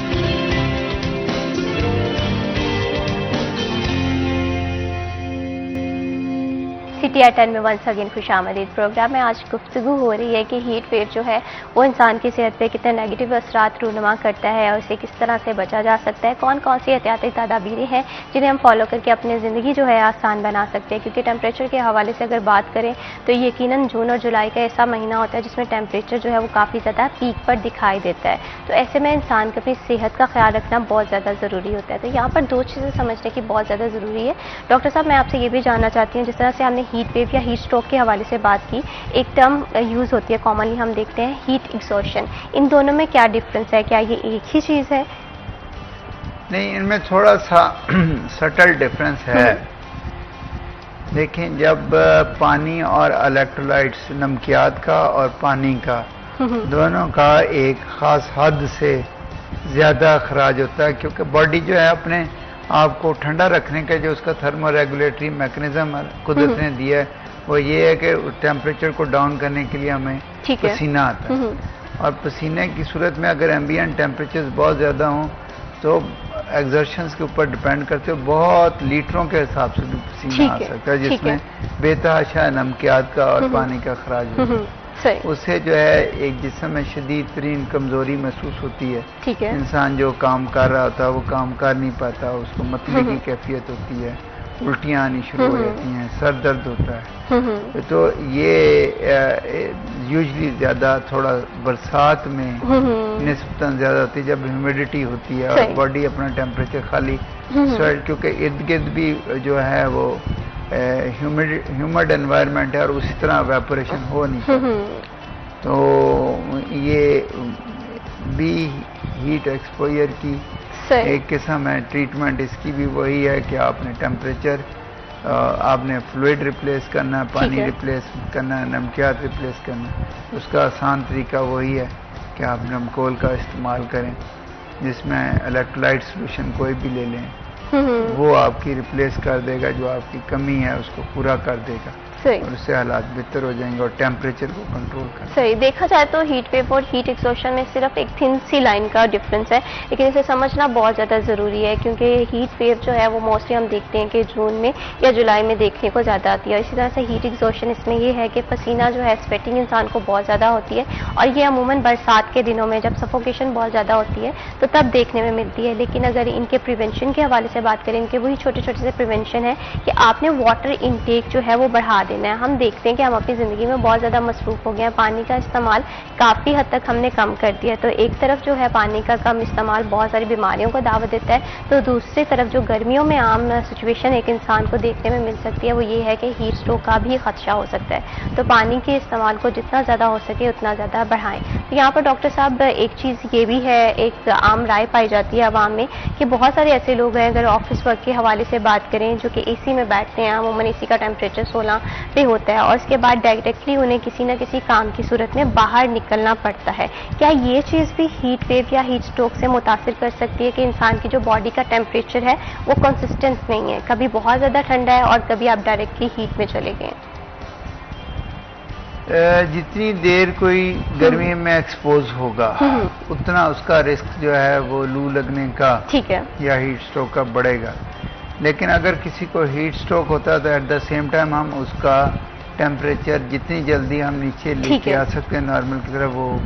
सिटी एट 10 में वंस अगेन खुशामदीद प्रोग्राम में आज गुफ्तगू हो रही है कि हीट वेव जो है वो इंसान की सेहत पे कितने नेगेटिव असरात रूनुमा करता है और इसे किस तरह से बचा जा सकता है, कौन कौन सी एहतियाती तदाबीरें हैं जिन्हें हम फॉलो करके अपनी ज़िंदगी जो है आसान बना सकते हैं। क्योंकि टेम्परेचर के हवाले से अगर बात करें तो यकीनन जून और जुलाई का ऐसा महीना होता है जिसमें टेम्परेचर जो है वो काफ़ी ज़्यादा पीक पर दिखाई देता है, तो ऐसे में इंसान को अपनी सेहत का ख्याल रखना बहुत ज़्यादा ज़रूरी होता है। तो यहाँ पर दो चीज़ें समझने की बहुत ज़्यादा ज़रूरी है। डॉक्टर साहब, मैं आपसे ये भी जानना चाहती हूँ, जिस तरह से हमने हीट वेव या हीट स्ट्रोक के हवाले से बात की, एक टर्म यूज़ होती है कॉमनली हम देखते हैं हीट एग्जॉशन, इन दोनों में क्या डिफरेंस है, क्या ये एक ही चीज़ है? नहीं, इनमें थोड़ा सा सटल डिफरेंस है। देखें, जब पानी और इलेक्ट्रोलाइट्स, नमकियात का और पानी का दोनों का एक ख़ास हद से ज़्यादा अखराज होता है, क्योंकि बॉडी जो है अपने आपको ठंडा रखने का जो उसका थर्मो रेगुलेटरी मैकेनिज्म कुदरत ने दिया है वो ये है कि टेम्परेचर को डाउन करने के लिए हमें पसीना आता है, और पसीने की सूरत में अगर एम्बिएंट टेम्परेचर बहुत ज़्यादा हों तो एक्सर्शंस के ऊपर डिपेंड करते हो बहुत लीटरों के हिसाब से भी पसीना आ सकता है, जिसमें बेतहाशा नमकियात का और पानी का खराज हो, उससे जो है एक जिस्म में शदीद तरीन कमज़ोरी महसूस होती है। इंसान जो काम कर रहा होता है वो काम कर नहीं पाता, उसको मतले की कैफियत होती है, उल्टियाँ आनी शुरू हो जाती हैं, सर दर्द होता है। तो ये यूजली ज़्यादा थोड़ा बरसात में निस्बतन ज़्यादा होती है, जब ह्यूमिडिटी होती है और बॉडी अपना टेम्परेचर खाली स्वेट, क्योंकि इर्द गिर्द भी जो है वो ह्यूमिड एनवायरनमेंट है और उसी तरह वेपोरेशन हो नहीं सकती। तो ये भी हीट एक्सपोजर की एक किस्म है। ट्रीटमेंट इसकी भी वही है कि आपने टेम्परेचर, आपने फ्लूइड रिप्लेस करना है, पानी रिप्लेस करना है, नमकियात रिप्लेस करना है। उसका आसान तरीका वही है कि आप नमकोल का इस्तेमाल करें, जिसमें इलेक्ट्रोलाइट सोल्यूशन कोई भी ले लें, वो आपकी रिप्लेस कर देगा, जो आपकी कमी है उसको पूरा कर देगा और उससे हालात बेहतर हो जाएंगे और टेम्परेचर को कंट्रोल कर। सही देखा जाए तो हीट वेव और हीट एक्सॉशन में सिर्फ एक थिन सी लाइन का डिफरेंस है, लेकिन इसे समझना बहुत ज़्यादा ज़रूरी है, क्योंकि हीट वेव जो है वो मोस्टली हम देखते हैं कि जून में या जुलाई में देखने को ज़्यादा आती है। इसी तरह से हीट एक्सॉशन इसमें ये है कि पसीना जो है, स्वेटिंग इंसान को बहुत ज़्यादा होती है और ये अमूमन बरसात के दिनों में जब सफोकेशन बहुत ज़्यादा होती है तो तब देखने में मिलती है। लेकिन अगर इनके प्रिवेंशन के हवाले से बात करें, इनके वही छोटे छोटे से प्रिवेंशन है कि आपने वाटर इनटेक जो है वो बढ़ा देना है। हम देखते हैं कि हम अपनी ज़िंदगी में बहुत ज़्यादा मसरूफ़ हो गए हैं, पानी का इस्तेमाल काफ़ी हद तक हमने कम कर दिया है। तो एक तरफ जो है पानी का कम इस्तेमाल बहुत सारी बीमारियों को दावत देता है, तो दूसरी तरफ जो गर्मियों में आम सिचुएशन एक इंसान को देखने में मिल सकती है वो ये है कि हीट स्ट्रोक का भी खदशा हो सकता है। तो पानी के इस्तेमाल को जितना ज़्यादा हो सके उतना ज़्यादा बढ़ाएं। तो यहाँ पर डॉक्टर साहब एक चीज़ ये भी है, एक आम राय पाई जाती है आवाम में कि बहुत सारे ऐसे लोग हैं, अगर ऑफिस वर्क के हवाले से बात करें, जो कि AC में बैठते हैं, अमूमन AC का टेम्परेचर 16 पे होता है और उसके बाद डायरेक्टली उन्हें किसी न किसी काम की सूरत में बाहर निकलना पड़ता है। क्या ये चीज़ भी हीट वेव या हीट स्ट्रोक से मुतासिर कर सकती है कि इंसान की जो बॉडी का टेम्परेचर है वो कंसिस्टेंट नहीं है, कभी बहुत ज़्यादा ठंडा है और कभी आप डायरेक्टली हीट में चले गए? जितनी देर कोई गर्मी में एक्सपोज होगा उतना उसका रिस्क जो है वो लू लगने का या हीट स्ट्रोक का बढ़ेगा। लेकिन अगर किसी को हीट स्ट्रोक होता है तो एट द सेम टाइम हम उसका टेम्परेचर जितनी जल्दी हम नीचे लेके आ सकते हैं नॉर्मल की तरफ, वो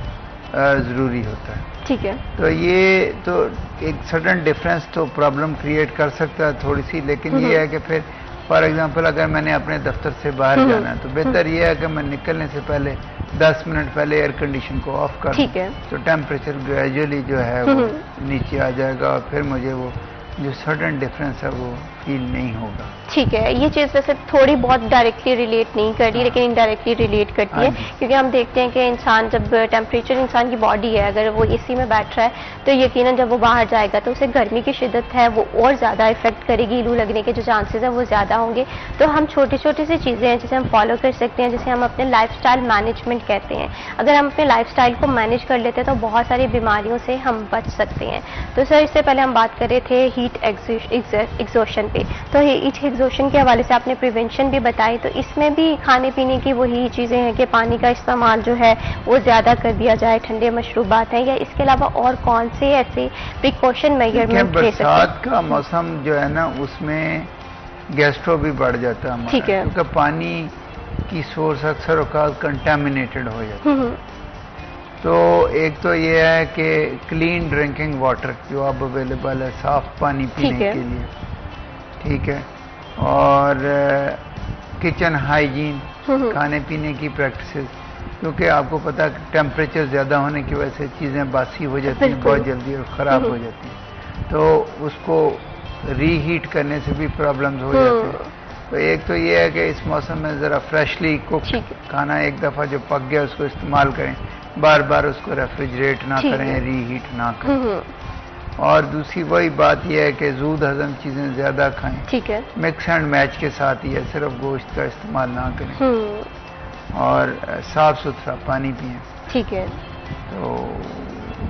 ज़रूरी होता है। ठीक है। तो ये तो एक सडन डिफरेंस तो प्रॉब्लम क्रिएट कर सकता है थोड़ी सी, लेकिन ये है कि फिर फॉर एग्जांपल अगर मैंने अपने दफ्तर से बाहर जाना है तो बेहतर ये है कि मैं निकलने से पहले 10 मिनट पहले एयर कंडीशन को ऑफ कर दूं, तो टेम्परेचर ग्रेजुअली जो है वो नीचे आ जाएगा और फिर मुझे वो जो सडन डिफरेंस है वो फील नहीं होगा। ठीक है, ये चीज़ वैसे थोड़ी बहुत डायरेक्टली रिलेट नहीं कर रही, लेकिन इनडायरेक्टली रिलेट करती है, क्योंकि हम देखते हैं कि इंसान जब टेम्परेचर इंसान की बॉडी है, अगर वो AC में बैठ रहा है तो यकीनन जब वो बाहर जाएगा तो उसे गर्मी की शिद्दत है वो और ज़्यादा इफेक्ट करेगी, लू लगने के जो चांसेस हैं वो ज़्यादा होंगे। तो हम छोटी छोटी सी चीज़ें हैं जिसे हम फॉलो कर सकते हैं, जिसे हम अपने लाइफस्टाइल मैनेजमेंट कहते हैं। अगर हम अपने लाइफस्टाइल को मैनेज कर लेते हैं तो बहुत सारी बीमारियों से हम बच सकते हैं। तो सर, इससे पहले हम बात कर रहे थे हीट एक्सॉशन पे, तो हीट एक्सॉशन के हवाले से आपने प्रिवेंशन भी बताई, तो इसमें भी खाने पीने की वही चीज़ें हैं कि पानी का इस्तेमाल जो है वो ज़्यादा कर दिया जाए, ठंडे मशरूबात हैं, या इसके अलावा और कौन से ऐसे प्रिकॉशन मेजरमेंट ले सकते हैं? बरसात का मौसम जो है ना उसमें गैस्ट्रो भी बढ़ जाता है, ठीक है, क्योंकि पानी की सोर्स अक्सर औकात कंटेमिनेटेड हो जाती है। तो एक तो ये है कि क्लीन ड्रिंकिंग वाटर जो अब अवेलेबल है, साफ पानी पीने के लिए, ठीक है, और किचन हाइजीन, खाने पीने की प्रैक्टिसेस, क्योंकि आपको पता है टेम्परेचर ज़्यादा होने की वजह से चीज़ें बासी हो जाती हैं बहुत जल्दी और ख़राब हो जाती हैं, तो उसको रीहीट करने से भी प्रॉब्लम्स हो जाती हैं। तो एक तो ये है कि इस मौसम में ज़रा फ्रेशली कुक खाना एक दफ़ा जो पक गया उसको इस्तेमाल करें, बार बार उसको रेफ्रिजरेट ना करें, रीहीट ना करें। और दूसरी वही बात यह है कि जूद हजम चीज़ें ज़्यादा खाएं, ठीक है, मिक्स एंड मैच के साथ ही है, सिर्फ गोश्त का इस्तेमाल ना करें और साफ सुथरा पानी पिएं, ठीक है। तो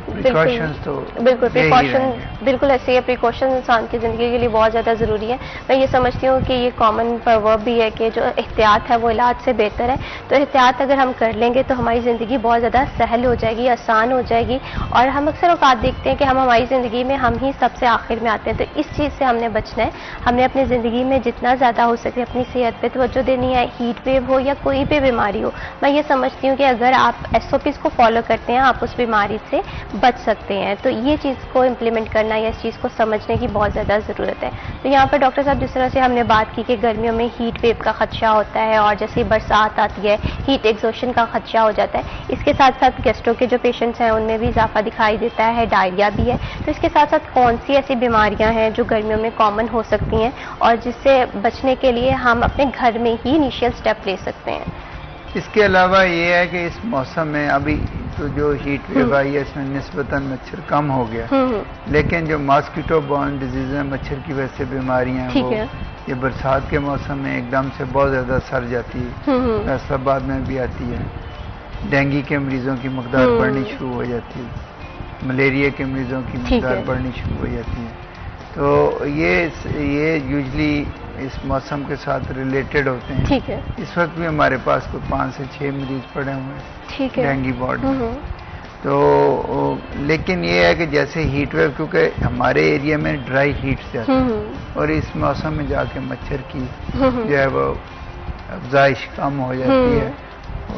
प्रिकॉशंस तो बिल्कुल प्रिकॉशन बिल्कुल ऐसे ही, प्रिकॉशन इंसान की ज़िंदगी के लिए बहुत ज़्यादा ज़रूरी है। मैं ये समझती हूँ कि ये कॉमन प्रवर्ब भी है कि जो एहतियात है वो इलाज से बेहतर है। तो एहतियात अगर हम कर लेंगे तो हमारी ज़िंदगी बहुत ज़्यादा सहल हो जाएगी, आसान हो जाएगी, और हम अक्सर औकात देखते हैं कि हम हमारी ज़िंदगी में हम ही सबसे आखिर में आते हैं। तो इस चीज़ से हमने बचना है, हमने अपनी ज़िंदगी में जितना ज़्यादा हो सके अपनी सेहत पर तवज्जो देनी है, हीट वेव हो या कोई भी बीमारी हो। मैं ये समझती हूँ कि अगर आप SOPs को फॉलो करते हैं आप उस बीमारी से बच सकते हैं। तो ये चीज़ को इम्प्लीमेंट करना या इस चीज़ को समझने की बहुत ज़्यादा ज़रूरत है। तो यहाँ पर डॉक्टर साहब, जिस तरह से हमने बात की कि गर्मियों में हीट वेव का खदशा होता है और जैसे ही बरसात आती है हीट एग्जॉशन का खदशा हो जाता है, इसके साथ साथ गैस्ट्रो के जो पेशेंट्स हैं उनमें भी इजाफा दिखाई देता है, डायरिया भी है। तो इसके साथ साथ कौन सी ऐसी बीमारियां हैं जो गर्मियों में कॉमन हो सकती हैं और जिससे बचने के लिए हम अपने घर में ही इनिशियल स्टेप ले सकते हैं? इसके अलावा ये है कि इस मौसम में अभी तो जो हीट वेव आई है इसमें निस्बतन मच्छर कम हो गया, लेकिन जो मॉस्किटो बॉर्न डिजीज है, मच्छर की वजह से बीमारियां हैं, वो ये बरसात के मौसम में एकदम से बहुत ज़्यादा सर जाती है, फैसलाबाद में भी आती है। डेंगू के मरीजों की मकदार बढ़नी शुरू हो जाती है, मलेरिया के मरीजों की मकदार बढ़नी शुरू हो जाती है। तो ये यूजली इस मौसम के साथ रिलेटेड होते हैं। ठीक है। इस वक्त भी हमारे पास कोई 5 से 6 मरीज पड़े हुए हैं डेंगू वार्ड में। तो लेकिन ये है कि जैसे हीट वेव, क्योंकि हमारे एरिया में ड्राई हीट से आती है और इस मौसम में जाके मच्छर की जो है वो अफजाइश कम हो जाती है,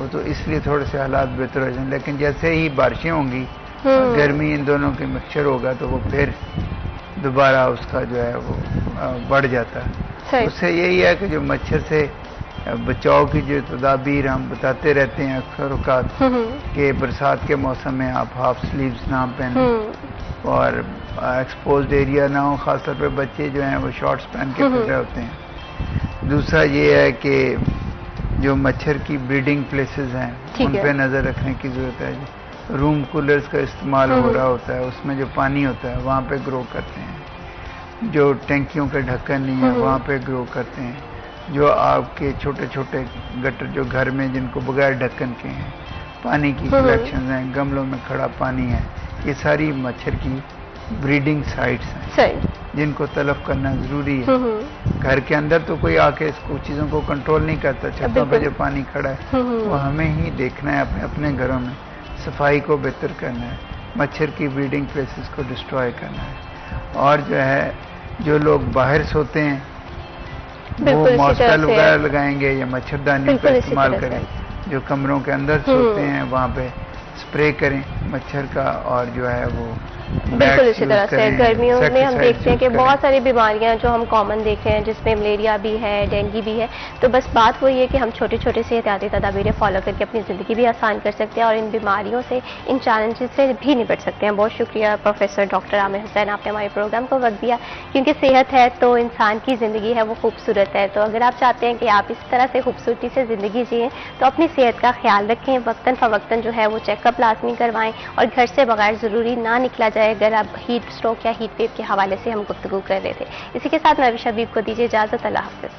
तो इसलिए थोड़े से हालात बेहतर हो जाए। लेकिन जैसे ही बारिशें होंगी, गर्मी इन दोनों के मिक्सचर होगा, तो वो फिर दोबारा उसका जो है वो बढ़ जाता है। उससे यही है कि जो मच्छर से बचाव की जो तदाबीर हम बताते रहते हैं अक्सर औकात कि बरसात के मौसम में आप हाफ स्लीव्स ना पहने और एक्सपोज्ड एरिया ना हो, खासतौर पे बच्चे जो हैं वो शॉर्ट्स पहन के फिर रहे होते हैं। दूसरा ये है कि जो मच्छर की ब्रीडिंग प्लेसेस हैं उन पे नज़र रखने की ज़रूरत है। रूम कूलर्स का इस्तेमाल हो रहा होता है, उसमें जो पानी होता है वहाँ पे ग्रो करते हैं। जो टैंकियों के ढक्कन नहीं है वहाँ पे ग्रो करते हैं। जो आपके छोटे छोटे गटर जो घर में जिनको बगैर ढक्कन के हैं, पानी की कलेक्शन हैं, गमलों में खड़ा पानी है, ये सारी मच्छर की ब्रीडिंग साइट्स हैं जिनको तलब करना ज़रूरी है। घर के अंदर तो कोई आके इसको चीज़ों को कंट्रोल नहीं करता, छतों पे जो पानी खड़ा है वो हमें ही देखना है, अपने अपने घरों में सफाई को बेहतर करना है, मच्छर की ब्रीडिंग प्लेसेस को डिस्ट्रॉय करना है। और जो है जो लोग बाहर सोते हैं वो मॉस्किटो वगैरह लगाएंगे या मच्छरदानी का इस्तेमाल करें। जो कमरों के अंदर सोते हैं वहाँ पे स्प्रे करें मच्छर का, और जो है वो बिल्कुल इसी तरह से गर्मियों में हम देखते हैं कि बहुत सारी बीमारियां जो हम कॉमन देख रहे हैं, जिसमें मलेरिया भी है, डेंगू भी है। तो बस बात वही है कि हम छोटे छोटे से एहतियाती तदाबीरें फॉलो करके अपनी ज़िंदगी भी आसान कर सकते हैं और इन बीमारियों से, इन चैलेंजेस से भी निपट सकते हैं। बहुत शुक्रिया प्रोफेसर डॉक्टर आमिर हुसैन, आपने हमारे प्रोग्राम को वक्त दिया, क्योंकि सेहत है तो इंसान की ज़िंदगी है वो खूबसूरत है। तो अगर आप चाहते हैं कि आप इस तरह से खूबसूरती से ज़िंदगी जिएँ तो अपनी सेहत का ख्याल रखें, वक्तन फ़वक्तन जो है वो चेकअप लाजमी करवाएं और घर से बगैर ज़रूरी ना निकला जाए। अगर आप हीट स्ट्रोक या हीट वेव के हवाले से हम गुफ्तगू कर रहे थे। इसी के साथ मैं अभी शबीब को दीजिए इजाज़त। अल्लाह हाफ़िज़।